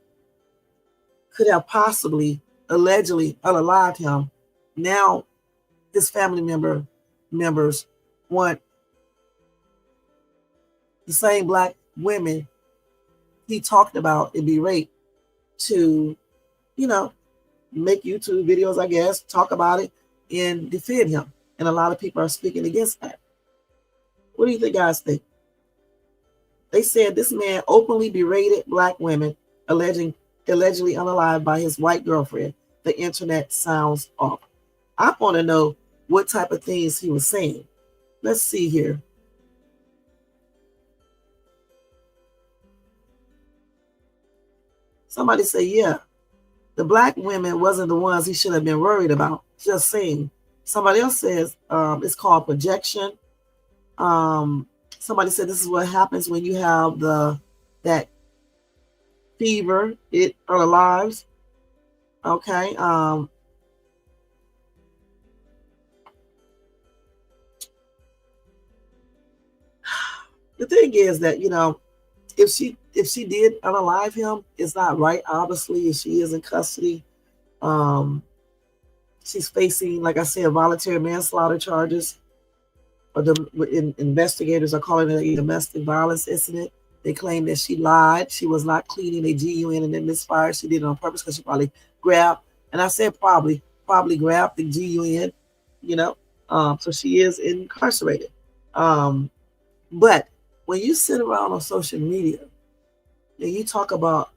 could have possibly allegedly unalived him. Now his family members want the same Black women he talked about and berate to, make YouTube videos, I guess, talk about it and defend him. And a lot of people are speaking against that. What do you think, guys think? They said this man openly berated Black women, allegedly unalived by his white girlfriend. The internet sounds off. I want to know what type of things he was saying. Let's see here. Somebody say, yeah, the Black women wasn't the ones he should have been worried about. Just saying. Somebody else says it's called projection. Somebody said this is what happens when you have that fever. It unalives. Okay. The thing is that, if she did unalive him, it's not right, obviously, if she is in custody. She's facing, like I said, voluntary manslaughter charges. or the investigators are calling it a domestic violence incident. They claim that she lied. She was not cleaning a GUN and then misfired. She did it on purpose because she probably grabbed, and I said probably grabbed the GUN, you know. So she is incarcerated. But when you sit around on social media and you talk about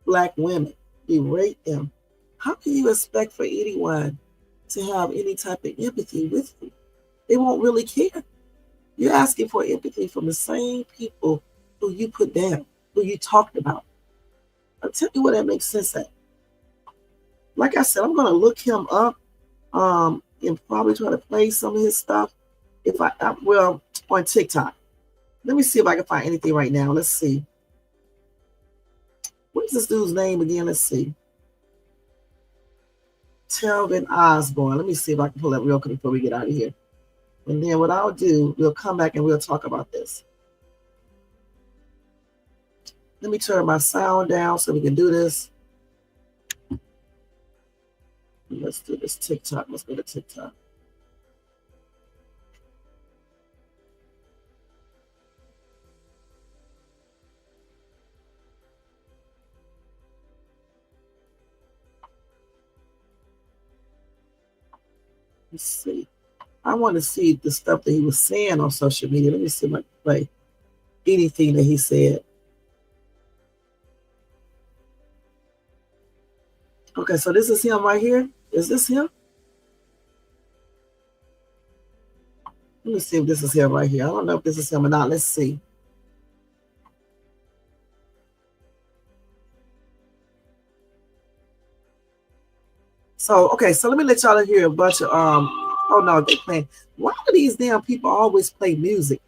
Black women, berate them, how can you expect for anyone to have any type of empathy with you? They won't really care. You're asking for empathy from the same people who you put down, who you talked about. I'll tell you what that makes sense at. Like I said, I'm going to look him up and probably try to play some of his stuff on TikTok. Let me see if I can find anything right now. Let's see. What is this dude's name again? Let's see. Telvin Osborne. Let me see if I can pull that real quick before we get out of here. And then what I'll do, we'll come back and we'll talk about this. Let me turn my sound down so we can do this. Let's do this TikTok. Let's go to TikTok. Let's see. I want to see the stuff that he was saying on social media. Let me see if I can play anything that he said. Okay, so this is him right here. Is this him? Let me see if this is him right here. I don't know if this is him or not. Let's see. So, okay, so let me let y'all hear a bunch of, oh no, they playing. Why do these damn people always play music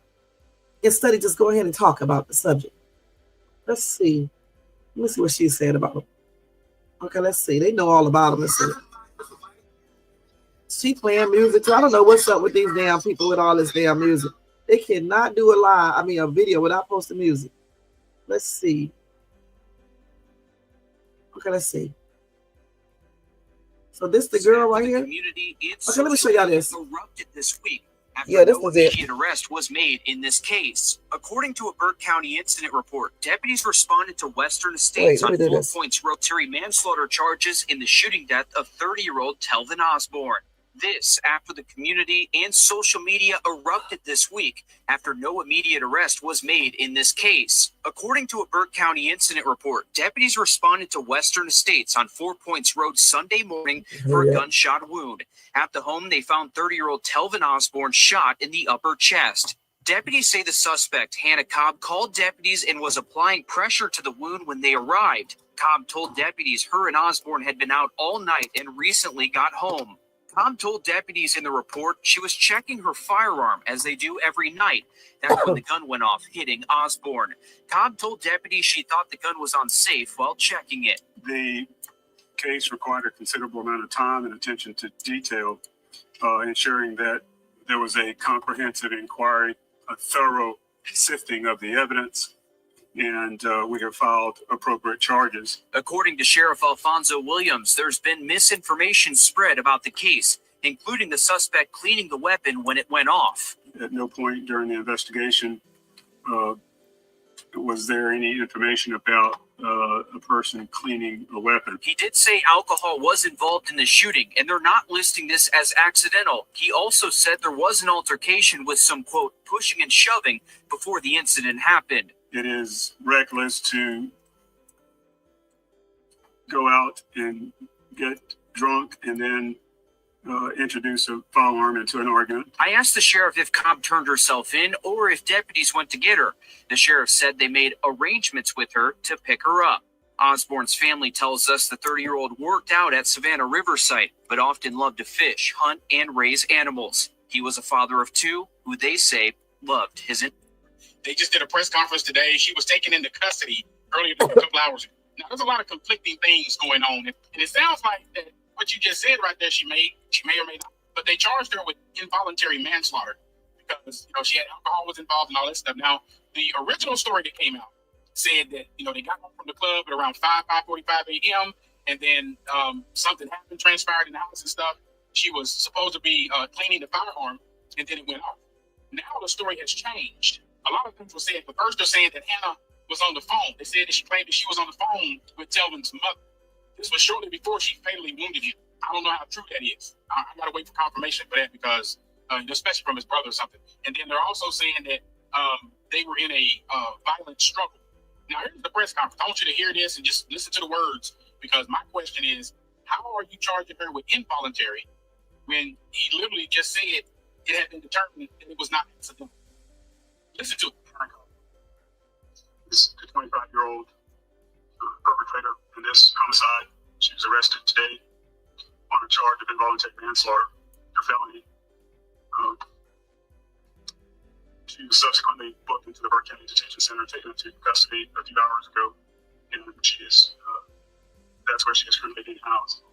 instead of just go ahead and talk about the subject? Let's see. Let me see what she said about him. Okay, let's see. They know all about him. Let's see. She playing music too. I don't know what's up with these damn people with all this damn music. They cannot do a video without posting music. Let's see. Okay, let's see. So this the girl right here? Okay, let me show y'all this. Erupted this week Yeah, this was it. An arrest was made in this case. According to a Burke County incident report, deputies responded to Western Estates on 4 Points rotary manslaughter charges in the shooting death of 30-year-old Telvin Osborne. This after the community and social media erupted this week after no immediate arrest was made in this case. According to a Burke County incident report, deputies responded to Western Estates on 4 Points Road Sunday morning for a gunshot wound. At the home, they found 30-year-old Telvin Osborne shot in the upper chest. Deputies say the suspect, Hannah Cobb, called deputies and was applying pressure to the wound when they arrived. Cobb told deputies her and Osborne had been out all night and recently got home. Cobb told deputies in the report she was checking her firearm as they do every night. That's when the gun went off, hitting Osborne. Cobb told deputies she thought the gun was unsafe while checking it. The case required a considerable amount of time and attention to detail, ensuring that there was a comprehensive inquiry, a thorough sifting of the evidence, and we have filed appropriate charges. According to Sheriff Alfonso Williams, there's been misinformation spread about the case, including the suspect cleaning the weapon when it went off. At no point during the investigation was there any information about a person cleaning a weapon. He did say alcohol was involved in the shooting, and they're not listing this as accidental. He also said there was an altercation with some, quote, pushing and shoving before the incident happened. It is reckless to go out and get drunk and then introduce a firearm into an argument. I asked the sheriff if Cobb turned herself in or if deputies went to get her. The sheriff said they made arrangements with her to pick her up. Osborne's family tells us the 30-year-old worked out at Savannah Riverside, but often loved to fish, hunt, and raise animals. He was a father of two who they say loved his. They just did a press conference today. She was taken into custody earlier a couple hours ago. Now, there's a lot of conflicting things going on. And it sounds like that what you just said right there, she may or may not. But they charged her with involuntary manslaughter because, she had alcohol was involved and all that stuff. Now, the original story that came out said that, they got home from the club at around 5:45 a.m. And then something happened, transpired in the house and stuff. She was supposed to be cleaning the firearm, and then it went off. Now the story has changed. A lot of things were said, but first they're saying that Hannah was on the phone. They said that she claimed that she was on the phone with Telvin's mother. This was shortly before she fatally wounded him. I don't know how true that is. I got to wait for confirmation for that because, especially from his brother or something. And then they're also saying that they were in a violent struggle. Now, here's the press conference. I want you to hear this and just listen to the words, because my question is, how are you charging her with involuntary when he literally just said it had been determined that it was not accidental? Listen to it. This 25-year-old perpetrator in this homicide, she was arrested today on a charge of involuntary manslaughter, a felony. She was subsequently booked into the Burke County Detention Center, taken into custody a few hours ago, and she is that's where she is currently being housed.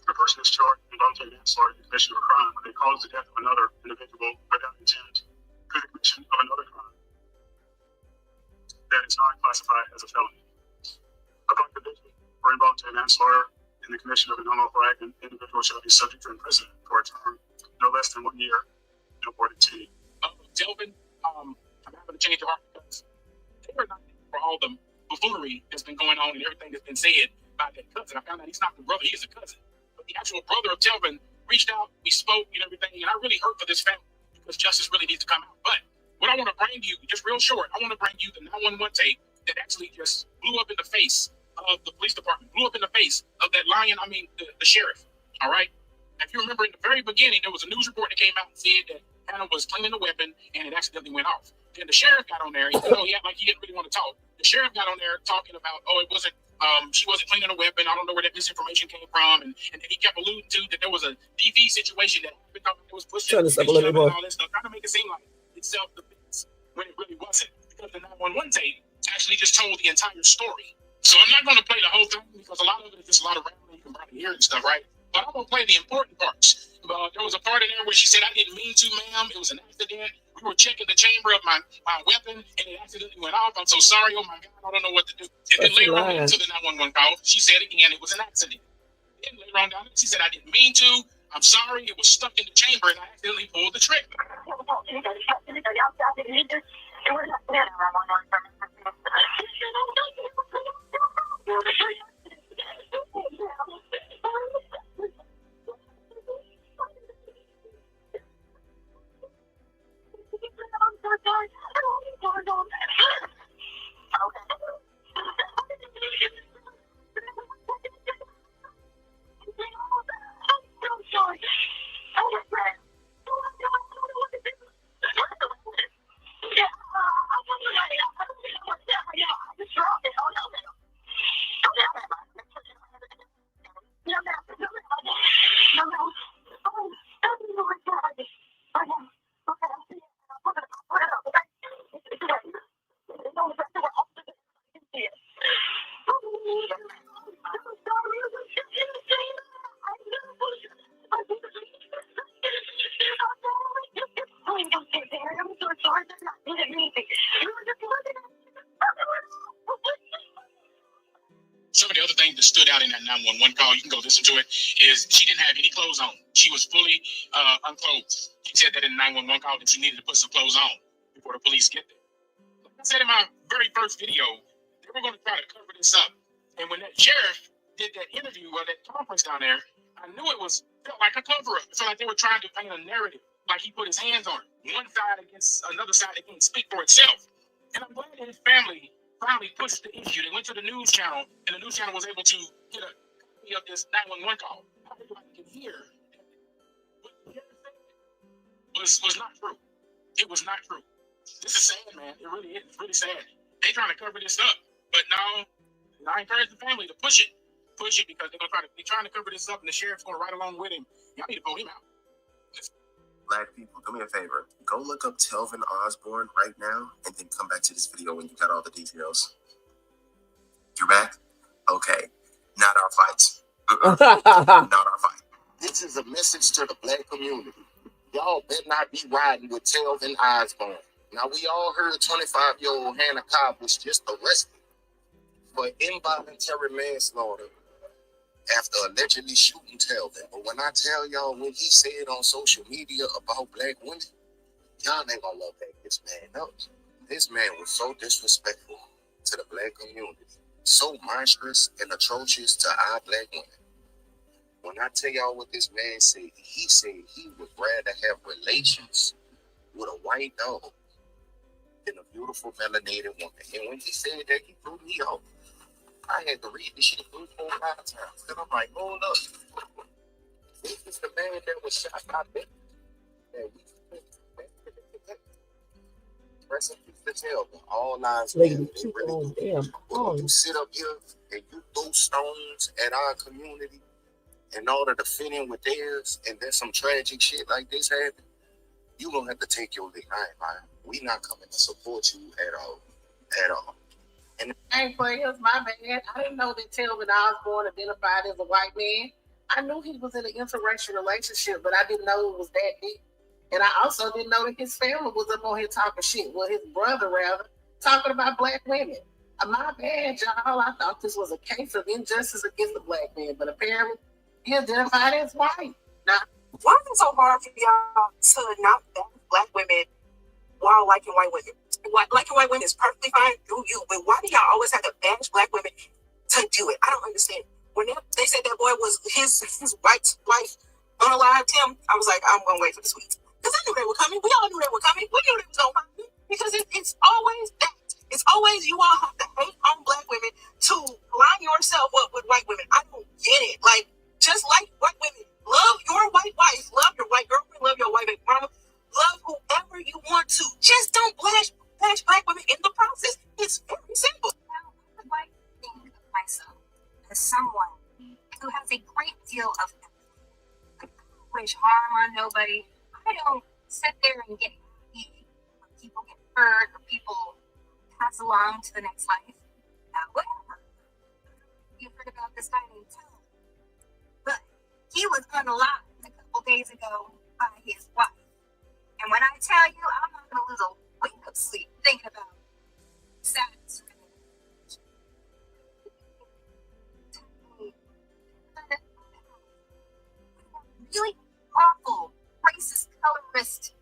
The person is charged with involuntary manslaughter in the commission of a crime when they cause the death of another individual without intent through the commission of another crime that is not classified as a felony. Upon conviction for involuntary manslaughter in the commission of an unlawful act, an individual shall be subject to imprisonment for a term no less than 1 year, no more than 2 years. Telvin, I'm having to change the heart because they were not for all the buffoonery that's been going on and everything that's been said by that cousin. I found out he's not the brother, he is a cousin. But the actual brother of Telvin reached out, we spoke and everything, and I really hurt for this family because justice really needs to come out. But what I want to bring you, just real short, I want to bring you the 911 tape that actually just blew up in the face of the police department, blew up in the face of that the sheriff, all right? If you remember in the very beginning, there was a news report that came out and said that Hannah was cleaning the weapon and it accidentally went off. Then the sheriff got on there, even though he didn't really want to talk. The sheriff got on there talking about, she wasn't cleaning a weapon. I don't know where that misinformation came from. And then he kept alluding to that there was a DV situation that was pushed and all that stuff, trying to make it seem like it's self-defense when it really wasn't. Because the 911 tape actually just told the entire story. So I'm not going to play the whole thing because a lot of it is just a lot of rambling. You can probably hear it and stuff, right? But I'm going to play the important parts. There was a part in there where she said, "I didn't mean to, ma'am. It was an accident. We were checking the chamber of my weapon, and it accidentally went off. I'm so sorry. Oh, my God. I don't know what to do." And then later on into the 911 call, she said again, it was an accident. Then later on down, she said, "I didn't mean to. I'm sorry. It was stuck in the chamber, and I accidentally pulled the trigger." Some of the other things that stood out in that 911 call, you can go listen to it, is she didn't have any clothes on. She was fully unclothed. She said that in the 911 call that she needed to put some clothes on before the police get there. Like I said in my very first video, they were going to try to cover this up. And when that sheriff did that interview or that conference down there, I knew it felt like a cover-up. It felt like they were trying to paint a narrative, like he put his hands on it. One side against another side that can't speak for itself. And I'm glad that his family finally pushed the issue. They went to the news channel, and the news channel was able to get a copy of this 911 call. Everybody can hear what the sheriff said was not true. It was not true. This is sad, man. It really is. It's really sad. They trying to cover this up, but no, I encourage the family to push it because they're trying to cover this up, and the sheriff's going to ride along with him. Y'all need to vote him out. Black people, do me a favor. Go look up Telvin Osborne right now and then come back to this video when you got all the details. You're back? Okay. Not our fights. Not our fight. This is a message to the black community. Y'all better not be riding with Telvin Osborne. Now, we all heard 25-year-old Hannah Cobb was just arrested for involuntary manslaughter after allegedly shooting Telvin. But when I tell y'all what he said on social media about black women, Y'all ain't gonna love that this man knows. This man was so disrespectful to the black community, so monstrous and atrocious to our black women. When I tell y'all what this man said he would rather have relations with a white dog than a beautiful melanated woman. And when he said that, he threw me off. I had to read this shit 3, 4, 5 times. And I'm like, hold up. This is the man that was shot by Diddy. That we rest in peace to tell them. All lives matter. They really do. But when you sit up here and you throw stones at our community in order to fit in with theirs, and then some tragic shit like this happen, you gonna have to take your lick. I ain't lying. We not coming to support you at all. At all. And hey, players, my bad. I didn't know that Telvin Osborne identified as a white man. I knew he was in an interracial relationship, but I didn't know it was that deep. And I also didn't know that his family was up on here talking shit. Well, his brother, rather, talking about black women. My bad, y'all. I thought this was a case of injustice against the black man, but apparently he identified as white. Now, why is it so hard for y'all to not back black women while liking white women? Liking white women is perfectly fine, do you, but why do y'all always have to bash black women to do it? I don't understand. When they said that boy was his white wife unalived him, I was like, I'm going to wait for the sweets. Because I knew they were coming. We all knew they were coming. We knew they was going to happen. Because it's always that. It's always you all have to hate on black women to line yourself up with white women. I don't get it. Like, just like white women, love your white wife, love your white girlfriend, love your white mama, love whoever you want to. Just don't bash black women in the process. It's very simple. Now, I would like to think of myself as someone who has a great deal of empathy. I don't wish harm on nobody. I don't sit there and get happy when people get hurt or people pass along to the next life. Whatever. You heard about this guy named Tom, but he was unalive a couple days ago by his wife. And when I tell you, I'm not going to lose a wink of sleep thinking about sadness. Really awful, racist, colorist,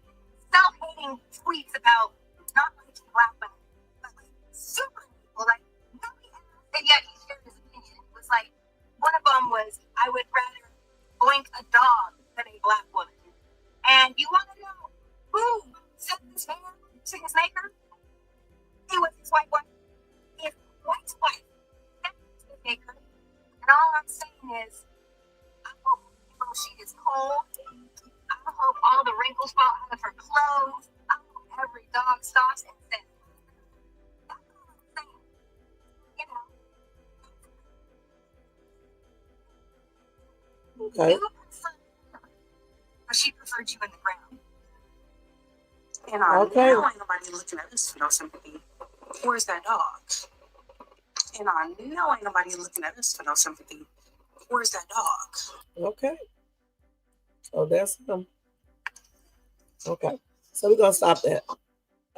self-hating tweets about not liking black women, but like super people, like nobody asked, and yet he shared his opinion. It was like, one of them was, I would rather boink a dog than a black woman. And you want to know who sent this man to his maker? It was his white wife. His white wife sent him to his maker. And all I'm saying is, I hope she is cold. I hope all the wrinkles fall out of her clothes. I hope every dog stops and says, that's all I'm saying. You know. Okay. You preferred her, but she preferred you in the ground. And I know ain't nobody looking at us for no sympathy. Where's that dog? And I know ain't nobody looking at us for no sympathy. Where's that dog? Okay. So that's him. Okay. So we're going to stop that.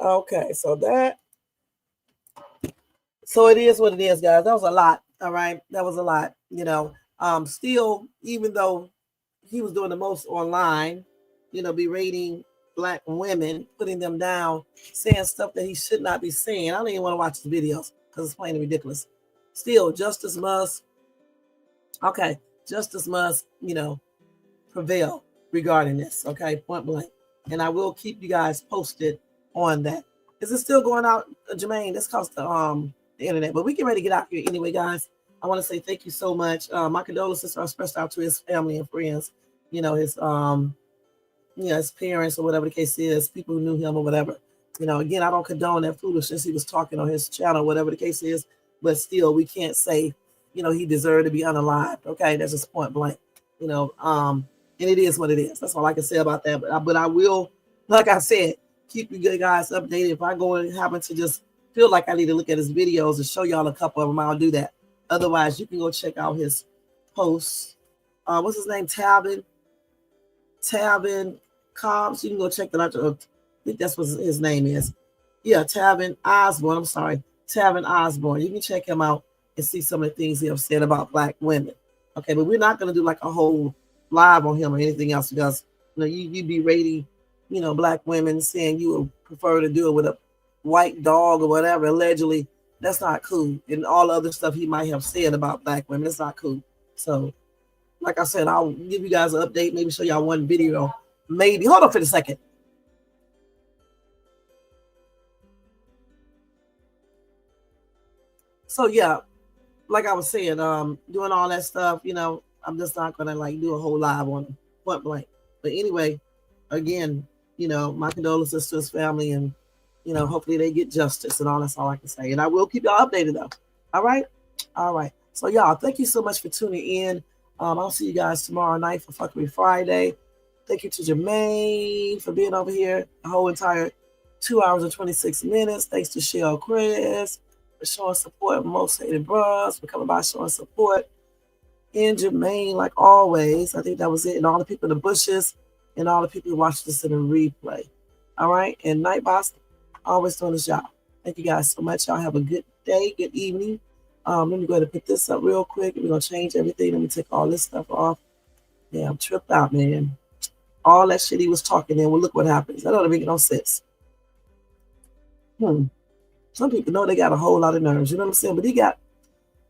Okay. So it is what it is, guys. That was a lot. All right. That was a lot. You know, still, even though he was doing the most online, you know, berating black women, putting them down, saying stuff that he should not be saying. I don't even want to watch the videos because it's plain ridiculous. Still, justice must, you know, prevail regarding this, okay, point blank. And I will keep you guys posted on that. Is it still going out, Jermaine? This costs the internet, but we get ready to get out here anyway, guys. I want to say thank you so much. My condolences are expressed out to his family and friends, you know, his his parents or whatever the case is, people who knew him or whatever. You know, again, I don't condone that foolishness he was talking on his channel, whatever the case is, but still, we can't say, you know, he deserved to be unalived. Okay, that's just point blank. You know, and it is what it is. That's all I can say about that. But I will, like I said, keep you guys updated. If I go and happen to just feel like I need to look at his videos and show y'all a couple of them, I'll do that. Otherwise, you can go check out his posts. What's his name? Talvin Cobbs. You can go check that out. I think that's what his name is. Yeah, Talvin Osborne. I'm sorry, Talvin Osborne. You can check him out and see some of the things he have said about black women. Okay, but we're not going to do like a whole live on him or anything else because, you know, you be rating you know, black women saying you would prefer to do it with a white dog or whatever, allegedly, that's not cool. And all the other stuff he might have said about black women, it's not cool. So, like I said, I'll give you guys an update, maybe show y'all one video. Maybe. Hold on for a second. So, yeah, like I was saying, doing all that stuff, you know, I'm just not going to, like, do a whole live on point blank. But anyway, again, you know, my condolences to his family, and, you know, hopefully they get justice, and all that's all I can say. And I will keep y'all updated, though. All right? All right. So, y'all, thank you so much for tuning in. I'll see you guys tomorrow night for Fuckery Friday. Thank you to Jermaine for being over here the whole entire 2 hours and 26 minutes. Thanks to Shell Chris for showing support. Most Hated Bros for coming by showing support. And Jermaine, like always, I think that was it. And all the people in the bushes and all the people who watched this in the replay. All right? And Nightboss, always doing his job. Thank you guys so much. Y'all have a good day, good evening. Let me go ahead and put this up real quick. We're going to change everything. Let me take all this stuff off. Yeah, I'm tripped out, man. All that shit he was talking in. Well, look what happens. That don't make no sense. Some people know they got a whole lot of nerves. You know what I'm saying? But he got,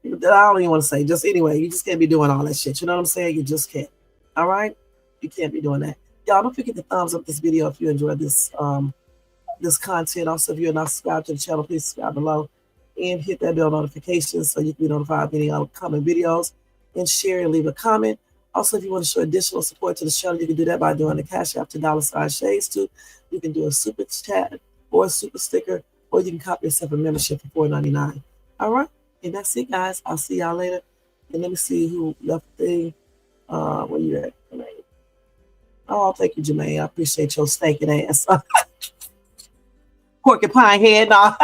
I don't even want to say. Just anyway, you just can't be doing all that shit. You know what I'm saying? You just can't. All right? You can't be doing that. Y'all, don't forget to thumbs up this video if you enjoyed this this content. Also, if you're not subscribed to the channel, please subscribe below. And hit that bell notification so you can be notified of any upcoming videos, and share and leave a comment. Also, if you want to show additional support to the channel, you can do that by doing the Cash App to $Shades2. You can do a super chat or a super sticker, or you can copy yourself a membership for $4.99. All right, and that's it, guys. I'll see y'all later. And let me see who left the thing. Where you at, Jermaine? Oh, thank you, Jermaine. I appreciate your stinking ass. Porcupine head, no.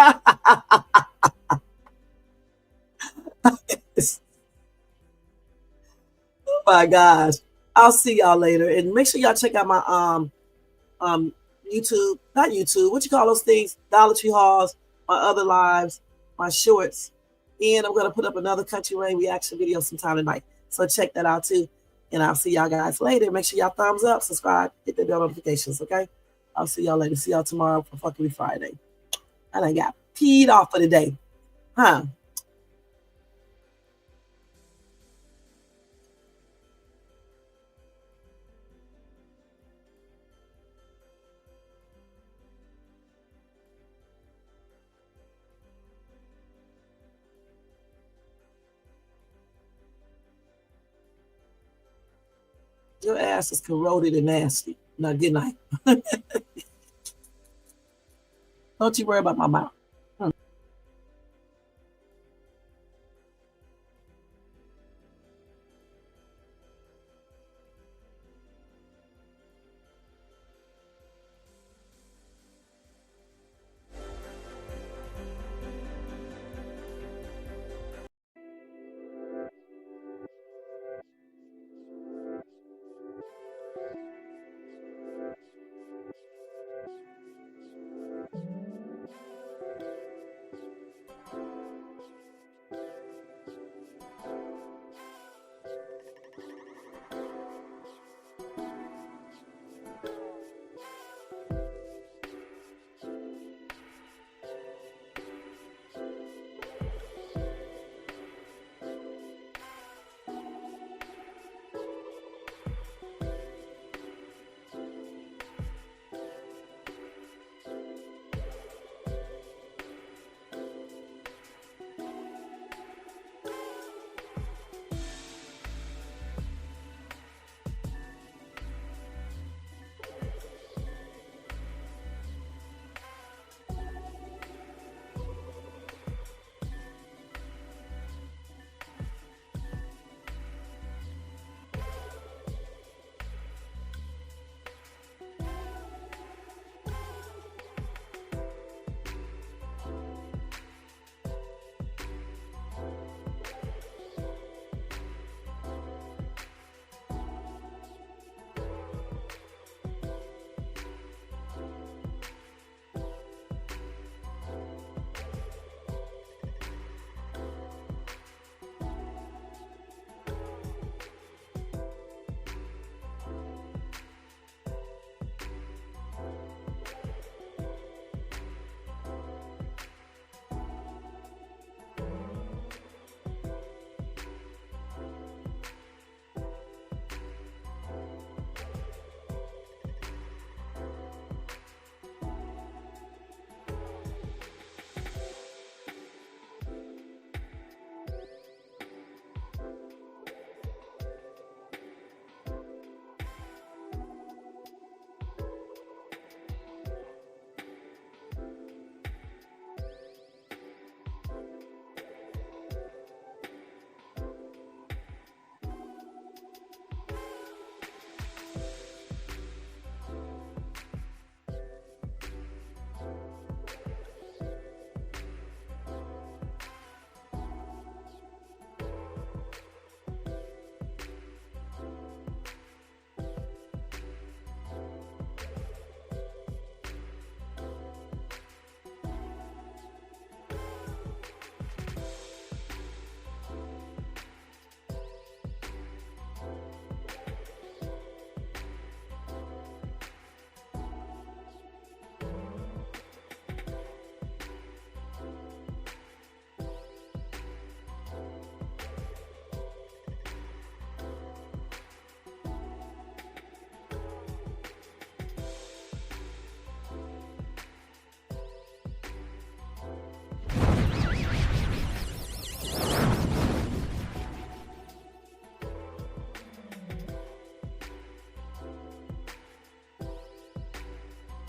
Oh my gosh. I'll see y'all later. And make sure y'all check out my YouTube, not YouTube, what you call those things? Dollar Tree hauls, my other lives, my shorts. And I'm gonna put up another Country Rain reaction video sometime tonight. So check that out too. And I'll see y'all guys later. Make sure y'all thumbs up, subscribe, hit the bell notifications, okay? I'll see y'all later. See y'all tomorrow for Fuckery Friday. And I got peed off for the day. Huh? Your ass is corroded and nasty. Now, good night. Don't you worry about my mouth.